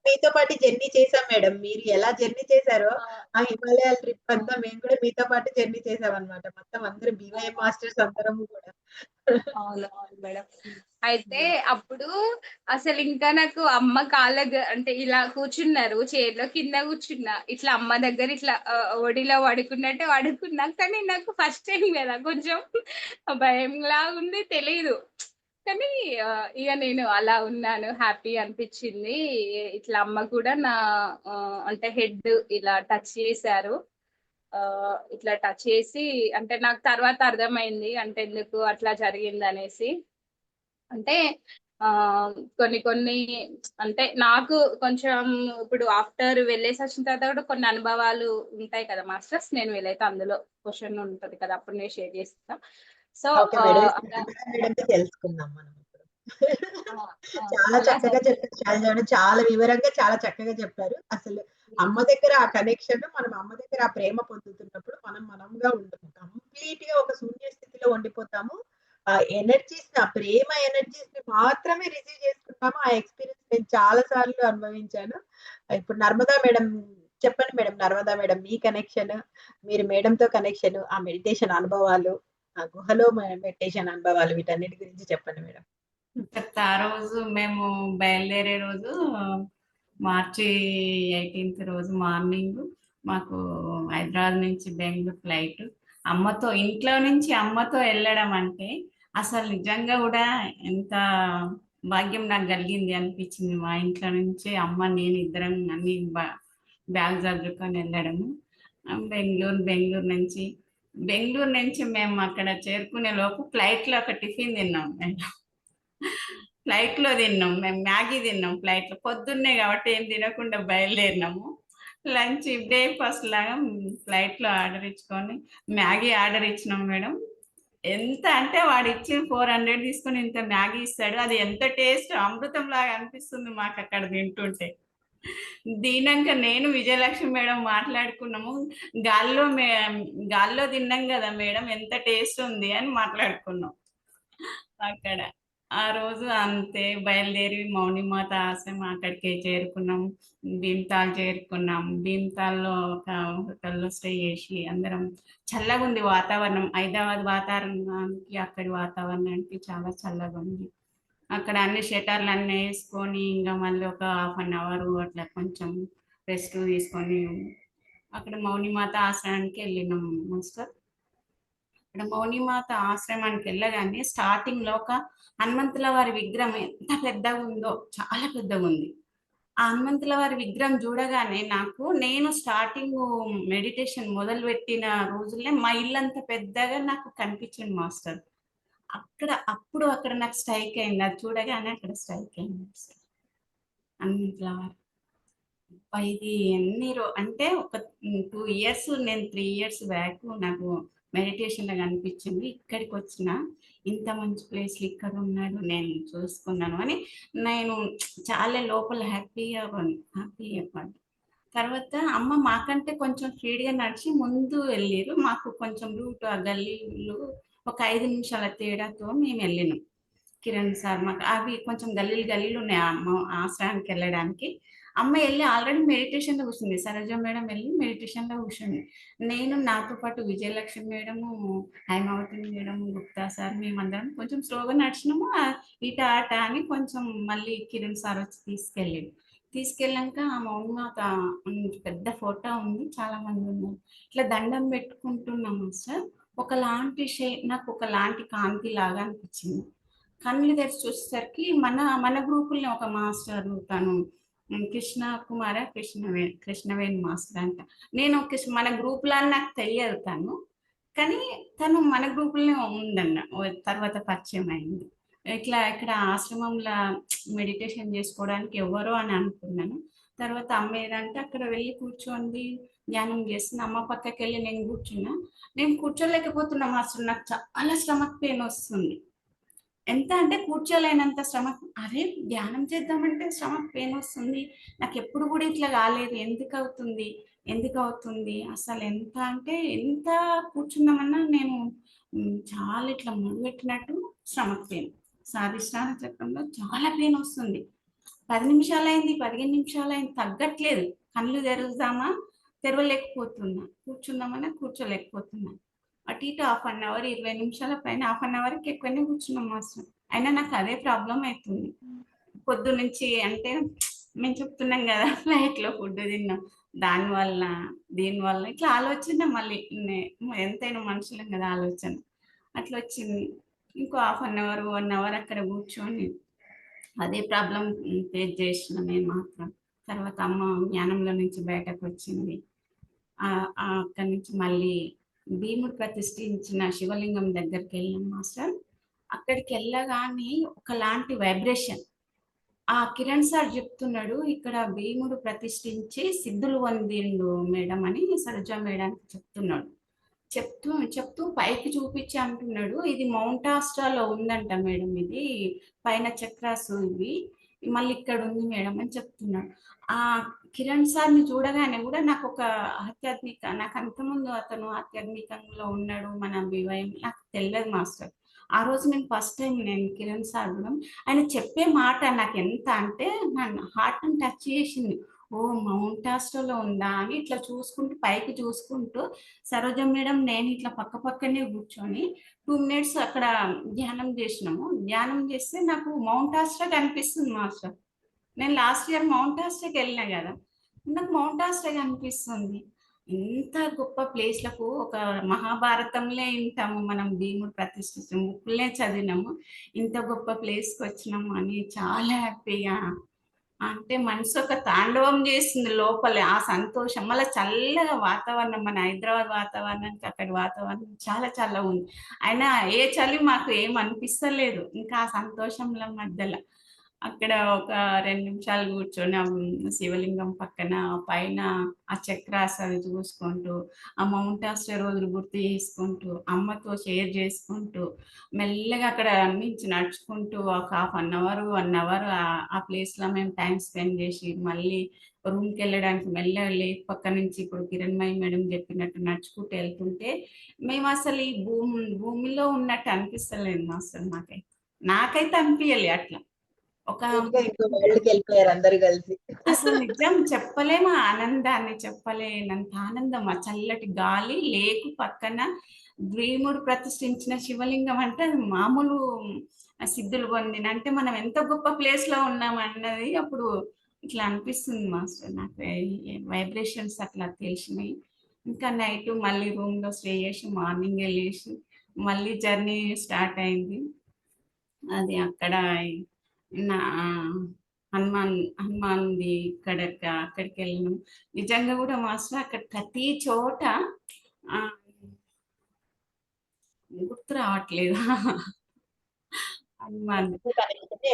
మీతో పాటు జర్నీ చేసాం మేడం. మీరు ఎలా జర్నీ చేశారో ఆ హిమాలయాల ట్రిప్ అంతా మేము కూడా మీతో పాటు జర్నీ చేసాం అనమాట. మొత్తం అందరూ బీవై మాస్టర్స్ అందరం కూడా. అవును అవును మేడం. అయితే అప్పుడు అసలు ఇంకా నాకు అమ్మ కాళ్ళ అంటే ఇలా కూర్చున్నారు, చైర్ లో కింద కూర్చున్నా, ఇట్లా అమ్మ దగ్గర ఇట్లా ఒడిలో పడుకున్నట్టే పడుకున్నా. కానీ నాకు ఫస్ట్ టైం కదా కొంచెం భయంలా ఉంది, తెలీదు. కానీ ఇక నేను అలా ఉన్నాను, హ్యాపీ అనిపించింది. ఇట్లా అమ్మ కూడా నా అంటే హెడ్ ఇలా టచ్ చేశారు, ఇట్లా టచ్ చేసి, అంటే నాకు తర్వాత అర్థమైంది అంటే ఎందుకు అట్లా జరిగింది అనేసి. అంటే కొన్ని కొన్ని అంటే నాకు కొంచెం ఇప్పుడు ఆఫ్టర్ వెళ్ళేసి వచ్చిన తర్వాత కూడా కొన్ని అనుభవాలు ఉంటాయి కదా మాస్టర్స్, నేను వీలైతే అందులో క్వశ్చన్ ఉంటది కదా అప్పుడు నేను షేర్ చేస్తాను. సో తెలుసుకుందాం మనం. చాలా చక్కగా చెప్పారు, చాలా వివరంగా చాలా చక్కగా చెప్పారు. అసలు అమ్మ దగ్గర ఆ కనెక్షన్, మనం అమ్మ దగ్గర ఆ ప్రేమ పొందుతున్నప్పుడు మనం మనంగా ఉంటాము, కంప్లీట్ గా ఒక శూన్య స్థితిలో ఉండిపోతాము. ఆ ఎనర్జీస్, ఆ ప్రేమ ఎనర్జీస్ ని మాత్రమే రిసీవ్ చేసుకుంటాము. ఆ ఎక్స్పీరియన్స్ నేను చాలా సార్లు అనుభవించాను. ఇప్పుడు నర్మదా మేడం చెప్పండి మేడం, నర్మదా మేడం మీ కనెక్షన్, మీరు మేడంతో కనెక్షన్, ఆ మెడిటేషన్ అనుభవాలు, ఆ గుహలో మెడిటేషన్ అనుభవాలు, వీటన్నిటి గురించి చెప్పండి మేడం. చెప్తా. ఆ రోజు మేము బయలుదేరే రోజు మార్చి 18th రోజు మార్నింగ్ మాకు హైదరాబాద్ నుంచి బెంగళూరు ఫ్లైట్. ఇంట్లో నుంచి అమ్మతో వెళ్ళడం అంటే అసలు నిజంగా కూడా ఎంత భాగ్యం నాకు కలిగింది అనిపించింది. మా ఇంట్లో నుంచి అమ్మ నేను ఇద్దరం అన్ని బ్యాగ్ చదువుకొని వెళ్ళడము. బెంగళూరు నుంచి మేము అక్కడ చేరుకునే లోపు ఫ్లైట్ లో ఒక టిఫిన్ తిన్నాం. ఫ్లైట్ లో తిన్నాం, మేము మ్యాగీ తిన్నాం ఫ్లైట్ లో. పొద్దున్నే కాబట్టి ఏం తినకుండా బయలుదేరినాము. లంచ్ బ్రేక్ఫాస్ట్ లాగా ఫ్లైట్ లో ఆర్డర్ ఇచ్చుకొని మ్యాగీ ఆర్డర్ ఇచ్చినాం మేడం. ఎంత అంటే వాడు ఇచ్చి 400 తీసుకొని ఇంత మ్యాగీ ఇస్తాడు. అది ఎంత టేస్ట్ అమృతం లాగా అనిపిస్తుంది మాకు అక్కడ తింటుంటే. దీనాక నేను విజయలక్ష్మి మేడం మాట్లాడుకున్నాము, గాల్లో తిన్నాం కదా మేడం, ఎంత టేస్ట్ ఉంది అని మాట్లాడుకున్నాం అక్కడ. ఆ రోజు అంతే బయలుదేరి మౌనిమాత ఆశ్రమం అక్కడికి చేరుకున్నాం. భీమ్తాల్ చేరుకున్నాం. భీమ్తాల్లో ఒక హోటల్లో స్టే చేసి అందరం, చల్లగా ఉంది వాతావరణం. హైదరాబాద్ వాతావరణానికి అక్కడి వాతావరణానికి చాలా చల్లగా ఉంది. అక్కడ అన్ని షెటర్లు అన్నీ వేసుకొని ఇంకా మళ్ళీ ఒక 1/2 hour అట్లా కొంచెం రెస్ట్ తీసుకొని అక్కడ మౌనిమాత ఆశ్రమానికి వెళ్ళినాం మాస్టర్. ఇక్కడ మౌనిమాత ఆశ్రమానికి వెళ్ళగానే స్టార్టింగ్ లో ఒక హనుమంతుల వారి విగ్రహం ఎంత పెద్దగా ఉందో, చాలా పెద్దగా ఉంది. ఆ హనుమంతుల వారి విగ్రహం చూడగానే నేను స్టార్టింగ్ మెడిటేషన్ మొదలు పెట్టిన రోజుల్లో మా ఇల్లు అంత పెద్దగా నాకు కనిపించింది మాస్టర్. అక్కడ నాకు స్ట్రైక్ అయింది, అది చూడగానే అక్కడ స్ట్రైక్ అయింది మాస్టర్. హనుమంతుల వారు ఇది అంటే ఒక 2 years, నేను 3 years బ్యాక్ నాకు మెడిటేషన్ లాగా అనిపించింది. ఇక్కడికి వచ్చిన ఇంత మంచి ప్లేస్ ఇక్కడ ఉన్నాడు నేను చూసుకున్నాను అని నేను చాలా లోపల హ్యాపీగా పడ్డా. తర్వాత అమ్మ మాకంటే కొంచెం స్పీడ్గా నడిచి ముందు వెళ్ళారు. మాకు కొంచెం రూట్ ఆ గల్లీలు ఒక 5 నిమిషాల తేడాతో మేము వెళ్ళినాం. కిరణ్ సార్ మాకు అవి కొంచెం గల్లీలు ఉన్నాయి అమ్మ ఆశ్రమానికి వెళ్ళడానికి. అమ్మ వెళ్ళి ఆల్రెడీ మెడిటేషన్లో కూర్చుంది. సరోజ మేడం వెళ్ళి మెడిటేషన్లో కూర్చుంది. నేను నాతో పాటు Vijayalakshmi madam, Haimavathi madam, Gupta sir మేమందరం కొంచెం స్లోగా నడిచినాము. ఇట ఆట అని కొంచెం మళ్ళీ కిరణ్ సార్ వచ్చి తీసుకెళ్ళాక ఆ మౌనిమాత పెద్ద ఫోటో ఉంది, చాలా మంది ఉన్నారు. ఇట్లా దండం పెట్టుకుంటున్నాము సార్. నాకు ఒకలాంటి కాంతి లాగా అనిపించింది. కళ్ళు తెరిచి చూసేసరికి మన గ్రూపుల్ని ఒక మాస్టర్, తను కృష్ణవేణి మాస్టర్ అంట. నేను మన గ్రూప్లో నాకు తెలియదు కానీ తను మన గ్రూపులోనే ఉందన్న. తర్వాత పరిచయం అయింది. ఇక్కడ ఆశ్రమంలో మెడిటేషన్ చేసుకోవడానికి ఎవరో అని అనుకున్నాను. తర్వాత అమ్మ ఏదంటే అక్కడ వెళ్ళి కూర్చోండి ధ్యానం చేస్తుంది. అమ్మ పక్కకి వెళ్ళి నేను కూర్చోలేకపోతున్నా మాస్టర్. నాకు చాలా స్టమక్ పెయిన్ వస్తుంది. ఎంత అంటే కూర్చోలేనంత స్టమక్. అరే ధ్యానం చేద్దామంటే స్టమక్ పెయిన్ వస్తుంది. నాకు ఎప్పుడు కూడా ఇట్లా కాలేదు, ఎందుకు అవుతుంది అసలు. ఎంత కూర్చున్నామన్నా నేను చాలా ఇట్లా ముడిపెట్టినట్టు స్టమక్ పెయిన్. స్వాదిష్టాన చక్రంలో చాలా పెయిన్ వస్తుంది. 10 నిమిషాలు అయింది, 15 నిమిషాలు అయింది, తగ్గట్లేదు. కళ్ళు తెరవలేకపోతున్నా, కూర్చోలేకపోతున్నా. అటు ఇటు 1/2 hour, 20 నిమిషాల పైన 1/2 hourకి ఎక్కువనే కూర్చున్నాం మాస్టర్. అయినా నాకు అదే ప్రాబ్లం అవుతుంది. పొద్దు నుంచి అంటే మేము చెప్తున్నాం కదా ఫ్లైట్లో ఫుడ్ తిన్నాం, దీనివల్ల ఇట్లా ఆలోచన. మళ్ళీ ఎంతైనా మనుషులం కదా ఆలోచన అట్లా వచ్చింది. ఇంకో 1/2 hour, 1 hour అక్కడ కూర్చొని అదే ప్రాబ్లం ఫేస్ చేసిన నేను మాత్రం. తర్వాత అమ్మ జ్ఞానంలో నుంచి బయటకు వచ్చింది. అక్కడి నుంచి మళ్ళీ భీముడు ప్రతిష్ఠించిన శివలింగం దగ్గరికి వెళ్ళాం మాస్టర్. అక్కడికి వెళ్ళగానే ఒకలాంటి వైబ్రేషన్. ఆ కిరణ్ సార్ చెప్తున్నాడు, ఇక్కడ భీముడు ప్రతిష్ఠించి సిద్ధులు పొందిండు మేడం అని సరోజ మేడానికి చెప్తున్నాడు. చెప్తూ పైకి చూపించి అంటున్నాడు, ఇది మౌంట్ ఆస్ట్రాలో ఉందంట మేడం, ఇది పైన చక్రాసు ఇవి మళ్ళీ ఇక్కడ ఉంది మేడం అని చెప్తున్నాడు. ఆ కిరణ్ సార్ని చూడగానే కూడా నాకు ఒక నాకు అంతకుముందు అతను ఆధ్యాత్మికంలో ఉన్నాడు మన BYM నాకు తెలియదు మాస్టర్. ఆ రోజు నేను ఫస్ట్ టైం కిరణ్ సార్ కూడా ఆయన చెప్పే మాట నాకు ఎంత అంటే నా హార్ట్ని టచ్ చేసింది. ఓ మౌంట్ ఆస్ట్రోలో ఉందా అని ఇట్లా చూసుకుంటూ పైకి చూసుకుంటూ సరోజ మేడం నేను ఇట్లా పక్క పక్కనే కూర్చొని 2 మినిట్స్ అక్కడ ధ్యానం చేసినాము. ధ్యానం చేస్తే నాకు మౌంట్ ఆస్ట్రా కనిపిస్తుంది మాస్టర్. నేను లాస్ట్ ఇయర్ మౌంట్ ఆస్ట్రాకి వెళ్ళినా కదా, నాకు మౌంట్ ఆస్ట్రా కనిపిస్తుంది. ఇంత గొప్ప ప్లేస్లకు ఒక మహాభారతంలో వింటాము మనం, భీముడు ప్రతిష్ఠించాము, బుక్కులే చదివినాము, ఇంత గొప్ప ప్లేస్కి వచ్చినాము అని చాలా హ్యాపీగా, అంటే మనసు ఒక తాండవం చేస్తుంది లోపల ఆ సంతోషం. మళ్ళీ చల్లగా వాతావరణం, మన హైదరాబాద్ వాతావరణానికి అక్కడి వాతావరణం చాలా చాలా ఉంది. అయినా ఏ చలి మాకు ఏం అనిపిస్తలేదు. ఇంకా ఆ సంతోషంల మధ్యలో అక్కడ ఒక 2 నిమిషాలు కూర్చొని శివలింగం పక్కన పైన ఆ చక్రాస్ అవి చూసుకుంటూ, ఆ మౌంట్ ఆస్ట్రా రోజులు గుర్తు చేసుకుంటూ, అమ్మతో షేర్ చేసుకుంటూ, మెల్లగా అక్కడ నుంచి నడుచుకుంటూ ఒక 1/2 ఆ ప్లేస్లో మేము టైం స్పెండ్ చేసి మళ్ళీ రూమ్కి వెళ్ళడానికి మెల్లగా లేక్ పక్క నుంచి ఇప్పుడు కిరణ్మయి మేడం చెప్పినట్టు నడుచుకుంటూ వెళ్తుంటే మేము అసలు ఈ భూమిలో ఉన్నట్టు అనిపిస్తలేదు మాస్టర్. నాకైతే అనిపించలే అట్లా. ఒక ఇంకో వరల్డ్కి వెళ్ళిపోయారు అందరు కలిసి. అసలు నిజం చెప్పలేము ఆ ఆనందాన్ని, చెప్పలేనంత ఆనందం. ఆ చల్లటి గాలి, లేకు పక్కన భీముడు ప్రతిష్ఠించిన శివలింగం అంటే అది మామూలు సిద్ధులు పొందిన అంటే మనం ఎంత గొప్ప ప్లేస్ లో ఉన్నాం అన్నది అప్పుడు ఇట్లా అనిపిస్తుంది మాస్టర్. నాకు వైబ్రేషన్స్ అట్లా తెలిసినాయి. ఇంకా నైట్ మళ్ళీ రూమ్ లో స్టే చేసి మార్నింగ్ వెళ్ళేసి మళ్ళీ జర్నీ స్టార్ట్ అయింది. అది అక్కడ నా హనుమాన్ది అక్కడికి వెళ్ళినాం. నిజంగా కూడా మాస్టర్ అక్కడ ప్రతి చోట గుర్తు రావట్లేదు హనుమాన్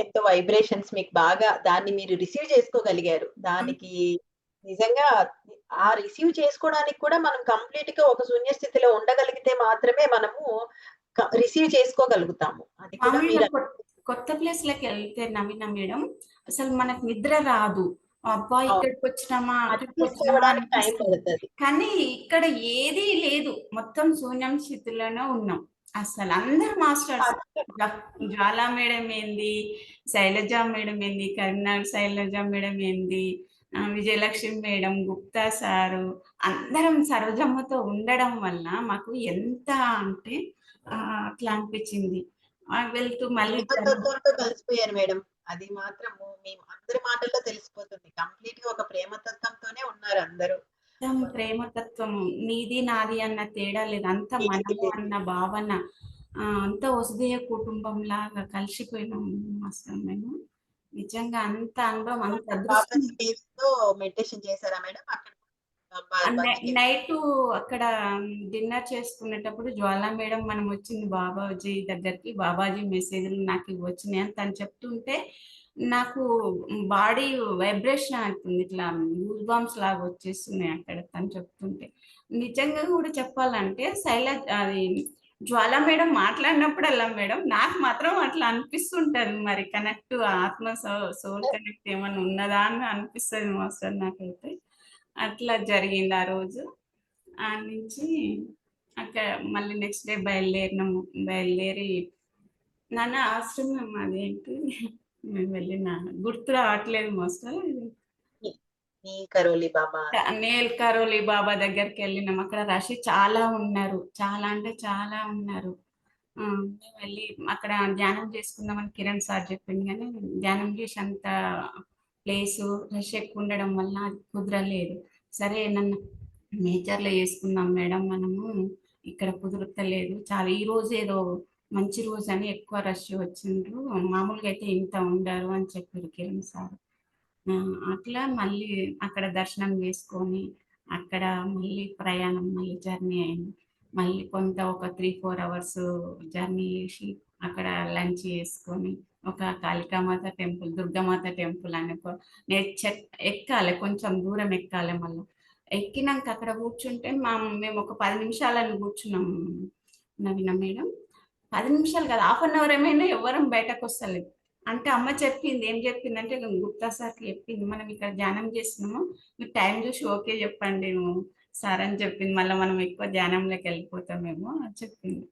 ఎంతో వైబ్రేషన్స్ మీకు బాగా దాన్ని మీరు రిసీవ్ చేసుకోగలిగారు. దానికి నిజంగా ఆ రిసీవ్ చేసుకోవడానికి కూడా మనం కంప్లీట్ గా ఒక శూన్య స్థితిలో ఉండగలిగితే మాత్రమే మనము రిసీవ్ చేసుకోగలుగుతాము. అది కూడా మీరు కొత్త ప్లేస్ లకి వెళ్తే నవీన మేడం అసలు మనకు నిద్ర రాదు. అబ్బా ఇక్కడికి వచ్చినామా టైం పడుతుంది. కానీ ఇక్కడ ఏది లేదు, మొత్తం శూన్యం స్థితిలోనే ఉన్నాం. అసలు అందరు మాస్టర్స్, జ్వాలా మేడం ఏంది, శైలజ మేడం ఏంది, కరీంనగర్ శైలజ మేడం ఏంది, విజయలక్ష్మి మేడం, గుప్తా సారు, అందరం సరోజమ్మతో ఉండడం వల్ల మాకు ఎంత అంటే అట్లా అనిపించింది. వెళ్తూ మళ్ళీ కలిసిపోయారు మేడం. అది మాత్రం మేము అందరి మాటల్లో తెలిసిపోతుంది. కంప్లీట్ గా ఒక ప్రేమతత్వంతోనే ఉన్నారు అందరూ. ప్రేమతత్వం నీది నాది అన్న తేడా లేదు, అంత మనము అన్న భావన, అంత వసుదేయ కుటుంబం లాగా కలిసిపోయినాం అసలు మేము. నిజంగా అంత అనుభవం, అంత అదృష్టం. మెడిటేషన్ చేశారా మేడం అక్కడ? నైట్ అక్కడ డిన్నర్ చేసుకునేటప్పుడు జ్వాలా మేడం మనం వచ్చింది బాబాజీ దగ్గరికి, బాబాజీ మెసేజ్లు నాకు వచ్చినాయి అని తను చెప్తుంటే నాకు బాడీ వైబ్రేషన్ అవుతుంది, ఇట్లా గూస్ బాంబ్స్ లాగా వచ్చేస్తున్నాయి అక్కడ తను చెప్తుంటే. నిజంగా కూడా చెప్పాలంటే అది జ్వాలా మేడం మాట్లాడినప్పుడు అలా మేడం నాకు మాత్రం అట్లా అనిపిస్తుంటది. మరి కనెక్ట్ ఆత్మ సోల్ కనెక్ట్ ఏమన్నా ఉన్నదా అని అనిపిస్తుంది మాస్టర్ నాకైతే. అట్లా జరిగింది ఆ రోజు. ఆ నుంచి అక్కడ మళ్ళీ నెక్స్ట్ డే బయలుదేరి నాన్న ఆశ్రమం అదేంటి మేము వెళ్ళిన గుర్తు రావట్లేదు మాస్టర్. నేల్ కరోలి బాబా దగ్గరికి వెళ్ళినాం. అక్కడ రష్ చాలా ఉన్నారు, చాలా అంటే చాలా ఉన్నారు. మేము వెళ్ళి అక్కడ ధ్యానం చేసుకుందామని కిరణ్ సార్ చెప్పింది, కానీ ధ్యానం చేసేంత ప్లేసు రష్ ఎక్కువ ఉండడం వల్ల అది కుదరలేదు. సరే నన్ను నేచర్లో చేసుకుందాం మేడం మనము, ఇక్కడ కుదురతలేదు చాలా, ఈ రోజు ఏదో మంచి రోజు అని ఎక్కువ రష్ వచ్చిండ్రు, మామూలుగా అయితే ఇంత ఉండరు అని చెప్పారు కిరణ్ సార్. అట్లా మళ్ళీ అక్కడ దర్శనం చేసుకొని అక్కడ మళ్ళీ ప్రయాణం, మళ్ళీ జర్నీ అయింది. మళ్ళీ కొంత ఒక 3-4 అవర్స్ జర్నీ చేసి అక్కడ లంచ్ చేసుకొని ఒక కాళికామాత టెంపుల్, దుర్గామాత టెంపుల్ అని ఎక్కాలి, కొంచెం దూరం ఎక్కాలి. మళ్ళీ ఎక్కినాక అక్కడ కూర్చుంటే మేము ఒక 10 నిమిషాలను కూర్చున్నాం నవీన మేడం. 10 నిమిషాలు కాదు, 1/2 అవర్ ఏమైనా ఎవరం బయటకు వస్తలేదు. అంటే అమ్మ చెప్పింది, ఏం చెప్పింది అంటే గుప్తా సార్కి చెప్పింది, మనం ఇక్కడ ధ్యానం చేస్తున్నాము, మీరు టైం చూసి ఓకే చెప్పండి సార్ అని చెప్పింది. మళ్ళీ మనం ఎక్కువ ధ్యానంలోకి వెళ్ళిపోతామేమో అని చెప్పింది.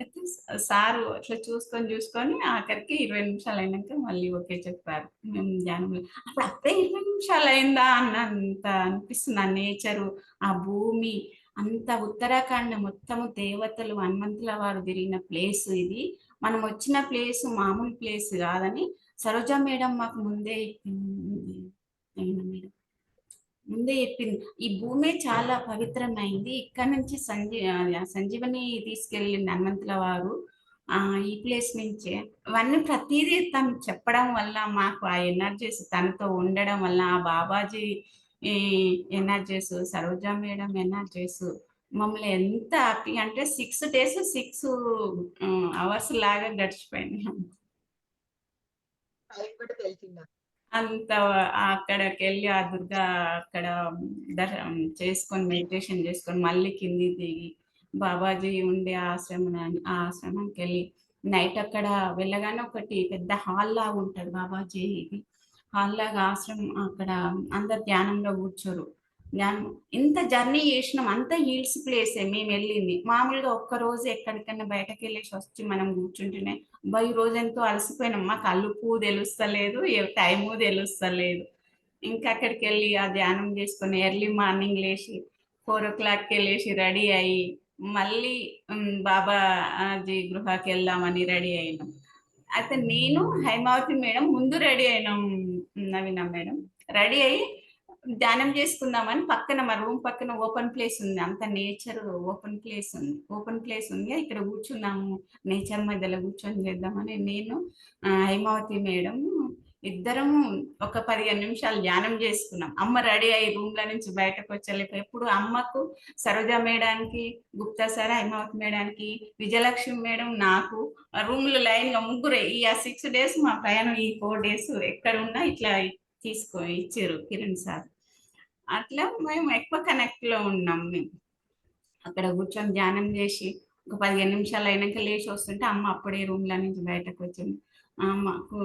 అయితే సారు అట్లా చూసుకొని ఆఖరికి 20 నిమిషాలు అయినాక మళ్ళీ ఓకే చెప్పారు. మేము ధ్యానంలో అప్పుడు 20 నిమిషాలు నిమిషాలు అయిందా అన్నంత అనిపిస్తుంది. ఆ నేచరు, ఆ భూమి అంత ఉత్తరాఖండ్ మొత్తము దేవతలు హనుమంతుల వారు తిరిగిన ప్లేస్ ఇది. మనం వచ్చిన ప్లేస్ మామూలు ప్లేస్ కాదని సరోజ మేడం మాకు ముందే చెప్పింది. మేడం ముందే చెప్పింది, ఈ భూమే చాలా పవిత్రమైంది, ఇక్కడ నుంచి సంజీవని తీసుకెళ్ళింది హనుమంతుల వారు ఈ ప్లేస్ నుంచే. అవన్నీ ప్రతిదీ తను చెప్పడం వల్ల మాకు ఆ ఎనర్జీస్, తనతో ఉండడం వల్ల ఆ Babaji energies, Saroja madam energies మమ్మల్ని ఎంత హ్యాపీ అంటే 6 days 6 hours లాగా గడిచిపోయింది. టైం కూడా తెలిసిందా? అంత అక్కడికి వెళ్ళి ఆ దుర్గా అక్కడ చేసుకొని మెడిటేషన్ చేసుకొని మళ్ళీ కింది దిగి బాబాజీ ఉండే ఆశ్రమానికి వెళ్ళి నైట్ అక్కడ వెళ్ళగానే ఒకటి పెద్ద హాల్ లాగా ఉంటుంది బాబాజీ హాల్ లాగా ఆశ్రమం. అక్కడ అందరు ధ్యానంలో కూర్చోరు. ఇంత జర్నీ చేసినాం, అంత హిల్స్ ప్లేసే మేము వెళ్ళింది. మామూలుగా ఒక్క రోజు ఎక్కడికైనా బయటకు వెళ్ళేసి వచ్చి మనం కూర్చుంటేనే ఈ రోజు ఎంతో అలసిపోయినాం, మాకు అలుపు తెలుస్తలేదు, టైము తెలుస్తలేదు. ఇంకా అక్కడికి వెళ్ళి ఆ ధ్యానం చేసుకొని ఎర్లీ మార్నింగ్ లేచి 4 o'clock వెళ్ళేసి రెడీ అయ్యి మళ్ళీ బాబాజీ గృహకి వెళ్దామని రెడీ అయినాం. అయితే నేను హైమావతి మేడం ముందు రెడీ అయినాం. నవీన మేడం రెడీ అయ్యి ధ్యానం చేసుకుందామని పక్కన మా రూమ్ పక్కన ఓపెన్ ప్లేస్ ఉంది, అంత నేచర్ ఓపెన్ ప్లేస్ ఉంది, ఇక్కడ కూర్చున్నాము నేచర్ మధ్యలో కూర్చొని చేద్దామని నేను హైమావతి మేడం ఇద్దరం ఒక 15 నిమిషాలు ధ్యానం చేసుకున్నాం. అమ్మ రెడీ అయ్యి రూమ్ లో నుంచి బయటకు వచ్చలేక ఎప్పుడు అమ్మకు, సరోజా మేడానికి, గుప్తా సార్, హైమావతి మేడానికి, విజయలక్ష్మి మేడం, నాకు రూమ్ లో లైన్ గా ముగ్గురే. ఈ 6 days మా ప్రయాణం, ఈ 4 days ఎక్కడ ఉన్నా ఇట్లా ఇచ్చారు కిరణ్ సార్. అట్లా మేము ఎక్కువ కనెక్ట్ లో ఉన్నాం. మేము అక్కడ కూర్చొని ధ్యానం చేసి ఒక 15 నిమిషాలు అయినాక లేచి వస్తుంటే అమ్మ అప్పుడే రూమ్ లో నుంచి బయటకు వచ్చింది. మాకు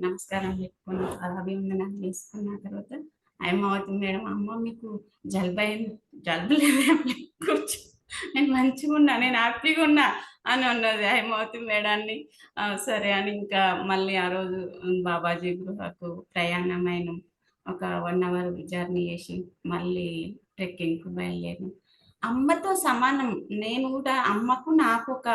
నమస్కారం పెట్టుకుని అభివందనాలు చేసుకున్న తర్వాత హైమావతి మేడం, అమ్మ మీకు జలుబు లేదా, కూర్చో, నేను మంచిగా ఉన్నా, నేను హ్యాపీగా ఉన్నా అని అన్నది హైమావతి మేడాన్ని. సరే అని ఇంకా మళ్ళీ ఆ రోజు బాబాజీ గృహకు ప్రయాణమైన ఒక 1 hour జర్నీ చేసి మళ్ళీ ట్రెక్కింగ్కు బయలుదేరి అమ్మతో సమానం. నేను కూడా అమ్మకు నాకు ఒక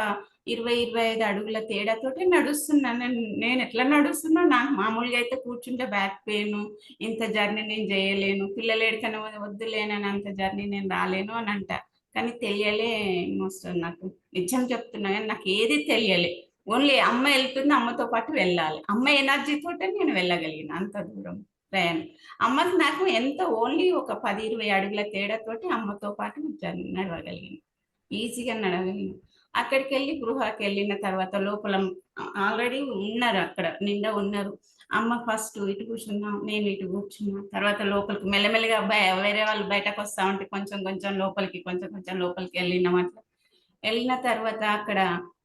20-25 అడుగుల తేడాతోటి నడుస్తున్నాను. నేను ఎట్లా నడుస్తున్నా, నాకు మామూలుగా అయితే కూర్చుంటే బ్యాక్ పెయిన్, ఇంత జర్నీ నేను చేయలేను, పిల్లలు ఎడకన వద్దులేనని అంత జర్నీ నేను రాలేను అని అంట. కానీ తెలియలే మోస్టర్, నాకు నిజం చెప్తున్నా కానీ నాకు ఏది తెలియలే. ఓన్లీ అమ్మ వెళ్తుంది, అమ్మతో పాటు వెళ్ళాలి, అమ్మ ఎనర్జీ తోటే నేను వెళ్ళగలిగిన అంత దూరం ప్రయాణం. అమ్మకి నాకు ఎంత ఓన్లీ ఒక 10-20 అడుగుల తేడాతోటి అమ్మతో పాటు నడవగలిగింది, ఈజీగా నడవగలిగింది. అక్కడికి వెళ్ళి గృహకి వెళ్ళిన తర్వాత లోపల ఆల్రెడీ ఉన్నారు, అక్కడ నిండా ఉన్నారు. అమ్మ ఫస్ట్ ఇటు కూర్చున్నా, నేను ఇటు కూర్చున్నా. తర్వాత లోపలికి మెల్లమెల్లగా వేరే వాళ్ళు బయటకు వస్తా ఉంటే కొంచెం కొంచెం లోపలికి వెళ్ళినాం. అట్లా వెళ్ళిన తర్వాత అక్కడ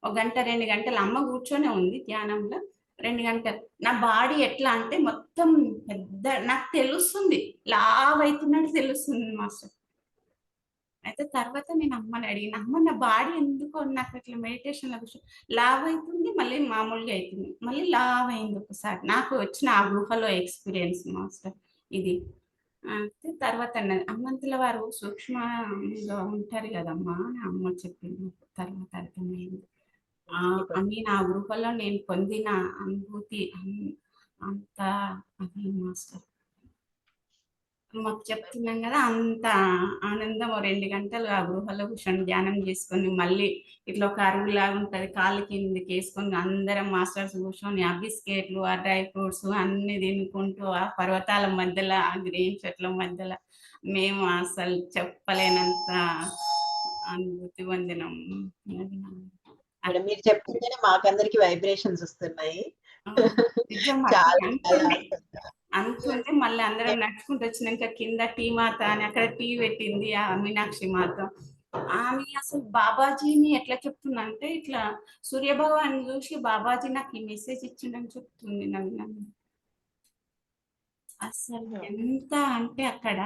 1 గంట 2 గంటలు అమ్మ కూర్చొనే ఉంది ధ్యానంలో. 2 గంటలు నా బాడీ ఎట్లా అంటే మొత్తం పెద్ద, నాకు తెలుస్తుంది లావ్ అవుతున్నట్టు తెలుస్తుంది మాస్టర్. అయితే తర్వాత నేను అమ్మని అడిగిన, అమ్మ నా బాడీ ఎందుకో నాకు ఇట్లా మెడిటేషన్ లో కూర్చొని లావ్ అవుతుంది, మళ్ళీ మామూలుగా అవుతుంది, మళ్ళీ లావ్ అయింది ఒకసారి. నాకు వచ్చిన ఆ గుహలో ఎక్స్పీరియన్స్ మాస్టర్ ఇది. అయితే తర్వాత హనుమంతుల వారు సూక్ష్మంగా ఉంటారు కదమ్మా అని అమ్మ చెప్పింది. తర్వాత అర్థమైంది. నేను ఆ గృహలో నేను పొందిన అనుభూతి అంత అది మాస్టర్. మాకు చెప్తున్నాం కదా, అంత ఆనందం. 2 గంటలు ఆ గృహలో కూర్చొని ధ్యానం చేసుకొని మళ్ళీ ఇట్లా ఒక అరువులాగా ఉంటుంది, కాళ్ళు కిందకి వేసుకొని అందరం మాస్టర్స్ కూర్చొని ఆ బిస్కెట్లు, ఆ డ్రై ఫ్రూట్స్ అన్ని తినుకుంటూ ఆ పర్వతాల మధ్యలో, ఆ గ్రీన్ చెట్ల మధ్యలో మేము అసలు చెప్పలేనంత అనుభూతి పొందినాం. మీరు చెప్తుంటేనే మాకందరికి వైబ్రేషన్స్ వస్తున్నాయి. నిజం చాలా అంతుంటే మళ్ళీ అందరం నడుచుకుంటూ వచ్చినాక కింద టీ మాత అని అక్కడ టీ పెట్టింది ఆ మీనాక్షి మాత. ఆమె అసలు బాబాజీని ఎట్లా చెప్తున్నా అంటే, ఇట్లా సూర్యభగవాన్ని చూసి బాబాజీ నాకు ఈ మెసేజ్ ఇచ్చిండని చెప్తుంది. నన్ను అసలు ఎంత అంటే అక్కడ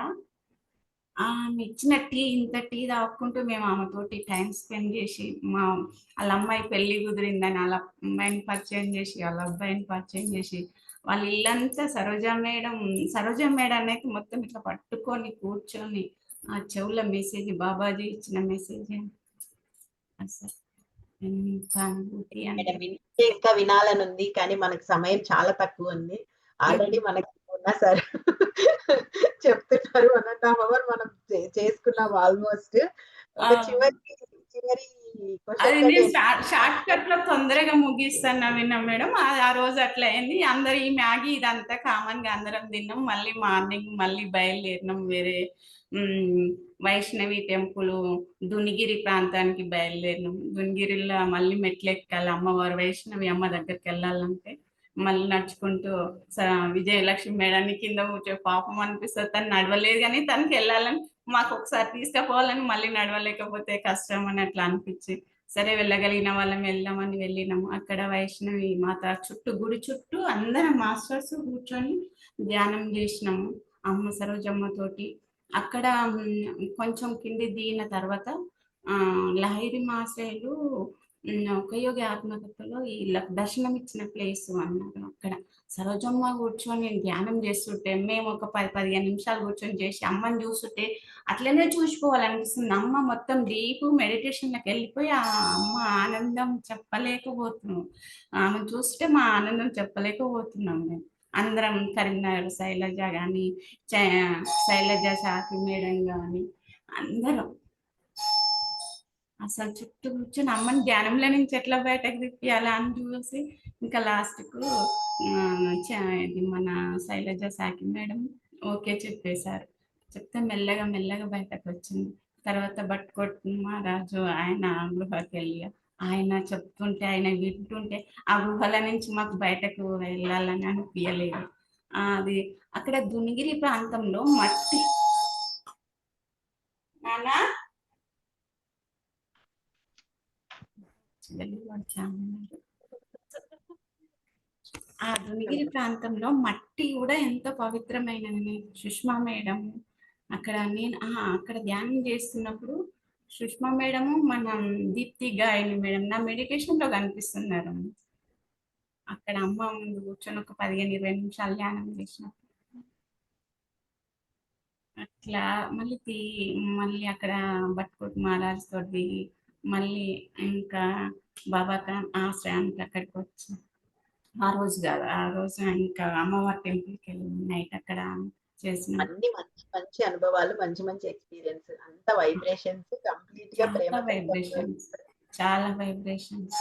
ఆమె ఇచ్చిన టీ, ఇంత టీ తాక్కుంటూ మేము ఆమెతోటి టైం స్పెండ్ చేసి, వాళ్ళ అమ్మాయి పెళ్లి కుదిరిందని వాళ్ళ అమ్మాయిని పరిచయం చేసి, వాళ్ళ అబ్బాయిని పరిచయం చేసి, వాళ్ళ ఇల్లంతా సరోజా మేడం అయితే మొత్తం ఇట్లా పట్టుకొని కూర్చొని ఆ చెవుల మెసేజ్ బాబాజీ ఇచ్చిన మెసేజ్ అసలు ఎంత అనుభూతి అంటే మేడం ఇంకా వినాలని ఉంది కానీ మనకు సమయం చాలా తక్కువ ఉంది. ఆల్రెడీ మనకి ఉన్న సార్ చెప్తున్నారు 1.5 అవర్ మనం చేసుకున్నాం ఆల్మోస్ట్. ఒక చివరి అది క్వశ్చన్ నేను షార్ట్ కట్ లో తొందరగా ముగిస్తాను విన్నా మేడం. ఆ రోజు అట్లా అయింది. అందరు ఈ మ్యాగీ ఇదంతా కామన్ గా అందరం తిన్నాం. మళ్ళీ మార్నింగ్ మళ్ళీ బయలుదేరినాం వేరే వైష్ణవి టెంపుల్ దునిగిరి ప్రాంతానికి బయలుదేరినాం. దునిగిరిలో మళ్ళీ మెట్లు ఎక్కాలి, అమ్మవారు వైష్ణవి అమ్మ దగ్గరికి వెళ్ళాలంటే మళ్ళీ నడుచుకుంటూ విజయలక్ష్మి మేడాన్ని కింద కూర్చో పాపం అనిపిస్తుంది. తను నడవలేదు కానీ తనకి వెళ్ళాలని మాకు ఒకసారి తీసుకుపోవాలని మళ్ళీ నడవలేకపోతే కష్టం అని అట్లా అనిపించి సరే వెళ్ళగలిగిన వాళ్ళం వెళ్దామని వెళ్ళినాము. అక్కడ వైష్ణవి మాత గుడి చుట్టూ అందరం మాస్టర్స్ కూర్చొని ధ్యానం చేసినాము అమ్మ సరోజమ్మ తోటి. అక్కడ కొంచెం కింది దిగిన తర్వాత లహరి మాస్టర్లు ఒకయోగి ఆత్మకథలో ఈ దర్శనం ఇచ్చిన ప్లేస్ అన్నారు. అక్కడ సరోజమ్మ కూర్చొని ధ్యానం చేస్తుంటే మేము ఒక 10-15 నిమిషాలు కూర్చొని చేసి అమ్మని చూస్తుంటే అట్లనే చూసిపోవాలనిపిస్తుంది. అమ్మ మొత్తం డీప్ మెడిటేషన్లోకి వెళ్ళిపోయి ఆ అమ్మ ఆనందం చెప్పలేకపోతున్నాం. ఆమె చూస్తే మా ఆనందం చెప్పలేకపోతున్నాం. మేము అందరం కరీంనగర్ శైలజ కానీ శైలజ శాఖ మేడం కానీ అందరం అసలు చుట్టూ కూర్చొని అమ్మని ధ్యానంలో నుంచి ఎట్లా బయటకు తిప్పియాలా అని చూసి ఇంకా లాస్ట్కు ఇది మన శైలజ శాఖ మేడం ఓకే చెప్పేశారు. చెప్తే మెల్లగా మెల్లగా బయటకు వచ్చింది. తర్వాత బట్కోట్ మహారాజు ఆయన గృహకి వెళ్ళి ఆయన చెప్తుంటే ఆయన వింటుంటే ఆ గుహల నుంచి మాకు బయటకు వెళ్ళాలని అనిపించలేదు. అది అక్కడ దునిగిరి ప్రాంతంలో మట్టి నానా ఆ దునిగిరి ప్రాంతంలో మట్టి కూడా ఎంతో పవిత్రమైనది. సుష్మా మేడం అక్కడ అక్కడ ధ్యానం చేస్తున్నప్పుడు సుష్మా మేడము మన దీప్తి గాయని మేడం నా మెడిటేషన్ లో కనిపిస్తున్నారు. అక్కడ అమ్మ ముందు కూర్చొని ఒక 15-20 నిమిషాలు ధ్యానం చేసినప్పుడు అట్లా మళ్ళీ అక్కడ బట్కోట్ మహారాజ్ తోటి మళ్ళీ ఇంకా బాబాఖాన్ ఆశ్రయానికి అక్కడికి వచ్చి ఆ రోజు కాదు ఆ రోజు ఇంకా అమ్మవారి టెంపుల్కి వెళ్ళి నైట్ అక్కడ చేసిన అన్ని మంచి మంచి అనుభవాలు, మంచి మంచి ఎక్స్పీరియన్స్, అంత వైబ్రేషన్స్ కంప్లీట్ గా ప్రేమ చాలా వైబ్రేషన్స్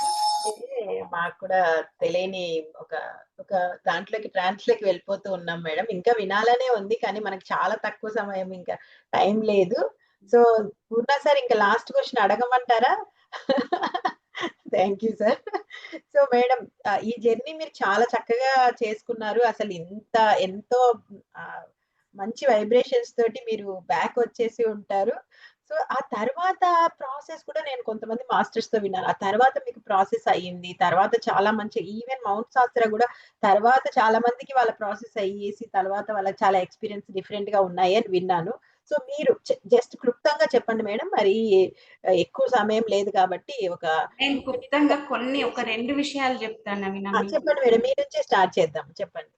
మాకు కూడా తెలియని ఒక దాంట్లోకి ట్రాన్స్లోకి వెళ్ళిపోతూ ఉన్నాం మేడం. ఇంకా వినాలనే ఉంది కానీ మనకు చాలా తక్కువ సమయం, ఇంకా టైం లేదు. సో పూర్ణ సార్ ఇంకా లాస్ట్ క్వశ్చన్ అడగమంటారా? Thank you sir. So madam ఈ జర్నీ మీరు చాలా చక్కగా చేసుకున్నారు. అసలు ఎంతో మంచి వైబ్రేషన్స్ తోటి మీరు బ్యాక్ వచ్చేసి ఉంటారు. సో ఆ తర్వాత ప్రాసెస్ కూడా నేను కొంతమంది మాస్టర్స్ తో విన్నాను. ఆ తర్వాత మీకు ప్రాసెస్ అయ్యింది. తర్వాత చాలా మంచి ఈవెన్ మౌంట్ శాస్త్ర కూడా తర్వాత చాలా మందికి వాళ్ళ ప్రాసెస్ అయ్యేసి తర్వాత వాళ్ళకి చాలా ఎక్స్పీరియన్స్ డిఫరెంట్ గా ఉన్నాయి అని విన్నాను. సో మీరు జస్ట్ క్లుప్తంగా చెప్పండి మేడం. మరి ఎక్కువ సమయం లేదు కాబట్టి నేను క్లుప్తంగా ఒక 2 విషయాలు చెప్తాను. చెప్పండి మేడం, మీ నుంచే స్టార్ట్ చేద్దాం. చెప్పండి.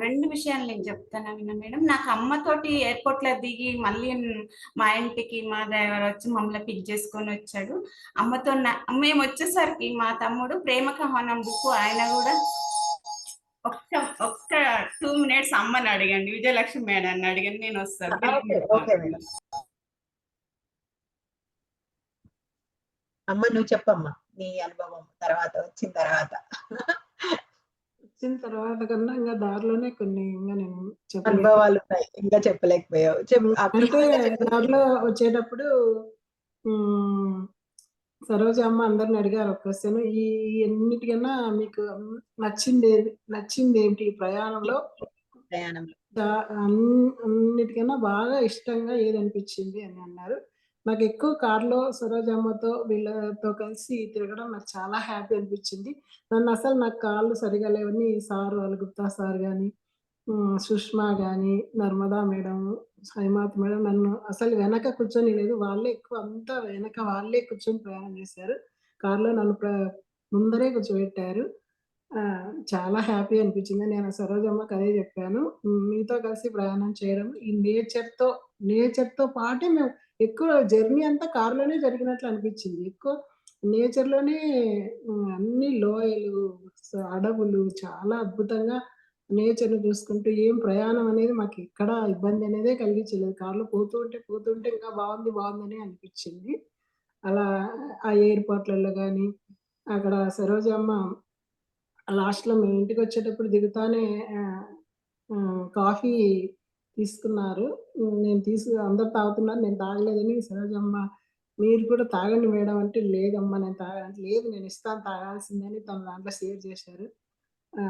2 విషయాలు నేను చెప్తాను మేడం. నాకు అమ్మతోటి ఎయిర్పోర్ట్ లో దిగి మళ్ళీ మా ఇంటికి మా డ్రైవర్ వచ్చి మమ్మల్ని పిక్ చేసుకొని వచ్చాడు. అమ్మతో మేము వచ్చేసరికి మా తమ్ముడు ప్రేమ కహానం బుక్ ఆయన కూడా ఒక్క 2 minutes అమ్మని అడిగండి, విజయలక్ష్మి మేడాన్ని అడిగండి, నేను వస్తాను. అమ్మ నువ్వు చెప్పమ్మా నీ అనుభవం తర్వాత వచ్చిన తర్వాత కన్నా ఇంకా దారిలోనే కొన్ని ఇంకా నేను అనుభవాలు ఉన్నాయి, ఇంకా చెప్పలేకపోయావు. అంటే దారిలో వచ్చేటప్పుడు సరోజ అమ్మ అందరిని అడిగారు ఒక క్వశ్చన్, ఈ ఎన్నిటికన్నా మీకు నచ్చింది ఏంటి ఈ ప్రయాణంలో? అన్నిటికన్నా బాగా ఇష్టంగా ఏది అనిపించింది అని అన్నారు. నాకు ఎక్కువ కార్లో సరోజమ్మతో వీళ్ళతో కలిసి తిరగడం నాకు చాలా హ్యాపీ అనిపించింది. నాకు కాళ్ళు సరిగా లేవని సార్ వాళ్ళు గుప్తా సార్ కానీ సుష్మా కానీ నర్మదా మేడం హైమాత్ మేడం నన్ను అసలు వెనక కూర్చొని లేదు, వాళ్ళే ఎక్కువ అంతా వెనక వాళ్ళే కూర్చొని ప్రయాణం చేశారు. కార్లో నన్ను ముందరే కూర్చోబెట్టారు. చాలా హ్యాపీ అనిపించింది. నేను సరోజమ్మకి అదే చెప్పాను. మీతో కలిసి ప్రయాణం చేయడం ఈ నేచర్‌తో పాటే మేము ఎక్కువ జర్నీ అంతా కార్‌లోనే జరిగినట్లు అనిపించింది. ఎక్కువ నేచర్‌లోనే అన్ని లోయలు, అడవులు చాలా అద్భుతంగా నేచర్‌ని చూసుకుంటూ ఏం ప్రయాణం అనేది మాకెక్కడ ఇబ్బంది అనేదే కలిగించలేదు. కార్‌లో పోతుంటే ఇంకా బావుందని అనిపించింది. అలా ఆ ఎయిర్‌పోర్ట్‌లలో గాని, అక్కడ సరోజమ్మ లాస్ట్‌లో మేము ఇంటికొచ్చేటప్పుడు దిగుతానే ఆహ్, కాఫీ తీసుకున్నారు. అందరూ తాగుతున్నారు. నేను తాగలేదని సరోజమ్మ మీరు కూడా తాగండి మేడం అంటే, లేదమ్మా నేను తాగను. లేదు నేను ఇస్తాను తాగాల్సిందని తన దాంట్లో షేర్ చేశారు.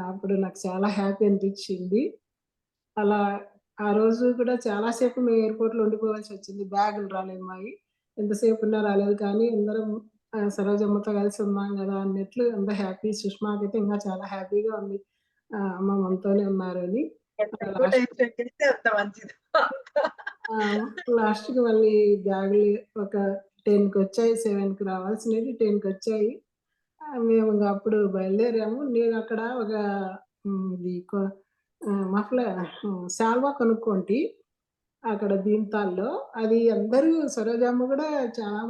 అప్పుడు నాకు చాలా హ్యాపీ అనిపించింది. అలా ఆ రోజు కూడా చాలా సేపు మేము ఎయిర్‌పోర్ట్‌లో ఉండిపోవాల్సొచ్చింది. బ్యాగులు రాలేదు మాయి. ఎంతసేపున్నా రాలేదు కానీ అందరం సరోజమ్మతో కలిసి ఉన్నాం గదా అన్నట్లు అంతా హ్యాపీ. సుష్మాకైతే ఇంకా చాలా హ్యాపీగా ఉంది. అమ్మ మనతోనే ఉన్నారని. ఎంత ఎక్కువ టైం లాస్ట్ స్పెండ్ చేస్తే అంత మంచిది. లాస్ట్‌కి మళ్ళీ బ్యాగులు ఒక 10:00కొచ్చాయి. 7:00కి రావాల్సినవి 10:00కొచ్చాయి. మేము ఇంగ అప్పుడు బయలుదేరాము. నేనక్కడ ఒక ఇది శాల్వా కొనుక్కోంటి. అక్కడ భీమ్తాల్‌లో. అది అందరూ సరోజమ్మ గూడా చాలా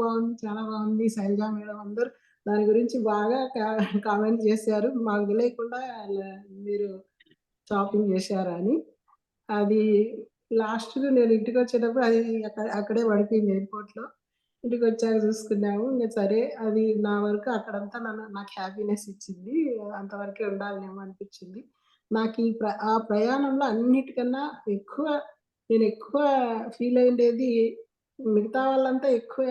బావుంది. శైలజ మేడం అందరూ దాని గురించి బాగా కామెంట్ చేశారు. మాకు తెలియకుండా మీరు షాపింగ్ చేశారా అని. అది లాస్ట్‌కి నేను ఇంటికొచ్చేటప్పుడు అది అక్కడే పడిపోయింది ఎయిర్‌పోర్ట్‌లో. ఇంటికొచ్చాక చూసుకున్నాము. ఇంక సరే అది నా వరకు అక్కడంతా నాకు హ్యాపీనెస్ ఇచ్చింది. అంతవరకే ఉండాలనేమో అనిపిచ్చింది. ఆ ప్రయాణంలో అన్నిటికన్నా నేనెక్కువ ఫీల్ అయ్యిండేది మిగతా వాళ్ళంతా ఎక్కువ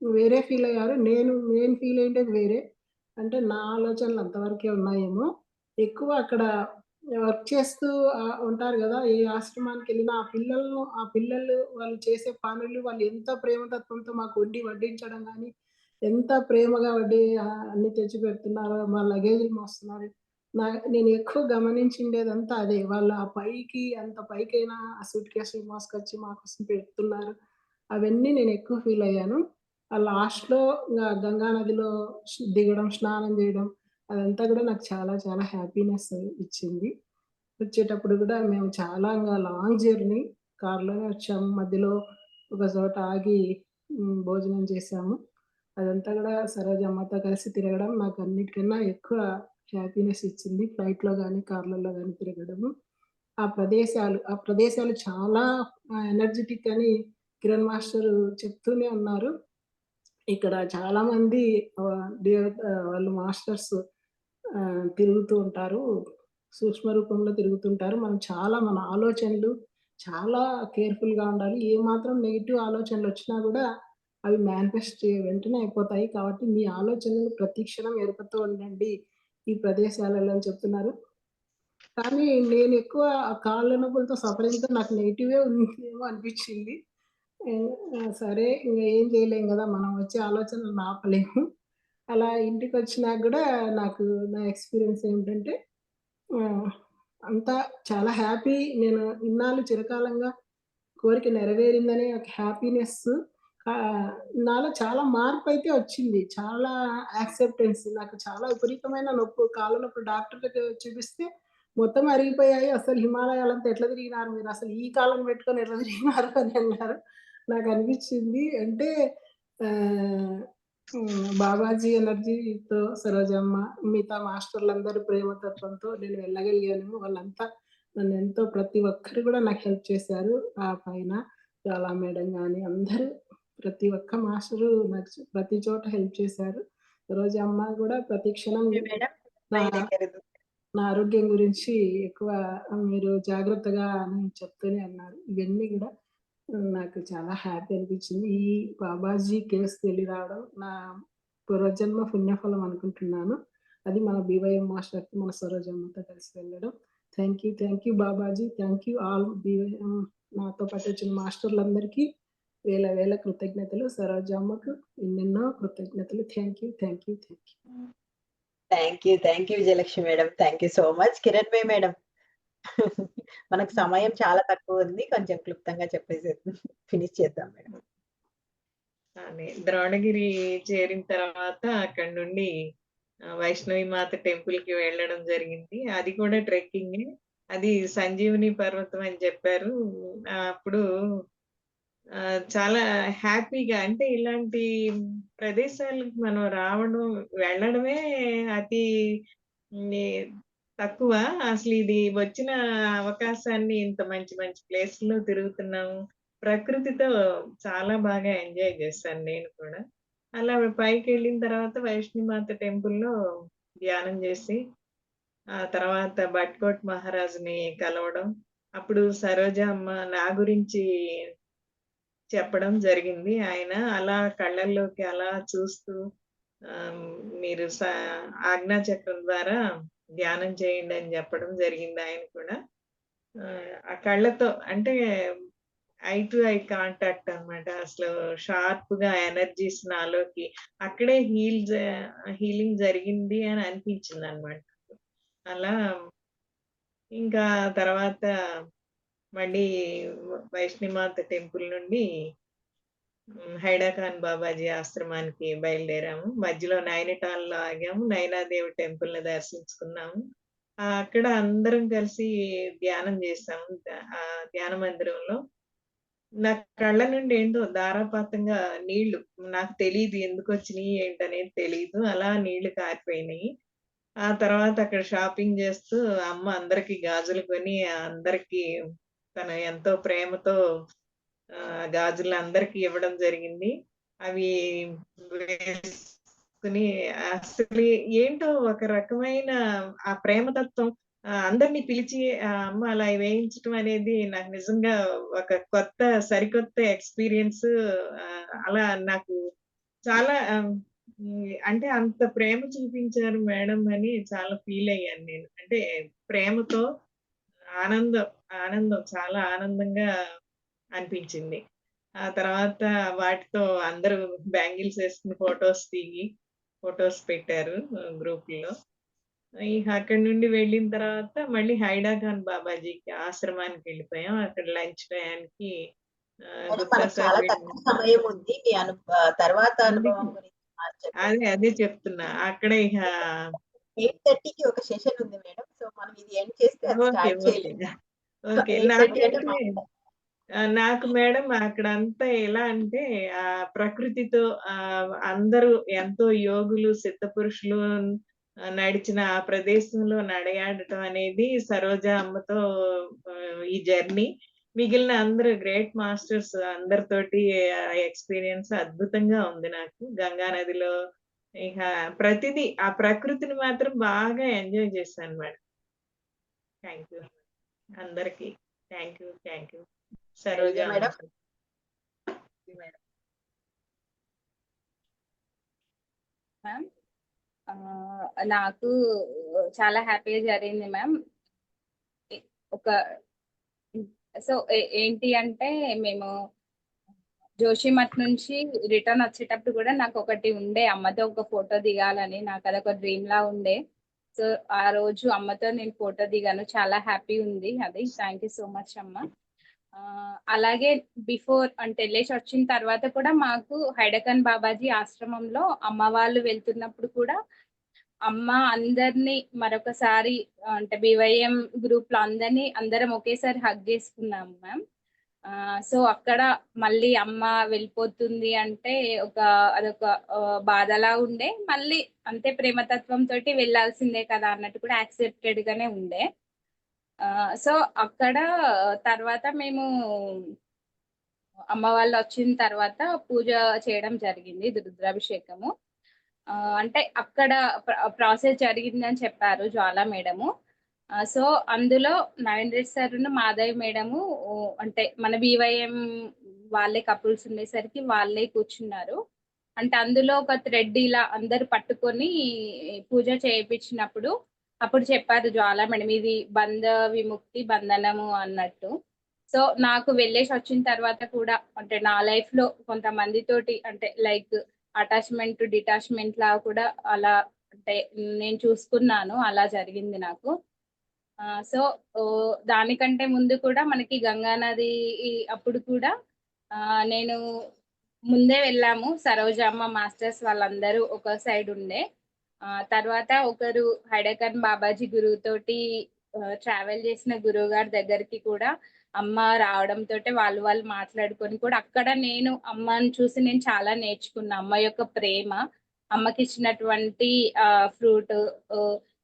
వేరే ఫీల్ అయ్యారు. నేను ఫీల్ అయ్యిండేది వేరే. అంటే నా ఆలోచనలు అంతవరకే ఉన్నాయేమో. ఎక్కువ అక్కడ వర్క్ చేస్తూ ఉంటారు గదా! ఏ ఆశ్రమానికెళ్ళినా ఆ పిల్లలు వాళ్ళు చేసే పనులు వాళ్ళు ఎంత ప్రేమతత్వంతో మాకు వడ్డించడం గానీ, ఎంత ప్రేమగా అన్నీ తెచ్చిపెడుతున్నారో, మా లగేజ్‌లు మోస్తున్నారు. నేను ఎక్కువ గమనించిండేదంతా అదే. వాళ్ళు అంత పైకైనా ఆ సూట్ కేసులు మోసుకొచ్చి మా కోసం పెడుతున్నారు. అవన్నీ నేను ఎక్కువ ఫీల్ అయ్యాను. ఆ లాస్ట్‌లో గంగా నదిలో దిగడం, స్నానం జేయడం అదంతా గూడా నాకు చాలా చాలా హ్యాపీనెస్ ఇచ్చింది. వచ్చేటప్పుడు గూడా మేము చాలా లాంగ్ జర్నీ కార్‌లోనే వచ్చాము. మధ్యలో ఒక చోట ఆగి భోజనం చేశాము. అదంతా గూడా సరోజమ్మతో కలిసి తిరగడం నాకు అన్నిటికన్నా ఎక్కువ హ్యాపీనెస్ ఇచ్చింది. ఫ్లైట్‌లో గాని, కార్‌లలో గాని తిరగడము. ఆ ప్రదేశాలు చాలా ఎనర్జిటిక్ అని కిరణ్ మాస్టరు చెప్తూనే ఉన్నారు. ఇక్కడ చాలామంది వాళ్ళు మాస్టర్స్ తిరుగుతూ ఉంటారు. సూక్ష్మ రూపంలో తిరుగుతుంటారు. మన ఆలోచనలు చాలా కేర్‌ఫుల్‌గా ఉండాలి. ఏమాత్రం నెగెటివ్ ఆలోచనలొచ్చినా గూడా అవి మేనిఫెస్ట్ వెంటనే అయిపోతాయి. కాబట్టి మీ ఆలోచనలు ప్రతి క్షణం ఎరుకతో ఉండండి ఈ ప్రదేశాలలో అని చెప్తున్నారు. కానీ నేనెక్కువ ఆ కాళ్ళ నొప్పులతో సఫరింగ్‌తో నాకు నెగెటివే ఉందేమో అనిపిచ్చింది. సరే ఇంగ ఏం చేయలేం గదా! మనం వచ్చే ఆలోచనలను ఆపలేము. అలా ఇంటికొచ్చినాక గూడా నాకు నా ఎక్స్‌పీరియన్స్ ఏమిటంటే ఆహ్, అంతా చాలా హ్యాపీ. నేను ఇన్నాళ్ళు చిరకాలంగా కోరిక నెరవేరిందనే ఒక హ్యాపీనెస్సు ఆహ్, నాలో చాలా మార్పయితే వచ్చింది. చాలా యాక్సెప్టెన్స్ నాకు చాలా విపరీతమైన కాళ్ళ నొప్పులు డాక్టర్ దగ్గర చూపిస్తే మొత్తం అరిగిపోయాయి. అసలు హిమాలయాలంతా ఎట్లా తిరిగినారు మీరు? అసలు ఈ కాళ్ళని పెట్టుకొని ఎట్లా తిరిగినారు అని అన్నారు. నాకనిపిచ్చింది. అంటే ఆహ్, బాబాజీ ఎనర్జీతో సరోజమ్మ, మిగతా మాస్టర్‌లందరూ ప్రేమతత్వంతో నేను వెళ్ళగలిగాను. వాళ్ళంతా నన్నెంతో ప్రతి ఒక్కరు గూడా నాకు హెల్ప్ చేశారు. ఆ పైన చాలా మేడం గాని అందరూ ప్రతి ఒక్క మాస్టరు నాకు ప్రతి చోట హెల్ప్ చేశారు. రోజమ్మ గూడా ప్రతి క్షణం మేడం నా మీ దగ్గర నా ఆరోగ్యం గురించి ఎక్కువ మీరు జాగ్రత్తగా అని చెప్తూనే అన్నారు. ఇవన్నీ గూడా నాకు చాలా హ్యాపీ అనిపించింది. ఈ బాబాజీ కేవ్స్‌కి వెళ్లి రావడం నా పూర్వజన్మ పుణ్యఫలం అనుకుంటున్నాను. అది మన బీవైఎం మాస్టర్‌కి మన సరోజమ్మతో కలిసి వెళ్ళడం. Thank you Babaji. Thank you all BYM నాతో పాటు వచ్చిన మాస్టర్‌లందరికీ వేల వేల కృతజ్ఞతలు. సరోజమ్మకు ఎన్నెన్నో కృతజ్ఞతలు. Thank you. Thank you Vijayalakshmi madam. Thank you so much. Kiranmayi madam. మనకు సమయం చాలా తక్కువ ఉంది. కొంచెం క్లుప్తంగా ఫినిష్ చేద్దాం మేడం. అదే ద్రోణగిరి చేరిన తర్వాత అక్కడి నుండి వైష్ణవి మాత టెంపుల్ కి వెళ్ళడం జరిగింది. అది కూడా ట్రెక్కింగే. అది సంజీవని పర్వతం అని చెప్పారు. అప్పుడు చాలా హ్యాపీగా, అంటే ఇలాంటి ప్రదేశాలకు మనం వెళ్ళడమే అతి ని తక్కువ. అసలు ఇది వచ్చిన అవకాశాన్ని ఇంత మంచి మంచి ప్లేస్‌లో తిరుగుతున్నాము. ప్రకృతితో చాలా బాగా ఎంజాయ్ చేశాను నేను కూడా. అలా పైకెళ్ళిన తర్వాత వైష్ణవిమాత టెంపుల్‌లో ధ్యానం చేసి, ఆ తర్వాత భట్కోట్ మహారాజుని కలవడం. అప్పుడు సరోజ అమ్మ నా గురించి చెప్పడం జరిగింది. ఆయన అలా కళ్ళల్లోకి అలా చూస్తూ ఆహ్, మీరు ఆజ్ఞాచక్రం ద్వారా ధ్యానం చేయండి అని చెప్పడం జరిగింది ఆయన కూడా. ఆ కళ్ళతో అంటే ఐ టు ఐ కాంటాక్ట్ అన్నమాట. అసలు షార్ప్‌గా ఎనర్జీస్ నాలోకి అక్కడే హీలింగ్ జరిగింది అని అనిపించిందన్నమాట. అలా ఇంకా తర్వాత మళ్ళీ వైష్ణవిమాత టెంపుల్ నుండి హైడా ఖాన్ బాబాజీ ఆశ్రమానికి బయలుదేరాము. మధ్యలో నైనిటాల్‌లో ఆగాము. నైనాదేవి టెంపుల్‌ని దర్శించుకున్నాము. అక్కడ అందరం కలిసి ధ్యానం చేశాము. ధ్యాన మందిరంలో. నా కళ్ళ నుండి ఏంటో ధారాపాతంగా నీళ్లు, నాకు తెలీదు ఎందుకొచ్చినియి ఏంటనేది తెలీదు. అలా నీళ్లు కారిపోయినాయి. ఆ తర్వాత అక్కడ షాపింగ్ చేస్తూ అమ్మ అందరికి గాజులు కొని అందరికి తను ఎంతో ప్రేమతో గాజులు అందరికి ఇవ్వడం జరిగింది. అవి వేసుకుని అసలు ఏంటో ఒక రకమైన ఆ ప్రేమతత్వం అందరిని పిలిచి అమ్మ అలా వేయించటం అనేది నాకు నిజంగా ఒక సరికొత్త ఎక్స్‌పీరియన్స్. అలా నాకు చాలా అంటే అంత ప్రేమ చూపించారు మేడం అని చాలా ఫీల్ అయ్యాను నేను. అంటే ప్రేమతో ఆనందం, ఆనందం చాలా ఆనందంగా అనిపించింది. ఆ తర్వాత వాటితో అందరూ బ్యాంగిల్స్ ఏసుకొని ఫోటోస్ పెట్టారు గ్రూపుల్లో. ఇక అక్కడి నుండి వెళ్ళిన తర్వాత మళ్ళీ హైడా ఖాన్ బాబాజీకి ఆశ్రమానికి వెళ్ళిపోయాం. అక్కడ లంచ్ టయానికి మేడం గుప్తా మనకు సార్ చాలా తక్కువ సమయం ఉంది. మీ తర్వాత అనుభవం గురించి చెప్పండి. అదే చెప్తున్నా. అక్కడ ఇక 8:30కి ఒక సెషన్ ఉంది మేడం. సో మనం ఇది ఎండ్ చేస్తే అది ఓకే. Start okay. చేయలేము. ఓకే. 8:30 అంటే నాకు మేడం అక్కడంతా ఎలా అంటే ప్రకృతితో అందరూ ఎంతో యోగులు, సిద్ధపురుషులు నడిచిన ఆ ప్రదేశంలో నడయాడటం అనేది సరోజ అమ్మతో ఈ జర్నీ. మిగిలిన అందరూ గ్రేట్ మాస్టర్స్ అందరితోటి ఎక్స్‌పీరియన్స్ అద్భుతంగా ఉంది నాకు. గంగా నదిలో ఇక ప్రతిదీ ఆ ప్రకృతిని మాత్రం బాగా ఎంజాయ్ చేశాను మేడం. Thank you. అందరికి thank you. Thank you. Saroja madam. Madam. నాకు చాలా హ్యాపీగా జరిగింది మ్యామ్. ఒక సో ఏంటి అంటే మేము జోషిమఠ్ నుంచి రిటర్న్ వచ్చేటప్పుడు కూడా నాకు ఒకటి ఉండే, అమ్మతో ఒక ఫోటో దిగాలని. నాకు అదొక డ్రీమ్ లా ఉండే. సో ఆ రోజు అమ్మతో నేను ఫోటో దిగాను. చాలా హ్యాపీ ఉంది అది. థ్యాంక్ యూ సో మచ్ అమ్మ. అలాగే బిఫోర్ అంటే వెళ్ళేసి వచ్చిన తర్వాత కూడా మాకు హైడా ఖాన్ బాబాజీ ఆశ్రమంలో అమ్మ వాళ్ళు వెళ్తున్నప్పుడు కూడా అమ్మ అందరినీ మరొకసారి అంటే BYM గ్రూప్ లో అందరం ఒకేసారి హగ్ చేసుకున్నాము మ్యామ్. సో అక్కడ మళ్ళీ అమ్మ వెళ్ళిపోతుంది అంటే అదొక బాధలా ఉండే. మళ్ళీ అంతే ప్రేమతత్వం తోటి వెళ్ళాల్సిందే కదా అన్నట్టు కూడా యాక్సెప్టెడ్ గానే ఉండే. సో అక్కడ తర్వాత మేము అమ్మ వాళ్ళు వచ్చిన తర్వాత పూజ చేయడం జరిగింది, రుద్రాభిషేకము. అంటే అక్కడ ప్రాసెస్ జరిగిందని చెప్పారు జ్వాల మేడము. సో అందులో నరేంద్ర సార్ మాధవి మేడము అంటే మన BYM వాళ్ళే కపుల్స్ ఉండేసరికి వాళ్ళే కూర్చున్నారు. అంటే అందులో ఒక థ్రెడ్ ఇలా అందరు పట్టుకొని పూజ చేయించినప్పుడు అప్పుడు చెప్పారు జ్వాల మేడం, ఇది బంధ విముక్తి బంధనము అన్నట్టు. సో నాకు వెళ్ళేసి వచ్చిన తర్వాత కూడా అంటే నా లైఫ్ లో కొంతమందితోటి అంటే లైక్ అటాచ్మెంట్ డిటాచ్మెంట్ లా కూడా అలా అంటే నేను చూసుకున్నాను. అలా జరిగింది నాకు. సో దానికంటే ముందు కూడా మనకి గంగా నది అప్పుడు కూడా నేను ముందే వెళ్ళాము. సరోజమ్మ మాస్టర్స్ వాళ్ళందరూ ఒక సైడ్ ఉండే. తర్వాత ఒకరు హైడకన్ బాబాజీ గురువుతోటి ట్రావెల్ చేసిన గురువు గారి దగ్గరికి కూడా అమ్మ రావడంతో వాళ్ళు మాట్లాడుకొని కూడా అక్కడ నేను అమ్మని చూసి నేను చాలా నేర్చుకున్నా. అమ్మ యొక్క ప్రేమ, అమ్మకి ఇచ్చినటువంటి ఫ్రూట్,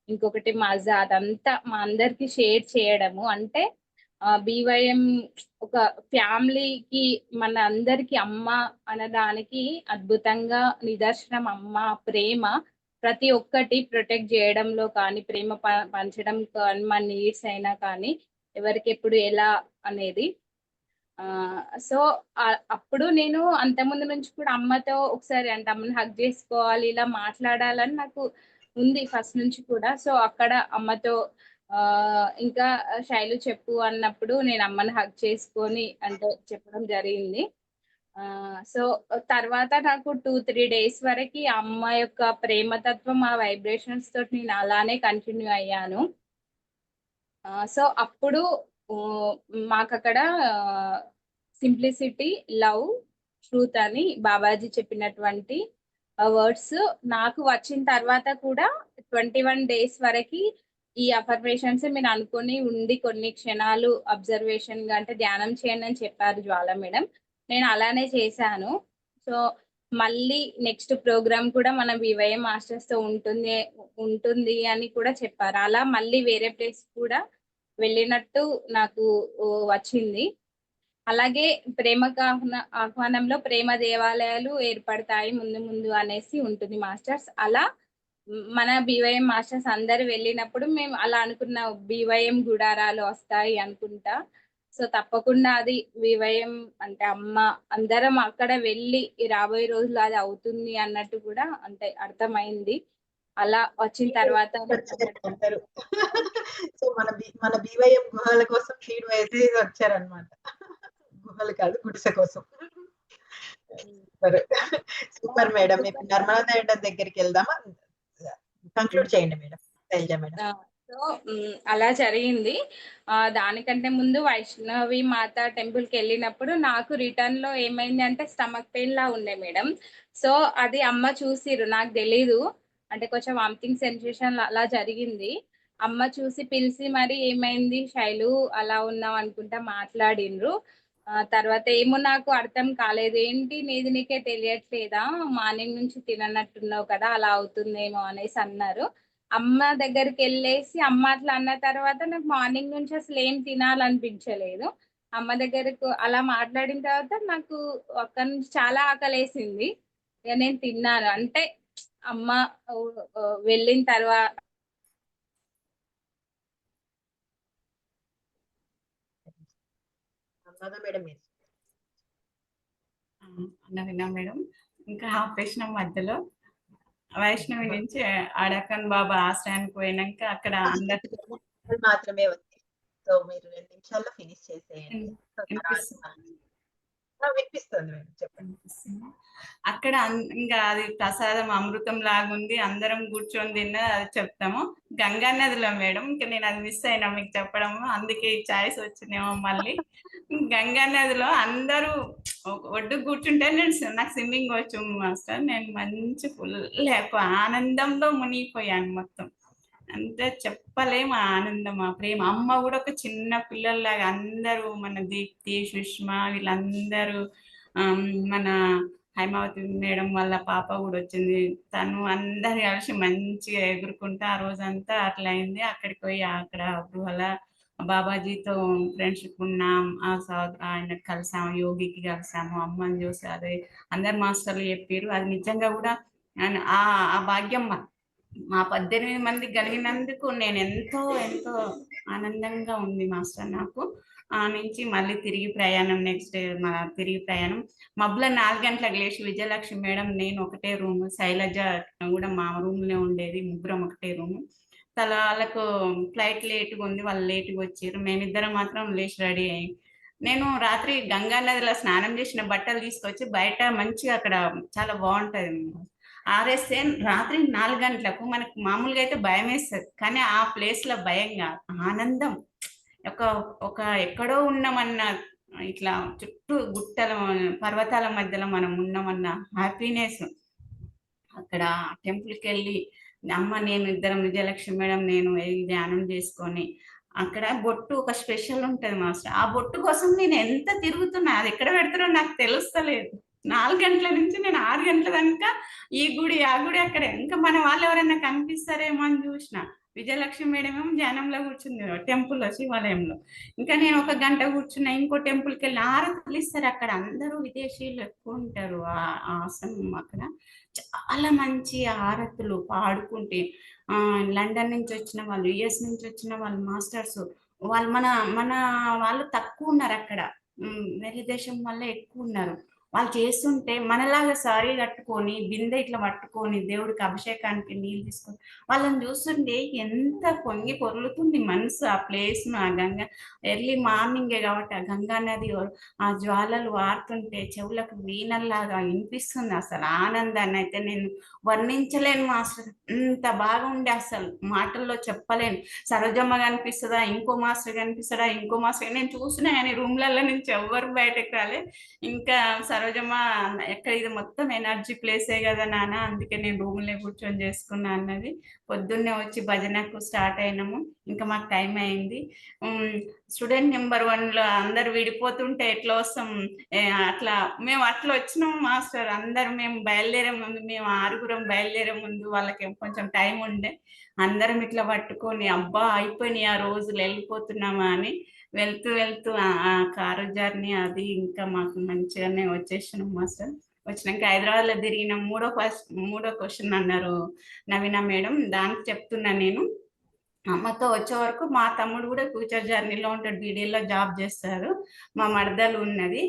ఇంకొకటి మజా, అదంతా మా అందరికి షేర్ చేయడము. అంటే BYM ఒక ఫ్యామిలీకి, మన అందరికి అమ్మ అనడానికి అద్భుతంగా నిదర్శనం అమ్మ ప్రేమ. ప్రతి ఒక్కటి ప్రొటెక్ట్ చేయడంలో కానీ, ప్రేమ పంచడం కానీ, మన నీడ్స్ అయినా కానీ, ఎవరికి ఎప్పుడు ఎలా అనేది. సో అప్పుడు నేను అంతకుముందు నుంచి కూడా అమ్మతో ఒకసారి అంటే అమ్మని హగ్ చేసుకోవాలి, ఇలా మాట్లాడాలని నాకు ఉంది ఫస్ట్ నుంచి కూడా. సో అక్కడ అమ్మతో ఇంకా శైలు చెప్పు అన్నప్పుడు నేను అమ్మని హగ్ చేసుకొని అంటే చెప్పడం జరిగింది. సో తర్వాత నాకు 2-3 days వరకు అమ్మ యొక్క ప్రేమతత్వం, ఆ వైబ్రేషన్స్ తోటి నేను అలానే కంటిన్యూ అయ్యాను. సో అప్పుడు మాకు అక్కడ సింప్లిసిటీ, లవ్, ట్రూత్ అని బాబాజీ చెప్పినటువంటి వర్డ్స్ నాకు వచ్చిన తర్వాత కూడా 21 days వరకు ఈ అఫర్మేషన్స్ మీరు అనుకొని ఉండి కొన్ని క్షణాలు అబ్జర్వేషన్ గా అంటే ధ్యానం చేయండి అని చెప్పారు జ్వాల మేడం. నేను అలానే చేశాను. సో మళ్ళీ నెక్స్ట్ ప్రోగ్రామ్ కూడా మన BYM మాస్టర్స్ తో ఉంటుంది అని కూడా చెప్పారు. అలా మళ్ళీ వేరే ప్లేస్ కూడా వెళ్ళినట్టు నాకు వచ్చింది. అలాగే ప్రేమకు ఆహ్వానంలో ప్రేమ దేవాలయాలు ఏర్పడతాయి ముందు ముందు అనేసి ఉంటుంది మాస్టర్స్. అలా మన BYM మాస్టర్స్ అందరు వెళ్ళినప్పుడు మేము అలా అనుకున్న BYM గుడారాలు వస్తాయి అనుకుంటా. సో తప్పకుండా అది BYM అంటే అమ్మ అందరం అక్కడ వెళ్ళి రాబోయే రోజులు అది అవుతుంది అన్నట్టు కూడా అంటే అర్థమైంది. అలా వచ్చిన తర్వాత సో మన BYM గుహల కోసం ఫీడ్ వేసి వచ్చారనమాట. గుహలు కాదు, గుడిసె కోసం. Super madam. ఇప్పుడు నర్మదా మేడం దగ్గరికి వెళ్దామా? కంక్లూడ్ చేయండి మేడం. శైలజ మేడం. సో అలా జరిగింది. దానికంటే ముందు వైష్ణవి మాత టెంపుల్ కి వెళ్ళినప్పుడు నాకు రిటర్న్ లో ఏమైంది అంటే స్టమక్ పెయిన్ లా ఉండే మేడం. సో అది అమ్మ చూసిరు, నాకు తెలీదు, అంటే కొంచెం వామిటింగ్ సెన్సేషన్ అలా జరిగింది. అమ్మ చూసి పిలిచి మరి ఏమైంది శైలు అలా ఉన్నావు అనుకుంటా మాట్లాడిండ్రు. తర్వాత ఏమో నాకు అర్థం కాలేదు, ఏంటి నీది నీకే తెలియట్లేదా, మార్నింగ్ నుంచి తిననట్టున్నావు కదా, అలా అవుతుందేమో అనేసి అన్నారు. అమ్మ దగ్గరికి వెళ్ళేసి అమ్మ అట్లా అన్న తర్వాత నాకు మార్నింగ్ నుంచి అసలు ఏం తినాలనిపించలేదు. అమ్మ దగ్గరకు అలా మాట్లాడిన తర్వాత నాకు అక్కడి నుంచి చాలా ఆకలేసింది. ఇక నేను తిన్నాను. అంటే అమ్మ వెళ్ళిన తర్వాత విన్నా మేడం. ఇంకా ఆపరేషన్ మధ్యలో వైష్ణవి నుంచి అడకన్ బాబా ఆశ్రయానికి పోయినాక అక్కడ అందరు మాత్రమే ఉంది. సో మీరు 2 నిమిషాల్లో ఫినిష్ చేసేయండి. వినిపిస్తుంది మేడం, చెప్పండి. అక్కడ ఇంకా అది ప్రసాదం అమృతం లాగుంది, అందరం కూర్చొని తిన్న అది చెప్తాము. గంగా నదిలో మేడం, ఇంకా నేను అది మిస్ అయినా మీకు చెప్పడము, అందుకే ఈ ఛాయిస్ వచ్చిందేమో మళ్ళీ. గంగా నదిలో అందరూ ఒడ్డు కూర్చుంటే నాకు స్విమ్మింగ్ వచ్చు మాస్టర్. నేను మంచి ఫుల్ ఆనందంలో మునిగిపోయాను మొత్తం. అంటే చెప్పలేము ఆనందం, ఆ ప్రేమ. అమ్మ కూడా ఒక చిన్న పిల్లల్లాగా అందరూ, మన దీప్తి, సుష్మా వీళ్ళందరూ, మన హైమావతి మేడం వాళ్ళ పాప కూడా వచ్చింది, తను అందరు కలిసి మంచిగా ఎగురుకుంటా ఆ రోజంతా అట్లా అయింది. అక్కడికి పోయి అక్కడ గృహల బాబాజీతో ఫ్రెండ్షిప్ ఉన్నాం, ఆయన కలిసాము, యోగికి కలిసాము, అమ్మని చూసి అదే అందరు మాస్టర్లు చెప్పారు. అది నిజంగా కూడా ఆ భాగ్యం మా 18 మంది కలిగినందుకు నేను ఎంతో ఆనందంగా ఉంది మాస్టర్ నాకు. ఆ నుంచి మళ్ళీ తిరిగి ప్రయాణం, నెక్స్ట్ డే తిరిగి ప్రయాణం. మబ్బుల 4 గంటలకు లేచి విజయలక్ష్మి మేడం, నేను ఒకటే రూమ్, శైలజ కూడా మా రూమ్లో ఉండేది, ముగ్గురం ఒకటే రూమ్. వాళ్ళకు ఫ్లైట్ లేట్గా ఉంది, వాళ్ళు లేట్గా వచ్చారు. మేమిద్దరం మాత్రం లేచి రెడీ అయ్యి, నేను రాత్రి గంగా నదిలో స్నానం చేసిన బట్టలు తీసుకొచ్చి బయట మంచిగా అక్కడ చాలా బాగుంటుంది ఆరేస్తే, రాత్రి 4 గంటలకు మనకు మామూలుగా అయితే భయం వేస్తుంది, కానీ ఆ ప్లేస్లో భయంగా ఆనందం, ఒక ఎక్కడో ఉన్నామన్న, ఇట్లా చుట్టూ గుట్టల పర్వతాల మధ్యలో మనం ఉన్నామన్న హ్యాపీనెస్. అక్కడ టెంపుల్కి వెళ్ళి అమ్మ నేను ఇద్దరం విజయలక్ష్మి మేడం నేను వెళ్ళి ధ్యానం చేసుకొని అక్కడ బొట్టు ఒక స్పెషల్ ఉంటుంది మాస్టర్. ఆ బొట్టు కోసం నేను ఎంత తిరుగుతున్నా, అది ఎక్కడ పెడతారో నాకు తెలుస్తలేదు. 4 గంటల నుంచి నేను 6 గంటల దాకా ఈ గుడి ఆ గుడి అక్కడే. ఇంకా మన వాళ్ళు ఎవరైనా కనిపిస్తారేమో అని చూసిన. విజయలక్ష్మి మేడం ఏమో ధ్యానంలో కూర్చుంది టెంపుల్లో, శివాలయంలో. ఇంకా నేను 1 గంట కూర్చున్నా. ఇంకో టెంపుల్కి వెళ్ళి ఆరతులు ఇస్తారు అక్కడ. అందరూ విదేశీయులు ఎక్కువ ఉంటారు ఆ ఆశ్రమం అక్కడ. చాలా మంచి ఆరతులు పాడుకుంటే లండన్ నుంచి వచ్చిన వాళ్ళు, యుఎస్ నుంచి వచ్చిన వాళ్ళు మాస్టర్స్, వాళ్ళు మన మన వాళ్ళు తక్కువ ఉన్నారు అక్కడ. వేరే దేశం వల్ల ఎక్కువ ఉన్నారు. వాళ్ళు చేస్తుంటే మనలాగా సారీ కట్టుకొని బిందె ఇట్లా పట్టుకొని దేవుడికి అభిషేకానికి నీళ్ళు తీసుకొని వాళ్ళని చూస్తుంటే ఎంత పొంగి పొర్లుతుంది మనసు. ఆ ప్లేస్ ఆ గంగా ఎర్లీ మార్నింగే కాబట్టి ఆ గంగా నది ఆ జ్వాలలు వారుతుంటే చెవులకు వీణల్లాగా వినిపిస్తుంది. అసలు ఆనందాన్ని అయితే నేను వర్ణించలేను మాస్టర్. ఇంత బాగుండే అసలు మాటల్లో చెప్పలేను. సరోజమ్మ కనిపిస్తుందా, ఇంకో మాస్టర్ కనిపిస్తాడా, ఇంకో మాస్టర్. నేను చూసినా కానీ రూమ్లలో నుంచి ఎవ్వరు బయటకు రాలే. ఇంకా సరోజమ్మ ఎక్కడ ఇది మొత్తం ఎనర్జీ ప్లేసే కదా నాన్న, అందుకే నేను రూమ్లో కూర్చొని చేసుకున్నా అన్నది. పొద్దున్నే వచ్చి భజనకు స్టార్ట్ అయినాము. ఇంకా మాకు టైం అయింది. స్టూడెంట్ నెంబర్ 1లో అందరు విడిపోతుంటే ఎట్లా వస్తాం, అట్లా మేము అట్లా వచ్చినాము మాస్టర్. అందరు మేము బయలుదేరే ముందు, మేము 6గురం బయలుదేరే ముందు వాళ్ళకి కొంచెం టైం ఉండే, అందరం ఇట్లా పట్టుకొని అబ్బా అయిపోయినాయి ఆ రోజులు, వెళ్ళిపోతున్నామా అని వెళ్తూ వెళ్తూ ఆ కారు జర్నీ అది ఇంకా మాకు మంచిగానే వచ్చేసినాం మాస్టర్. వచ్చినాక హైదరాబాద్లో తిరిగిన మూడో క్వశ్చన్ అన్నారు నవీన మేడం, దానికి చెప్తున్నా నేను. అమ్మతో వచ్చే వరకు మా తమ్ముడు కూడా ఫ్యూచర్ జర్నీలో ఉంటాడు, బీడీలో జాబ్ చేస్తారు. మా మరదలు ఉన్నది.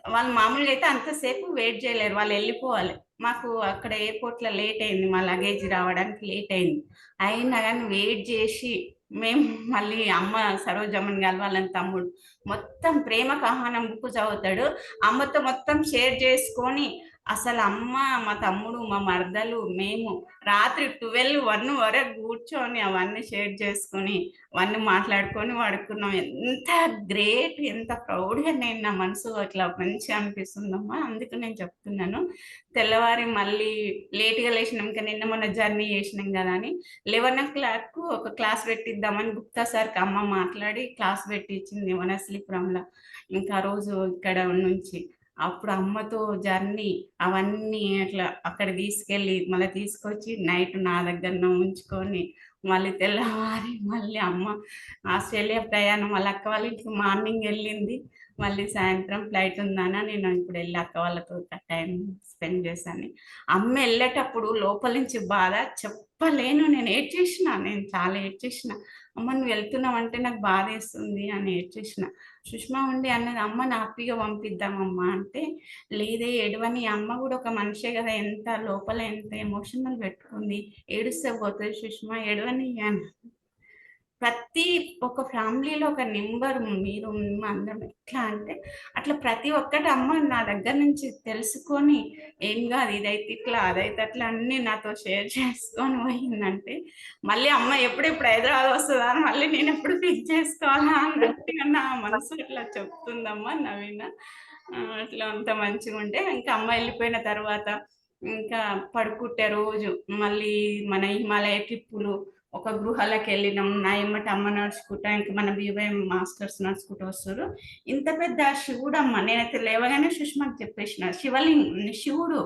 వాళ్ళు మామూలుగా అయితే అంతసేపు వెయిట్ చేయలేరు, వాళ్ళు వెళ్ళిపోవాలి. మాకు అక్కడ ఎయిర్పోర్ట్లో లేట్ అయింది, మా లగేజ్ రావడానికి లేట్ అయింది. అయినా కానీ వెయిట్ చేసి మేము మళ్ళీ అమ్మ సరోజమ్మని కలవాలని తమ్ముడు మొత్తం ప్రేమ కహానం బుక్ చదువుతాడు. అమ్మతో మొత్తం షేర్ చేసుకొని అసలు అమ్మ, మా తమ్ముడు, మా మరదలు, మేము రాత్రి 12-1 వరకు కూర్చొని అవన్నీ షేర్ చేసుకొని అవన్నీ మాట్లాడుకొని పడుకున్నాం. ఎంత గ్రేట్, ఎంత ప్రౌడ్గా నేను నా మనసు అట్లా మంచిగా అనిపిస్తుందమ్మా. అందుకు నేను చెప్తున్నాను. తెల్లవారి మళ్ళీ లేట్గా లేచినాం, ఇంకా నిన్న మొన్న జర్నీ చేసినాం కదా అని 11 o'clock ఒక క్లాస్ పెట్టిద్దామని గుప్తా సార్కి అమ్మ మాట్లాడి క్లాస్ పెట్టించింది వనశ్లీపురంలో. ఇంకా రోజు ఇక్కడ నుంచి అప్పుడు అమ్మతో జర్నీ అవన్నీ అట్లా అక్కడ తీసుకెళ్ళి మళ్ళీ తీసుకొచ్చి నైట్ నా దగ్గర ఉంచుకొని మళ్ళీ తెల్లవారి మళ్ళీ అమ్మ ఆస్ట్రేలియా ప్రయాణం, వాళ్ళ అక్క వాళ్ళ ఇంటికి మార్నింగ్ వెళ్ళింది. మళ్ళీ సాయంత్రం ఫ్లైట్ ఉందనా నేను ఇప్పుడు వెళ్ళి అక్క వాళ్ళతో టైం స్పెండ్ చేశాను. అమ్మ వెళ్ళేటప్పుడు లోపల నుంచి బాధ చెప్పలేను. నేను చాలా ఏడ్చేసిన. అమ్మ నువ్వు వెళ్తున్నావు అంటే నాకు బాధ వేస్తుంది అని ఏడ్చేసిన. సుష్మా ఉండి అన్నది, అమ్మ హ్యాపీగా పంపిద్దామమ్మా అంటే, లేదే ఏడవని, అమ్మ కూడా ఒక మనిషే కదా, ఎంత లోపల ఎంత ఎమోషనల్ పెట్టుకుంది, ఏడుస్తే పోతుంది సుష్మా, ఏడవని అని. ప్రతి ఒక్క ఫ్యామిలీలో ఒక నెంబర్ మీరు అందరం ఎట్లా అంటే అట్లా ప్రతి ఒక్కటి అమ్మ నా దగ్గర నుంచి తెలుసుకొని ఏం కాదు ఇదైతే ఇట్లా అదైతే అట్లా అన్ని నాతో షేర్ చేసుకొని పోయిందంటే మళ్ళీ అమ్మ ఎప్పుడెప్పుడు హైదరాబాద్ వస్తుందా అని మళ్ళీ నేను ఎప్పుడు పిక్ చేసుకోవాలా అన్నట్టుగా నా మనసు ఇట్లా చెప్తుందమ్మా నవీన. అట్లా అంత మంచిగా ఉంటే ఇంకా అమ్మ వెళ్ళిపోయిన తర్వాత ఇంకా పడుకుంటే రోజు మళ్ళీ మన హిమాలయ ట్రిప్పులు ఒక గృహాలకు వెళ్ళినాం. నా ఎమ్మటి అమ్మ నడుచుకుంటా, ఇంకా మన బీవైఎం మాస్టర్స్ నడుచుకుంటూ వస్తారు. ఇంత పెద్ద శివుడు అమ్మ, నేనైతే లేవగానే సుష్మాకి చెప్పేసిన, శివుడు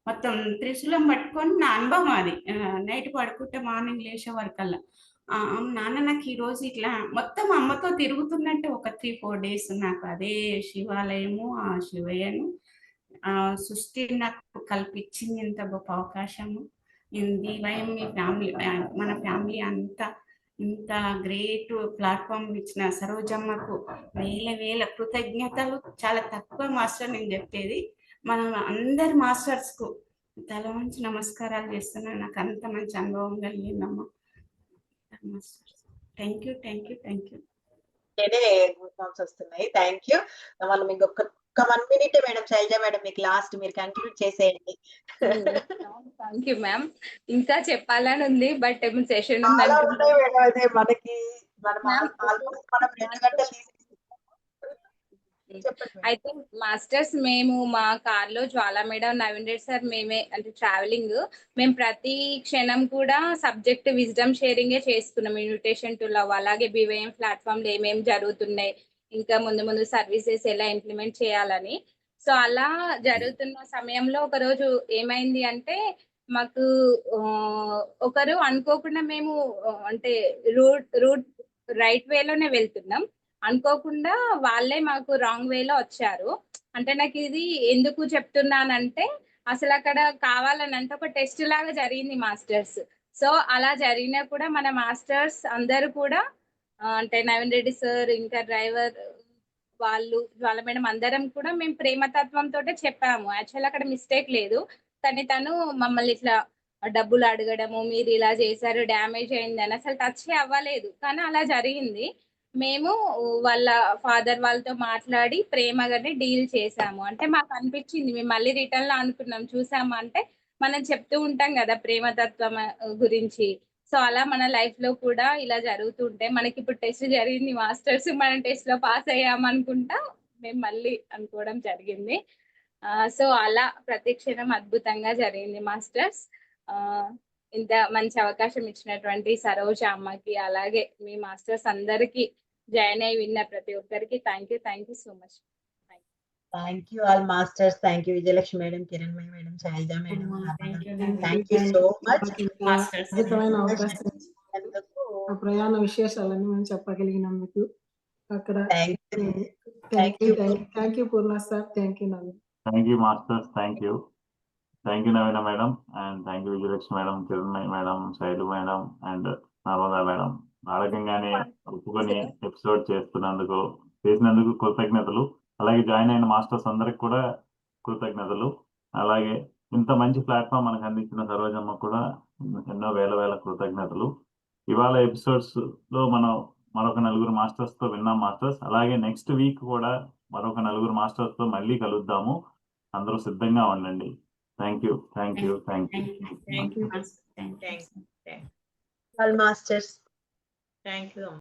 మొత్తం త్రిశూలం పట్టుకొని నా అనుభవం అది. నైట్ పడుకుంటే మార్నింగ్ లేచే వరకల్లా నాన్న నాకు ఈరోజు ఇట్లా మొత్తం అమ్మతో తిరుగుతున్నట్టే ఒక 3-4 days నాకు అదే శివాలయము, ఆ శివయ్యను సృష్టి నాకు కల్పించింది. ఇంత గొప్ప అవకాశము బీవైఎం మీ ఫ్యామిలీ, మన ఫ్యామిలీ అంతా ఇంత గ్రేట్ ప్లాట్ఫామ్ ఇచ్చిన సరోజమ్మకు వేల కృతజ్ఞతలు. చాలా తక్కువ మాస్టర్ నేను చెప్పేది, మనం అందరి మాస్టర్స్కు తల వంచి నమస్కారాలు చేస్తున్నాను. నాకు అంత మంచి అనుభవం కలిగిందమ్మా. Thank you. వస్తున్నాయి. Thank you. మనం ఇంకొక 1 minute మేడం, శైలజ మేడం మీకు లాస్ట్, మీరు కంక్లూడ్ చేసేయండి. Thank you ma'am. ఇంకా చెప్పాలని ఉంది బట్ సెషన్ చాలా ఉన్నాయి మేడం. అదే మనకి మనం ఆల్మోస్ట్ 2 గంటలు చెప్పండి మేడం. అయితే మాస్టర్స్ మేము మా కార్లో జ్వాలా మేడం, నవీన్ రెడ్డి సార్ మేమే అంటే ట్రావెలింగ్ మేము ప్రతి క్షణం కూడా సబ్జెక్ట్ విజ్డమ్ షేరింగే చేసుకున్నాం. ఇన్విటేషన్ టు లవ్ అలాగే BYM ప్లాట్ఫామ్లో ఏమేమి జరుగుతున్నాయి, ఇంకా ముందు ముందు సర్వీసెస్ ఎలా ఇంప్లిమెంట్ చేయాలని. సో అలా జరుగుతున్న సమయంలో ఒకరోజు ఏమైంది అంటే మాకు ఒకరు అనుకోకుండా మేము అంటే రూట్ రైట్ వేలోనే వెళ్తున్నాం, అనుకోకుండా వాళ్ళే మాకు రాంగ్ వేలో వచ్చారు. అంటే నాకు ఇది ఎందుకు చెప్తున్నానంటే అసలు అక్కడ కావాలని అంటే ఒక టెస్ట్ లాగా జరిగింది మాస్టర్స్. సో అలా జరిగినా కూడా మన మాస్టర్స్ అందరూ కూడా అంటే నవీన్ రెడ్డి సార్ ఇంకా డ్రైవర్ వాళ్ళు జ్వాల మేడం అందరం కూడా మేము ప్రేమతత్వంతోటే చెప్పాము. యాక్చువల్ అక్కడ మిస్టేక్ లేదు, కానీ తను మమ్మల్ని ఇట్లా డబ్బులు అడగడము, మీరు ఇలా చేశారు డ్యామేజ్ అయిందని అసలు టచ్ అవ్వలేదు, కానీ అలా జరిగింది. మేము వాళ్ళ ఫాదర్ వాళ్ళతో మాట్లాడి ప్రేమగానే డీల్ చేసాము. అంటే మాకు అనిపించింది మేము మళ్ళీ రిటర్న్ లో అనుకున్నాం చూసాము అంటే మనం చెప్తూ ఉంటాం కదా ప్రేమతత్వం గురించి. సో అలా మన లైఫ్ లో కూడా ఇలా జరుగుతుంటే మనకి ఇప్పుడు టెస్ట్ జరిగింది మాస్టర్స్, మనం టెస్ట్ లో పాస్ అయ్యామనుకుంటా మేము మళ్ళీ అనుకోవడం జరిగింది. సో అలా ప్రతి క్షణం అద్భుతంగా జరిగింది మాస్టర్స్. ఇంత మంచి అవకాశం ఇచ్చినటువంటి సరోజ అమ్మకి అలాగే మీ మాస్టర్స్ అందరికి జాయిన్ అయి విన్న ప్రతి ఒక్కరికి thank you so much. Thank you all masters. Thank you Vijayalakshmi madam, Kiranmayi madam, Shailaja madam. Thank you so much. అద్భుతమైన అవకాశం ఇచ్చినందుకు, ఆ ప్రయాణ విశేషాలన్నీ మేము చెప్పగలిగినందుకు అక్కడ thank you Purna sir, thank you Naveen. Thank you masters, thank you Naveena madam, and thank you Vijayalakshmi madam, Kiranmayi madam, Shailu madam, and Narmada madam. ఆ రకంగానే ఒప్పుకొని ఎపిసోడ్ చేసినందుకు కృతజ్ఞతలు. అలాగే జాయిన్ అయిన మాస్టర్స్ అందరికి కూడా కృతజ్ఞతలు. అలాగే ఇంత మంచి ప్లాట్ఫామ్ మనకు అందించిన సరోజమ్మ కూడా ఎన్నో వేల కృతజ్ఞతలు. ఇవాళ ఎపిసోడ్స్ లో మనం మరొక 4 మాస్టర్స్ తో విన్నాం మాస్టర్స్. అలాగే నెక్స్ట్ వీక్ కూడా మరొక 4 మాస్టర్స్ తో మళ్ళీ కలుద్దాము. అందరూ సిద్ధంగా ఉండండి. Thank you. All masters. Thank you.